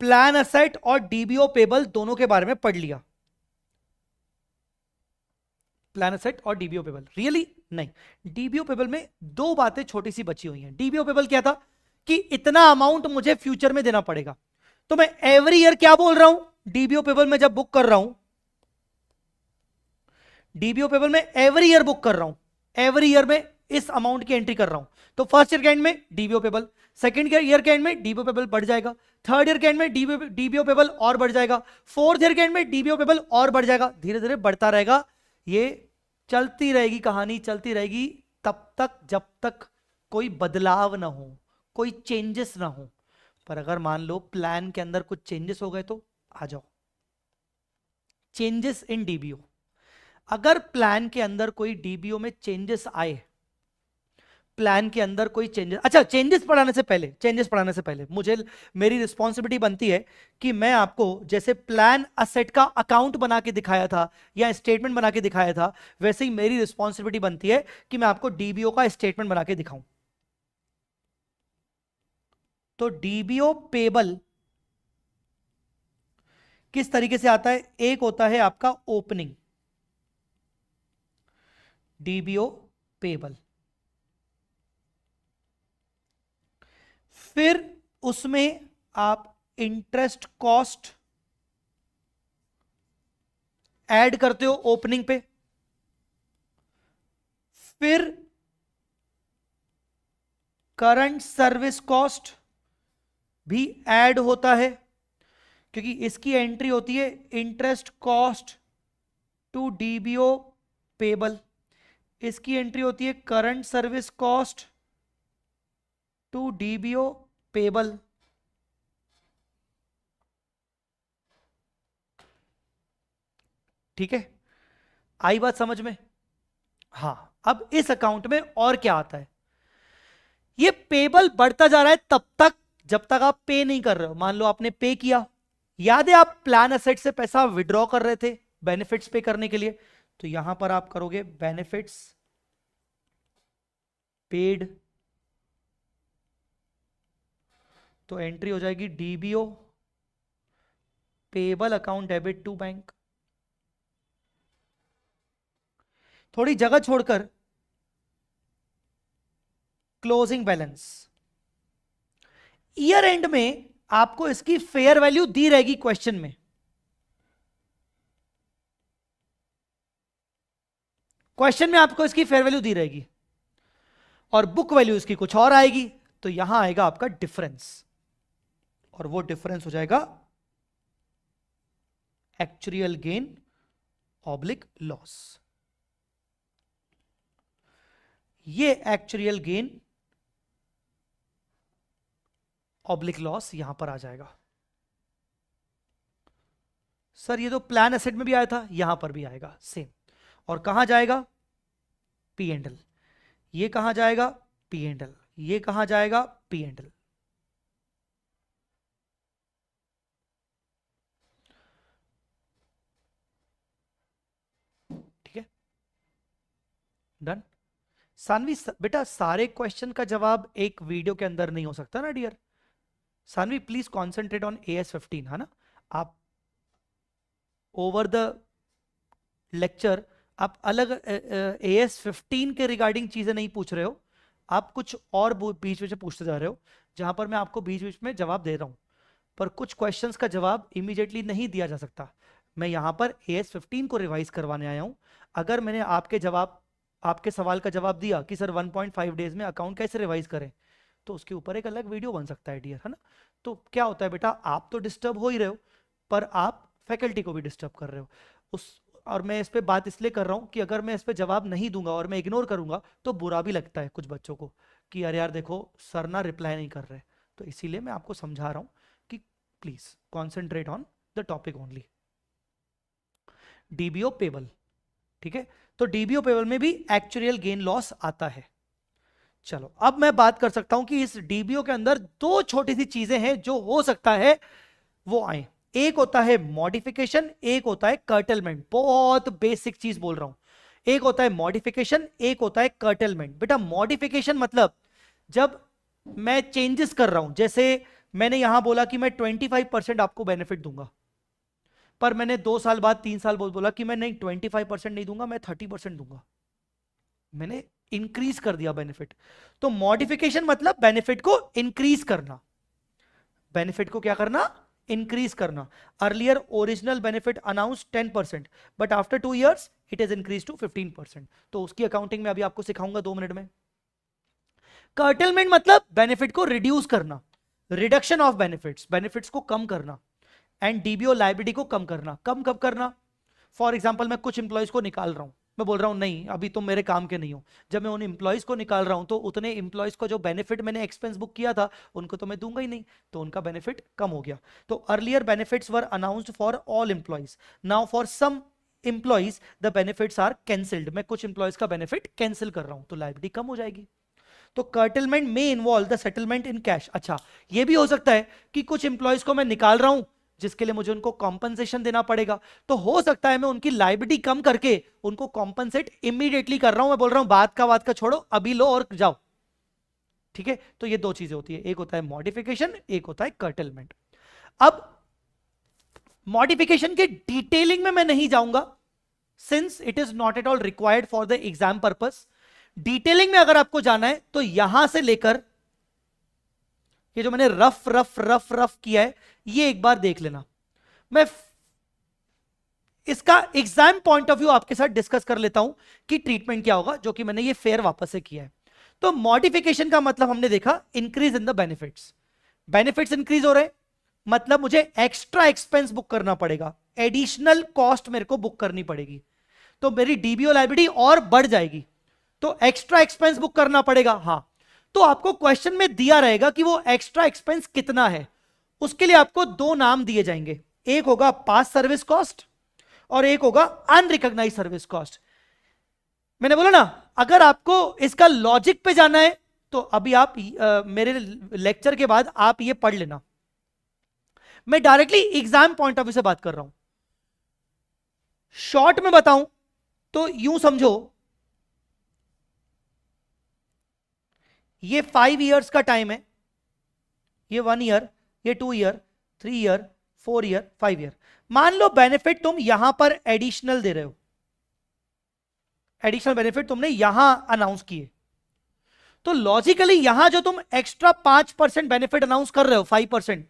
प्लान असेट और डीबीओ पेबल दोनों के बारे में पढ़ लिया। प्लान असेट और डीबीओ पेबल रियली नहीं, डीबीओ पेबल में 2 बातें छोटी सी बची हुई हैं। डीबीओ पेबल क्या था कि इतना अमाउंट मुझे फ्यूचर में देना पड़ेगा, तो मैं एवरी ईयर क्या बोल रहा हूं, डीबीओ पेबल में जब बुक कर रहा हूं, डीबीओ पेबल में एवरी ईयर बुक कर रहा हूं, एवरी ईयर में इस अमाउंट की एंट्री कर रहा हूं। तो फर्स्ट ईयर के एंड में डीबीओ पेबल, सेकंड ईयर के एंड में डीबीओ पेबल बढ़ जाएगा, थर्ड ईयर के एंड में डीबीओ पेबल और बढ़ जाएगा, फोर्थ ईयर के एंड में डीबीओ पेबल और बढ़ जाएगा, धीरे धीरे बढ़ता रहेगा। ये चलती रहेगी कहानी, चलती रहेगी तब तक जब तक कोई बदलाव ना हो, कोई चेंजेस ना हो। पर अगर मान लो प्लान के अंदर कुछ चेंजेस हो गए तो आ जाओ। चेंजेस इन डीबीओ, अगर प्लान के अंदर कोई डीबीओ में चेंजेस आए, प्लान के अंदर कोई चेंजेस, अच्छा चेंजेस पढ़ाने से पहले मुझे, मेरी रिस्पॉन्सिबिलिटी बनती है कि मैं आपको जैसे प्लान असेट का अकाउंट बना के दिखाया था या स्टेटमेंट बना के दिखाया था, वैसे ही मेरी रिस्पॉन्सिबिलिटी बनती है कि मैं आपको डीबीओ का स्टेटमेंट बना के दिखाऊं। तो डीबीओ पेबल किस तरीके से आता है, एक होता है आपका ओपनिंग, डीबीओ पेबल। फिर उसमें आप इंटरेस्ट कॉस्ट ऐड करते हो ओपनिंग पे, फिर करंट सर्विस कॉस्ट भी ऐड होता है, क्योंकि इसकी एंट्री होती है interest cost to DBO payable, इसकी एंट्री होती है current service cost to DBO payable. ठीक है, आई बात समझ में? हां, अब इस अकाउंट में और क्या आता है, ये पेबल बढ़ता जा रहा है तब तक जब तक आप पे नहीं कर रहे हो। मान लो आपने पे किया, याद है आप प्लान एसेट से पैसा विड्रॉ कर रहे थे बेनिफिट्स पे करने के लिए, तो यहां पर आप करोगे बेनिफिट्स पेड, तो एंट्री हो जाएगी DBO payable account debit to bank. थोड़ी जगह छोड़कर क्लोजिंग बैलेंस, ईयर एंड में आपको इसकी फेयर वैल्यू दी रहेगी क्वेश्चन में, क्वेश्चन में आपको इसकी फेयर वैल्यू दी रहेगी और बुक वैल्यू इसकी कुछ और आएगी, तो यहां आएगा आपका डिफरेंस, और वो डिफरेंस हो जाएगा एक्चुअल गेन ऑब्लिक लॉस। ये एक्चुअल गेन ऑब्लिक लॉस यहां पर आ जाएगा। सर ये तो प्लान एसेट में भी आया था, यहां पर भी आएगा सेम, और कहां जाएगा? P and L. ये कहां जाएगा? P and L. ये कहां जाएगा? P and L. ठीक है, डन। सानवी बेटा सारे क्वेश्चन का जवाब एक वीडियो के अंदर नहीं हो सकता ना dear. Saanvi please concentrate on AS15, है ना? आप ओवर द लेक्चर आप अलग AS15 के रिगार्डिंग चीजें नहीं पूछ रहे हो, आप कुछ और बीच बीच में पूछते जा रहे हो, जहां पर मैं आपको बीच बीच में जवाब दे रहा हूं, पर कुछ क्वेश्चंस का जवाब इमीडिएटली नहीं दिया जा सकता। मैं यहां पर AS15 को रिवाइज करवाने आया हूं। अगर मैंने आपके सवाल का जवाब दिया कि सर 1.5 डेज में अकाउंट कैसे रिवाइज करें, तो उसके ऊपर एक अलग वीडियो बन सकता है डियर, है ना? तो क्या होता है बेटा, आप तो डिस्टर्ब हो ही रहे हो, पर आप फैकल्टी को भी डिस्टर्ब कर रहे हो उस, और मैं इस पे बात इसलिए कर रहा हूं कि अगर मैं इस पे जवाब नहीं दूंगा और मैं इग्नोर करूंगा तो बुरा भी लगता है कुछ बच्चों को कि यार यार देखो सर ना रिप्लाई नहीं कर रहे। तो इसीलिए मैं आपको समझा रहा हूं कि please concentrate on the topic only. DBO payable, ठीक है, तो डीबीओ पेबल में भी एक्चुअल गेन लॉस आता है। चलो अब मैं बात कर सकता हूं कि इस डीबीओ के अंदर दो छोटी सी चीजें हैं जो हो सकता है वो आए। एक होता है मॉडिफिकेशन, एक होता है कर्टलमेंट। बहुत बेसिक चीज बोल रहा हूं, एक होता है मॉडिफिकेशन, एक होता है कर्टलमेंट। बेटा मॉडिफिकेशन मतलब जब मैं चेंजेस कर रहा हूं, जैसे मैंने यहां बोला कि मैं 25% आपको बेनिफिट दूंगा, पर मैंने 2 साल बाद 3 साल बाद बोला कि मैं नहीं 25% नहीं दूंगा, मैं 30% दूंगा, मैंने इंक्रीज कर दिया बेनिफिट। तो मॉडिफिकेशन मतलब बेनिफिट को इंक्रीज करना, बेनिफिट को क्या करना? इंक्रीज करना। Earlier original benefit announce 10%, but after 2 years it is increase to 15%। तो उसकी अकाउंटिंग में अभी आपको सिखाऊंगा 2 मिनट में। कर्टलमेंट मतलब बेनिफिट को रिड्यूस करना, रिडक्शन ऑफ बेनिफिट्स, बेनिफिट्स को कम करना, एंड डीबीओ लायबिलिटी को कम करना। कम कब करना? फॉर एग्जाम्पल मैं कुछ इंप्लॉयज को निकाल रहा हूं, मैं बोल रहा हूं नहीं अभी तुम मेरे काम के नहीं हो, जब मैं उन इंप्लॉयज को निकाल रहा हूं तो उतने इंप्लॉयज को जो बेनिफिट मैंने एक्सपेंस बुक किया था उनको तो मैं दूंगा ही नहीं, तो उनका बेनिफिट कम हो गया। तो earlier benefits were announced for all employees, now for some employees the benefits are cancelled, मैं कुछ इंप्लॉयज का बेनिफिट कैंसिल कर रहा हूं, तो लायबिलिटी कम हो जाएगी। तो कर्टलमेंट में involve the settlement in cash. अच्छा ये भी हो सकता है कि कुछ इंप्लॉयज को मैं निकाल रहा हूं जिसके लिए मुझे उनको कॉम्पनसेशन देना पड़ेगा, तो हो सकता है मैं उनकी लायबिलिटी कम करके उनको कॉम्पनसेट इमीडिएटली कर रहा हूं, मैं बोल रहा हूं बात का छोड़ो अभी लो और जाओ। ठीक है, तो ये दो चीजें होती है, एक होता है मॉडिफिकेशन, एक होता है कर्टलमेंट। अब मॉडिफिकेशन के डिटेलिंग में मैं नहीं जाऊंगा, since it is not at all required for the exam purpose. Detailing में अगर आपको जाना है तो यहां से लेकर ये जो मैंने रफ रफ रफ रफ किया है, ये एक बार देख लेना। मैं इसका एग्जाम पॉइंट ऑफ व्यू आपके साथ डिस्कस कर लेता हूं कि ट्रीटमेंट क्या होगा, जो कि मैंने ये फेयर वापस से किया है। तो मॉडिफिकेशन का मतलब हमने देखा increase in the benefits. Benefits increase हो रहे, मतलब मुझे एक्स्ट्रा एक्सपेंस बुक करना पड़ेगा, एडिशनल कॉस्ट मेरे को बुक करनी पड़ेगी, तो मेरी डीबीओ लायबिलिटी और बढ़ जाएगी, तो एक्स्ट्रा एक्सपेंस बुक करना पड़ेगा। हां, तो आपको क्वेश्चन में दिया रहेगा कि वो एक्स्ट्रा एक्सपेंस कितना है। उसके लिए आपको दो नाम दिए जाएंगे, एक होगा पास सर्विस कॉस्ट और एक होगा अनरिकॉग्नाइज्ड सर्विस कॉस्ट। मैंने बोला ना, अगर आपको इसका लॉजिक पे जाना है तो अभी आप मेरे लेक्चर के बाद आप ये पढ़ लेना। मैं directly exam point of view से बात कर रहा हूं। शॉर्ट में बताऊं तो यूं समझो, ये 5 इयर्स का टाइम है, ये 1 ईयर, ये 2 ईयर, 3 ईयर, 4 ईयर, 5 ईयर। मान लो बेनिफिट तुम यहां पर एडिशनल दे रहे हो, एडिशनल बेनिफिट तुमने यहां अनाउंस किए, तो लॉजिकली यहां जो तुम एक्स्ट्रा 5% बेनिफिट अनाउंस कर रहे हो, 5%,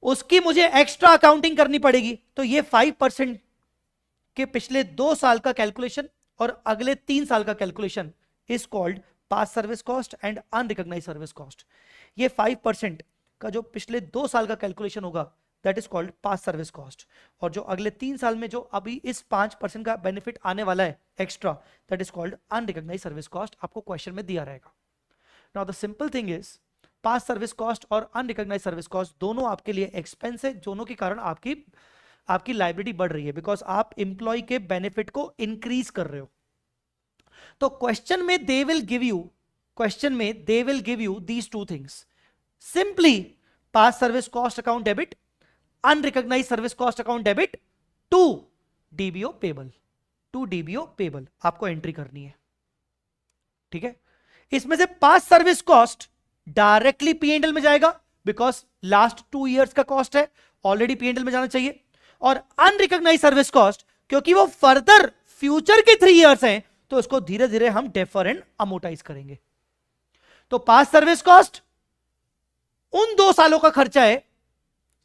उसकी मुझे एक्स्ट्रा अकाउंटिंग करनी पड़ेगी। तो ये 5% के पिछले 2 साल का कैलकुलेशन और अगले 3 साल का calculation is called pass service cost and unrecognised service cost. ये 5% का जो पिछले 2 साल का कैलकुलेशन होगा, that is called pass service cost, और जो अगले 3 साल में जो अभी इस 5% का बेनिफिट आने वाला है extra, that is called unrecognised service cost. आपको क्वेश्चन में दिया रहेगा। Now the simple thing is, pass service cost और अनरिकॉग्नाइज्ड सर्विस कॉस्ट दोनों आपके लिए एक्सपेंस है, दोनों के कारण आपकी लायबिलिटी बढ़ रही है, बिकॉज आप इंप्लॉय के बेनिफिट को इंक्रीज कर रहे हो। तो क्वेश्चन में they will give you these two things, simply past service cost account debit, unrecognized service cost account debit to DBO payable, आपको एंट्री करनी है। ठीक है, इसमें से past service cost directly PNL में जाएगा, बिकॉज लास्ट 2 इयर्स का कॉस्ट है, ऑलरेडी पीएनएल में जाना चाहिए। और अनरिकॉग्नाइज्ड सर्विस कॉस्ट, क्योंकि वो फर्दर फ्यूचर के 3 इयर्स हैं, तो उसको धीरे धीरे हम डेफर एंड अमोर्टाइज करेंगे। तो पास सर्विस कॉस्ट उन 2 सालों का खर्चा है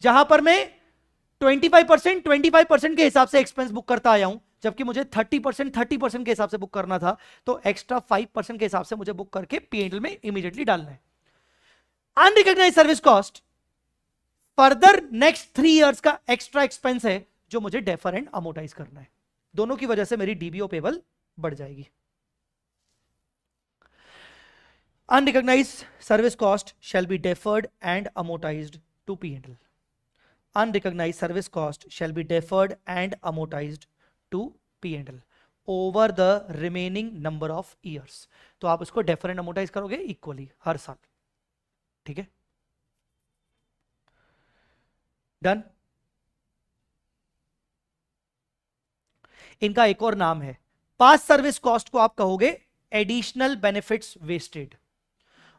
जहां पर मैं 25% के हिसाब से एक्सपेंस बुक करता आया हूं, जबकि मुझे 30% के हिसाब से बुक करना था, तो एक्स्ट्रा 5% के हिसाब से मुझे बुक करके पीएनएल में इमीडिएटली डालना है। Unrecognised service cost further next 3 years का एक्स्ट्रा एक्सपेंस है, जो मुझे डेफर एंड अमोर्टाइज करना है। दोनों की वजह से मेरी डीबीओ पेबल बढ़ जाएगी। Unrecognized service cost shall be deferred and amortized to P&L. Unrecognized service cost shall be deferred and amortized to P&L over the remaining number of years. तो आप उसको defer and amortize करोगे equally हर साल। ठीक है, done. इनका एक और नाम है, पास सर्विस कॉस्ट को आप कहोगे एडिशनल बेनिफिट्स वेस्टेड,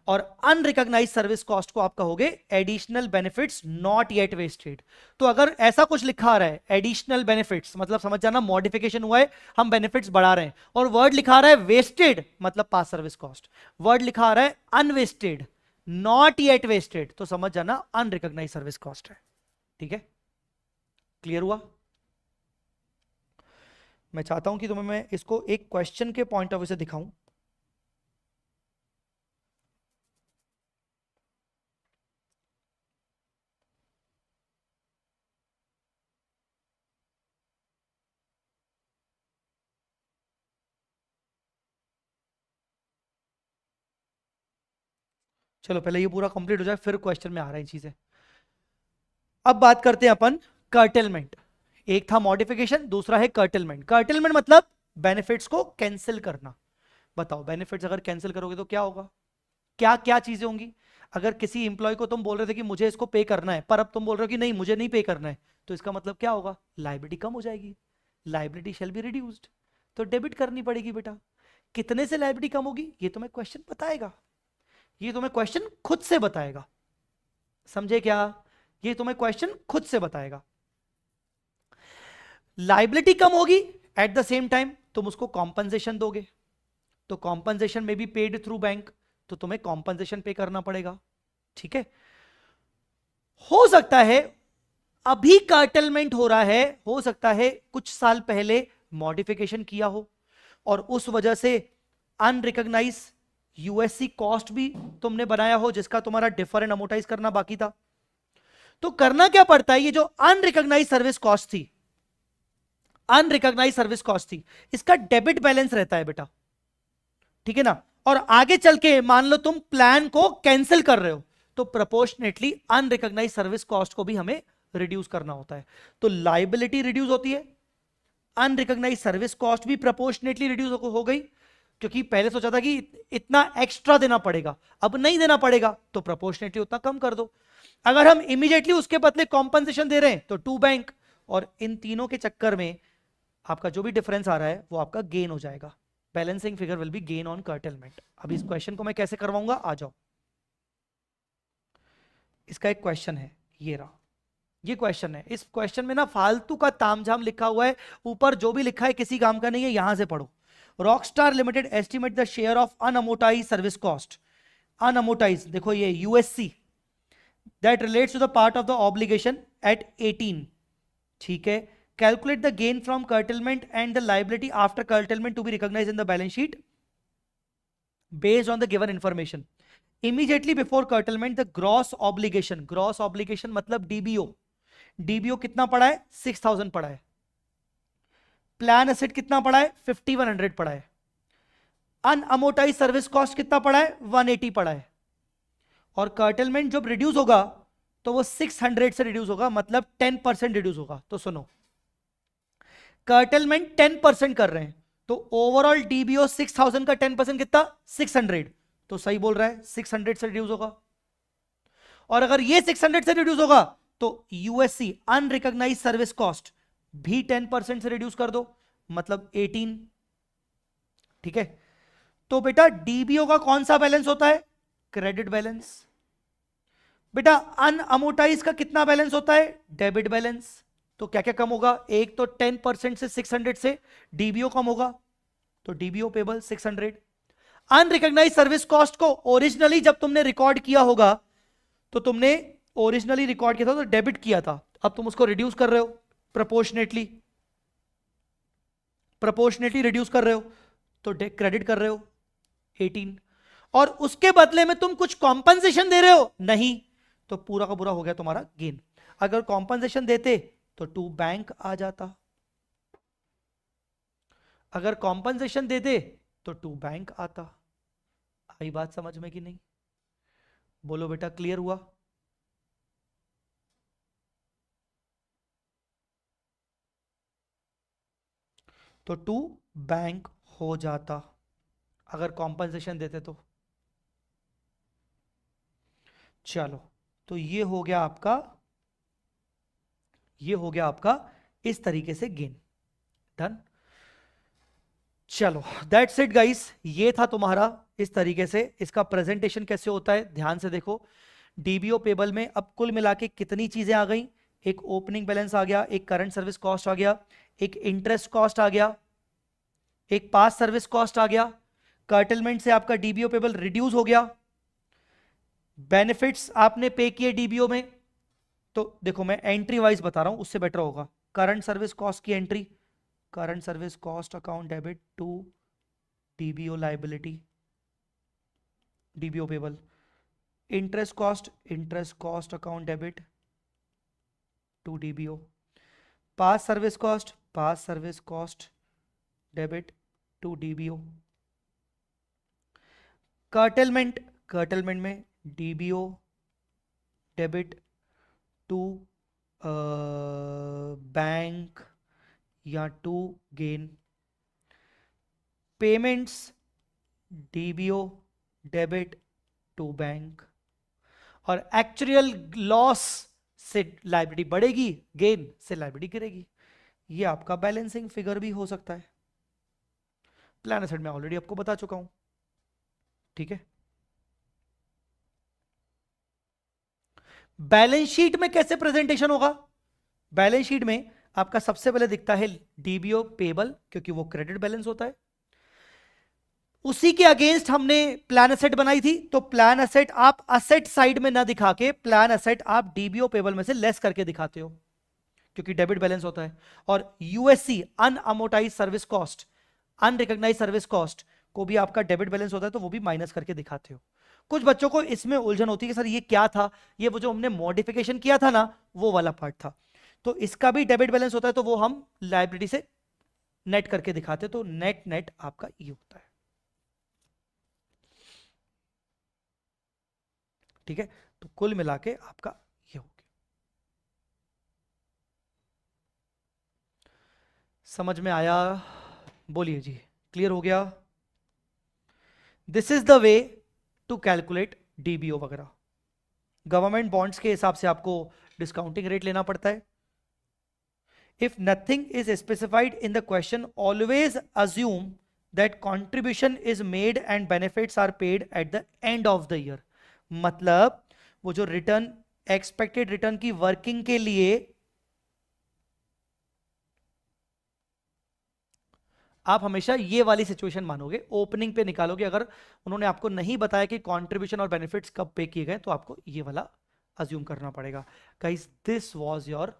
और अनरिकॉग्नाइज्ड सर्विस कॉस्ट को आप कहोगे additional benefits not yet vested. तो अगर ऐसा कुछ लिखा आ रहा है एडिशनल बेनिफिट्स, मतलब समझ जाना मॉडिफिकेशन हुआ है, हम बेनिफिट्स बढ़ा रहे हैं, और वर्ड लिखा आ रहा है वेस्टेड, मतलब पास सर्विस कॉस्ट। वर्ड लिखा आ रहा है अनवेस्टेड, नॉट येट वेस्टेड, तो समझ जाना अनरिकॉग्नाइज्ड सर्विस कॉस्ट है। ठीक है, क्लियर हुआ? मैं चाहता हूं कि तुम्हें मैं इसको एक क्वेश्चन के पॉइंट ऑफ व्यू से दिखाऊं। चलो पहले ये पूरा कंप्लीट हो जाए, फिर क्वेश्चन में आ रही चीजें। अब बात करते हैं अपन कर्टेलमेंट। एक था मॉडिफिकेशन, दूसरा है कर्टेलमेंट। कर्टेलमेंट मतलब बेनिफिट्स को कैंसिल करना। बताओ, बेनिफिट्स अगर कैंसिल करोगे तो क्या होगा, क्या क्या चीजें होंगी? अगर किसी इंप्लॉय को तुम बोल रहे थे कि मुझे इसको पे करना है, पर अब तुम बोल रहे हो कि नहीं मुझे नहीं पे करना है, तो इसका मतलब क्या होगा? लायबिलिटी कम हो जाएगी, लायबिलिटी शैल बी रिड्यूस्ड, तो डेबिट करनी पड़ेगी। बेटा कितने से लायबिलिटी कम होगी, ये तुम्हें क्वेश्चन बताएगा, ये तुम्हें क्वेश्चन खुद से बताएगा। समझे क्या? ये तुम्हें क्वेश्चन खुद से बताएगा। लायबिलिटी कम होगी, एट द सेम टाइम तुम उसको कॉम्पनसेशन दोगे, तो कॉम्पनसेशन में भी पेड थ्रू बैंक, तो तुम्हें कॉम्पनसेशन पे करना पड़ेगा। ठीक है, हो सकता है अभी कार्टेलमेंट हो रहा है, हो सकता है कुछ साल पहले मॉडिफिकेशन किया हो और उस वजह से अनरिकॉग्नाइज यूएससी कॉस्ट भी तुमने बनाया हो जिसका तुम्हारा डिफर एंड अमोटाइज करना बाकी था। तो करना क्या पड़ता है, ये जो अनरिकॉग्नाइज सर्विस कॉस्ट थी, अनरिकॉग्नाइज सर्विस कॉस्ट थी, इसका डेबिट बैलेंस रहता है बेटा, ठीक है ना। और आगे चल के मान लो तुम प्लान को कैंसिल कर रहे हो, तो प्रोपोर्शनेटली अनरिकॉग्नाइज सर्विस कॉस्ट को भी हमें रिड्यूस करना होता है। तो लाइबिलिटी रिड्यूस होती है, अनरिकॉग्नाइज सर्विस कॉस्ट भी प्रोपोर्शनेटली रिड्यूस हो गई, क्योंकि पहले सोचा था कि इतना एक्स्ट्रा देना पड़ेगा, अब नहीं देना पड़ेगा, तो प्रोपोर्शनेटली उतना कम कर दो। अगर हम इमीडिएटली उसके बदले कॉम्पनसेशन दे रहे हैं तो टू बैंक, और इन तीनों के चक्कर में आपका जो भी डिफरेंस आ रहा है वो आपका गेन हो जाएगा। Balancing figure will be gain on curtailment. अब इस क्वेश्चन को मैं कैसे करवाऊंगा, आ जाओ। इसका एक क्वेश्चन है, ये रहा, ये क्वेश्चन है। इस क्वेश्चन में ना फालतू का तामझाम लिखा हुआ है, ऊपर जो भी लिखा है किसी काम का नहीं है, यहां से पढ़ो। Rockstar limited estimate the share of unamortize service cost, unamortize देखो ये USC, that relates to the part of the obligation at 18, ठीक है। Calculate the gain from curtailment and the liability after curtailment to be recognized in the balance sheet based on the given information. Immediately before curtailment the gross obligation, gross obligation मतलब DBO, DBO कितना पड़ा है, 6000 पड़ा है। Plan asset कितना पड़ा है, 5100 पड़ा है। अनअमोटाइज सर्विस कॉस्ट कितना पड़ा है, 180 पड़ा है। और कर्टेलमेंट जब रिड्यूस होगा तो वो 600 से रिड्यूस होगा, मतलब 10% रिड्यूस होगा। तो सुनो, कर्टेलमेंट 10% कर रहे हैं, तो ओवरऑल डीबीओ 6000 का 10% कितना, 600, तो सही बोल रहा है 600 से रिड्यूस होगा। और अगर ये 600 से रिड्यूस होगा तो यूएससी अनरिकॉग्नाइज सर्विस कॉस्ट भी 10% से रिड्यूस कर दो, मतलब 18, ठीक है। तो बेटा डीबीओ का कौन सा बैलेंस होता है, क्रेडिट बैलेंस। बेटा अनअमोटाइज का कितना बैलेंस होता है, डेबिट बैलेंस। तो क्या क्या कम होगा, एक तो 10% से 600 से डीबीओ कम होगा, तो DBO payable 600। Unrecognised service cost को ओरिजिनली जब तुमने रिकॉर्ड किया होगा, तो तुमने ओरिजिनली रिकॉर्ड किया था तो डेबिट किया था, अब तुम उसको रिड्यूस कर रहे हो प्रोपोर्शनेटली, प्रोपोर्शनेटली रिड्यूस कर रहे हो, तो क्रेडिट कर रहे हो 18। और उसके बदले में तुम कुछ कॉम्पनसेशन दे रहे हो, नहीं, तो पूरा का पूरा हो गया तुम्हारा गेन। अगर कॉम्पनसेशन देते तो टू बैंक आ जाता, अगर कॉम्पनसेशन देते तो टू बैंक आता। आई बात समझ में कि नहीं, बोलो बेटा, क्लियर हुआ। तो टू बैंक हो जाता अगर कॉम्पनसेशन देते तो। चलो, तो ये हो गया आपका, ये हो गया आपका इस तरीके से गेन, डन। चलो दैट्स इट गाइस, ये था तुम्हारा इस तरीके से। इसका प्रेजेंटेशन कैसे होता है ध्यान से देखो। डीबीओ पेबल में अब कुल मिला के कितनी चीजें आ गई, एक ओपनिंग बैलेंस आ गया, एक करंट सर्विस कॉस्ट आ गया, एक इंटरेस्ट कॉस्ट आ गया, एक पास सर्विस कॉस्ट आ गया, कर्टेलमेंट से आपका डीबीओ पेबल रिड्यूस हो गया, बेनिफिट्स आपने पे किए डीबीओ में। तो देखो मैं एंट्री वाइज बता रहा हूं, उससे बेटर होगा। करंट सर्विस कॉस्ट की entry, current service cost account debit to DBO liability, DBO payable. Interest cost, interest cost account debit to DBO. Past service cost, past service cost debit to DBO. Curtailment, curtailment में DBO debit to bank या to gain. Payments DBO debit to bank. और actual loss से liability बढ़ेगी, gain से liability गिरेगी। ये आपका balancing figure भी हो सकता है। प्लान एसेट में ऑलरेडी आपको बता चुका हूं, ठीक है। बैलेंस शीट में कैसे प्रेजेंटेशन होगा, बैलेंस शीट में आपका सबसे पहले दिखता है डीबीओ पेबल, क्योंकि वो क्रेडिट बैलेंस होता है। उसी के अगेंस्ट हमने प्लान एसेट बनाई थी, तो प्लान एसेट आप असेट साइड में ना दिखा के प्लान एसेट आप डीबीओ पेबल में से लेस करके दिखाते हो, क्योंकि डेबिट बैलेंस होता है। और USC unamortised service cost, unrecognised service cost को भी आपका डेबिट बैलेंस होता है, तो वो भी माइनस करके दिखाते हो। कुछ बच्चों को इसमें उलझन होती है कि सर ये क्या था, ये वो जो हमने मॉडिफिकेशन किया था ना, वो वाला पार्ट था। तो इसका भी डेबिट बैलेंस होता है, तो वो हम लाइबिलिटी से नेट करके दिखाते, तो नेट नेट आपका ये होता है। ठीक है, तो कुल मिला के आपका ये हो गया। समझ में आया? बोलिए जी, क्लियर हो गया? This is the way to calculate DBO वगैरह। गवर्नमेंट बॉन्ड्स के हिसाब से आपको डिस्काउंटिंग रेट लेना पड़ता है। If nothing is specified in the question, always assume that contribution is made and benefits are paid at the end of the year. मतलब वो जो रिटर्न, एक्सपेक्टेड रिटर्न की वर्किंग के लिए आप हमेशा ये वाली सिचुएशन मानोगे, ओपनिंग पे निकालोगे। अगर उन्होंने आपको नहीं बताया कि कंट्रीब्यूशन और बेनिफिट्स कब पे किए गए, तो आपको ये वाला अज्यूम करना पड़ेगा। Guys, this was your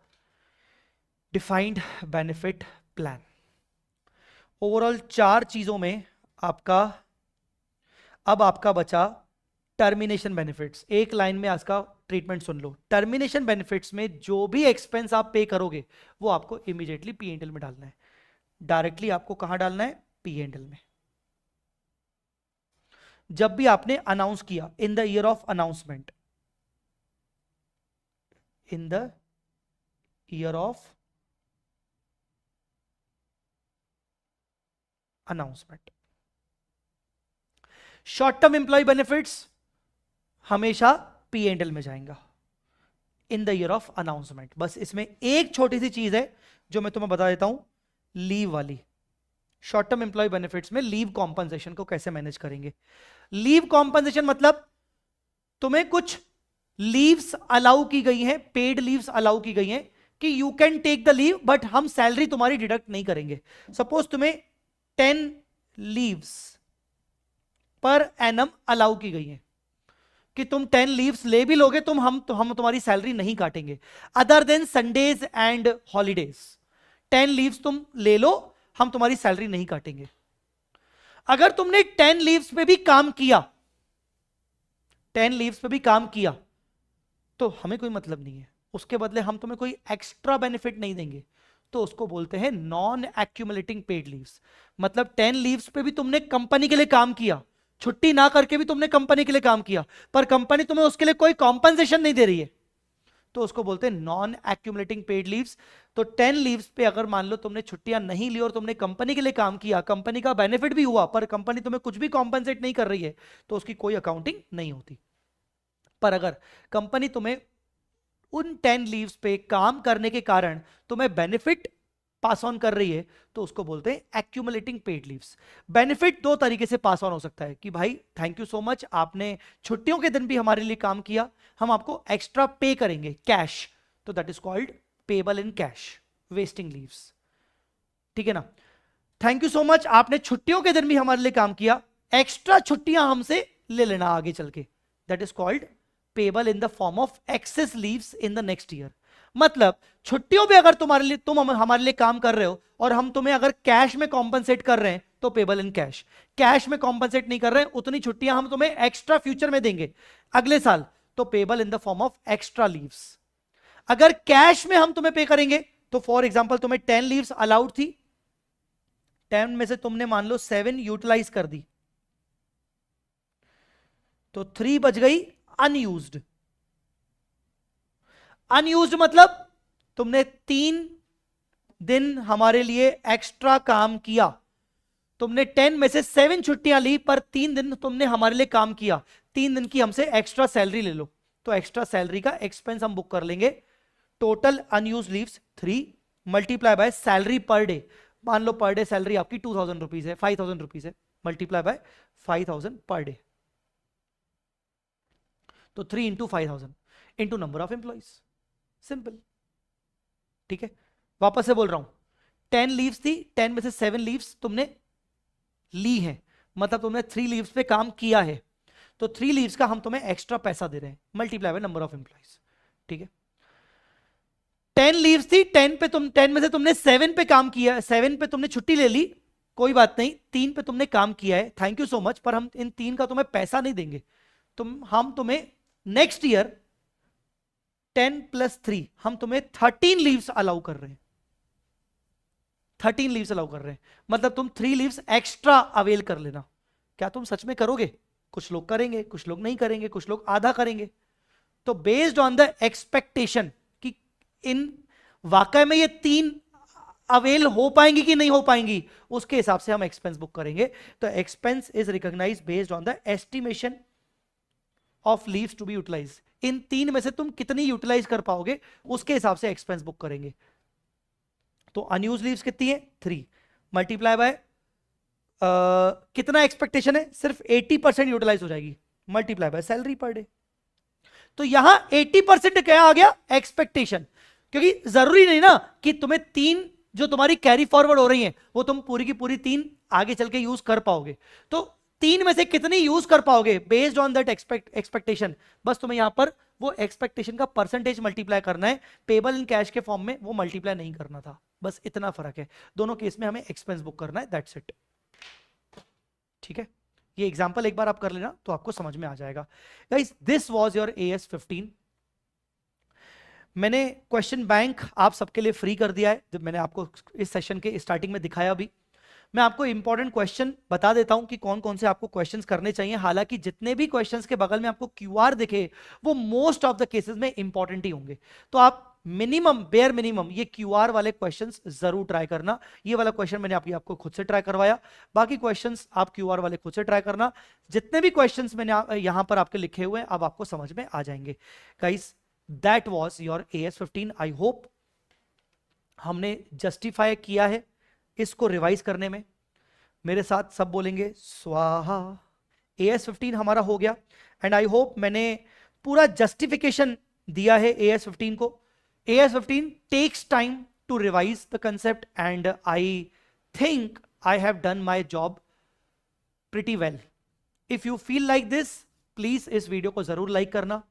defined benefit plan. Overall 4 चीजों में आपका, अब आपका बचा टर्मिनेशन बेनिफिट्स। एक लाइन में इसका ट्रीटमेंट सुन लो। टर्मिनेशन बेनिफिट्स में जो भी एक्सपेंस आप पे करोगे, वो आपको इमीडिएटली पीएनएल में डालना है। डायरेक्टली आपको कहां डालना है? पीएनएल में। जब भी आपने अनाउंस किया, इन the year of announcement, in the year of announcement. Short term employ benefits हमेशा पीएनएल में जाएगा इन द ईयर ऑफ अनाउंसमेंट। बस इसमें एक छोटी सी चीज है जो मैं तुम्हें बता देता हूं, लीव वाली। शॉर्ट टर्म एम्प्लॉय बेनिफिट्स में लीव कॉम्पनसेशन को कैसे मैनेज करेंगे। लीव कॉम्पनसेशन मतलब तुम्हें कुछ लीव्स अलाउ की गई हैं, पेड लीव्स अलाउ की गई हैं कि you can take the leave, but हम सैलरी तुम्हारी डिडक्ट नहीं करेंगे। सपोज तुम्हें 10 लीव्स पर एनम अलाउ की गई हैं कि तुम 10 लीव्स ले भी लोगे, हम तुम्हारी सैलरी नहीं काटेंगे, other than Sundays and holidays. 10 leaves तुम ले लो, हम तुम्हारी सैलरी नहीं काटेंगे। अगर तुमने 10 लीव्स पे भी काम किया, 10 लीव्स पे भी काम किया, तो हमें कोई मतलब नहीं है, उसके बदले हम तुम्हें कोई एक्स्ट्रा बेनिफिट नहीं देंगे, तो उसको बोलते हैं नॉन एक्यूमुलेटिंग पेड लीव्स। मतलब 10 लीव्स पे भी तुमने कंपनी के लिए काम किया, छुट्टी ना करके भी तुमने कंपनी के लिए काम किया, पर कंपनी तुम्हें उसके लिए कोई कॉम्पनसेशन नहीं दे रही है, तो उसको बोलते हैं नॉन एक्यूमुलेटिंग पेड लीव्स। तो 10 लीव्स पे अगर मान लो तुमने छुट्टियां नहीं ली और तुमने कंपनी के लिए काम किया, कंपनी का बेनिफिट भी हुआ, पर कंपनी तुम्हें कुछ भी कॉम्पनसेट नहीं कर रही है, तो उसकी कोई अकाउंटिंग नहीं होती। पर अगर कंपनी तुम्हें उन 10 लीव्स पे काम करने के कारण तुम्हें बेनिफिट पास ऑन कर रही है, तो उसको बोलते हैं एक्यूमुलेटिंग पेड लीव्स। बेनिफिट 2 तरीके से पास ऑन हो सकता है कि भाई थैंक यू सो मच, आपने छुट्टियों के दिन भी हमारे लिए काम किया, हम आपको एक्स्ट्रा पे करेंगे कैश, तो that is called payable in cash, wasting leaves. ठीक है ना? थैंक यू सो मच, आपने छुट्टियों के दिन भी हमारे लिए काम किया, एक्स्ट्रा छुट्टियां हमसे ले लेना आगे चल के, that is called payable in the form of excess leaves in the next year. मतलब छुट्टियों पे अगर तुम हमारे लिए काम कर रहे हो और हम तुम्हें अगर कैश में कॉम्पनसेट कर रहे हैं, तो पेबल इन कैश। कैश में कॉम्पनसेट नहीं कर रहे हैं, उतनी छुट्टियां हम तुम्हें एक्स्ट्रा फ्यूचर में देंगे अगले साल, तो payable in the form of extra leaves. अगर कैश में हम तुम्हें पे करेंगे, तो फॉर एग्जाम्पल तुम्हें 10 लीव्स अलाउड थी, 10 में से तुमने मान लो 7 यूटिलाइज कर दी, तो 3 बच गई अनयूज्ड। अनयूज्ड मतलब तुमने 3 दिन हमारे लिए एक्स्ट्रा काम किया, तुमने 10 में से 7 छुट्टियां ली, पर 3 दिन तुमने हमारे लिए काम किया, 3 दिन की हमसे एक्स्ट्रा सैलरी ले लो, तो एक्स्ट्रा सैलरी का एक्सपेंस हम बुक कर लेंगे। Total unused leaves 3 multiply by salary per day. मान लो पर डे सैलरी आपकी 2000 रुपीज है, 5000 रुपीज है, मल्टीप्लाई बाय 5000 पर डे, तो 3 into 5000 into number of employees, simple. ठीक है, वापस से बोल रहा हूं, 10 लीव्स थी, 10 में से 7 लीव्स तुमने ली हैं, मतलब तुमने 3 लीव्स पे काम किया है, तो 3 लीव्स का हम तुम्हें एक्स्ट्रा पैसा दे रहे हैं, multiply by number of employees. ठीक है, 10 लीव्स थी, 10 में से तुमने 7 पे काम किया, 7 पे तुमने छुट्टी ले ली, कोई बात नहीं, 3 पे तुमने काम किया है, थैंक यू सो मच, पर हम इन 3 का तुम्हें पैसा नहीं देंगे, हम तुम्हें नेक्स्ट ईयर 10 + 3 हम तुम्हें 13 लीव्स अलाउ कर रहे हैं, 13 लीव्स अलाउ कर रहे हैं, मतलब तुम 3 लीव्स एक्स्ट्रा अवेल कर लेना। क्या तुम सच में करोगे? कुछ लोग करेंगे, कुछ लोग नहीं करेंगे, कुछ लोग आधा करेंगे। तो बेस्ड ऑन द एक्सपेक्टेशन कि इन वाकई में ये 3 अवेल हो पाएंगी कि नहीं हो पाएंगी, उसके हिसाब से हम एक्सपेंस बुक करेंगे। तो expense is recognised based on the estimation of leaves to be utilise. इन 3 में से तुम कितनी यूटिलाइज कर पाओगे, उसके हिसाब से एक्सपेंस बुक करेंगे। तो अनयूज लीव्स कितनी है? 3 मल्टीप्लाई बाय कितना एक्सपेक्टेशन है? सिर्फ 80% यूटिलाइज हो जाएगी, multiply by salary per day. तो यहां 80% क्या आ गया? एक्सपेक्टेशन। क्योंकि जरूरी नहीं ना कि तुम्हें 3 जो तुम्हारी कैरी फॉरवर्ड हो रही हैं वो तुम पूरी की पूरी 3 आगे चल के यूज कर पाओगे। तो 3 में से कितनी यूज कर पाओगे बेस्ड ऑन दैट एक्सपेक्टेशन, बस तुम्हें यहां पर वो एक्सपेक्टेशन का परसेंटेज मल्टीप्लाई करना है, पेबल इन कैश के फॉर्म में वो मल्टीप्लाई नहीं करना था। बस इतना फर्क है, दोनों केस में हमें एक्सपेंस बुक करना है, दैट्स इट। ठीक है, ये एग्जांपल एक बार आप कर लेना तो आपको समझ में आ जाएगा। Guys this was your AS 15। मैंने क्वेश्चन बैंक आप सबके लिए फ्री कर दिया है, जब मैंने आपको इस सेशन के स्टार्टिंग में दिखाया भी। मैं आपको इंपॉर्टेंट क्वेश्चन बता देता हूं कि कौन कौन से आपको क्वेश्चंस करने चाहिए। हालांकि जितने भी क्वेश्चंस के बगल में आपको QR दिखे वो मोस्ट ऑफ द केसेस में इंपॉर्टेंट ही होंगे, तो आप मिनिमम बेयर मिनिमम ये QR वाले क्वेश्चंस जरूर ट्राई करना। ये वाला क्वेश्चन मैंने आपको खुद से ट्राई करवाया, बाकी क्वेश्चंस आप QR वाले खुद से ट्राई करना। जितने भी क्वेश्चंस मैंने यहां पर आपके लिखे हुए हैं अब आपको समझ में आ जाएंगे। Guys that was your AS 15। I hope हमने जस्टिफाई किया है इसको रिवाइज करने में। मेरे साथ सब बोलेंगे स्वाहा। AS 15 हमारा हो गया, एंड आई होप मैंने पूरा जस्टिफिकेशन दिया है AS 15 को। AS 15 takes time to revise the concept and I think I have done my job pretty well. If you feel like this please इस वीडियो को जरूर लाइक करना,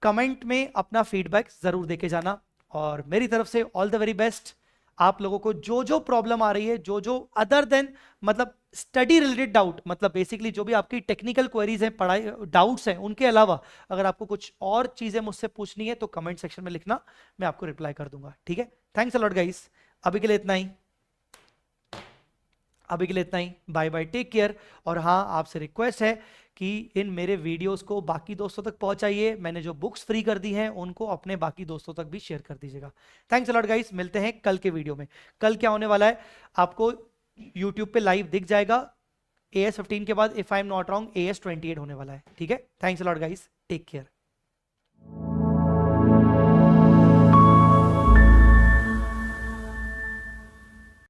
कमेंट में अपना फीडबैक जरूर देके जाना, और मेरी तरफ से ऑल द वेरी बेस्ट। आप लोगों को जो जो प्रॉब्लम आ रही है, जो जो अदर देन मतलब स्टडी रिलेटेड डाउट, मतलब बेसिकली जो भी आपकी टेक्निकल क्वेरीज हैं, पढ़ाई डाउट्स हैं, उनके अलावा अगर आपको कुछ और चीजें मुझसे पूछनी है तो कमेंट सेक्शन में लिखना, मैं आपको रिप्लाई कर दूंगा। ठीक है, थैंक्स अ लॉट गाइस। अभी के लिए इतना ही, अभी के लिए इतना ही। Bye bye, take care. और हाँ, आपसे रिक्वेस्ट है कि इन मेरे वीडियोस को बाकी दोस्तों तक पहुंचाइए। मैंने जो बुक्स फ्री कर दी हैं उनको अपने बाकी दोस्तों तक भी शेयर कर दीजिएगा। थैंक्स अ लॉट गाइस, मिलते हैं कल के वीडियो में। कल क्या होने वाला है आपको YouTube पे लाइव दिख जाएगा। AS 15 के बाद if I am not wrong AS 28 होने वाला है। ठीक है, thanks a lot guys, take care.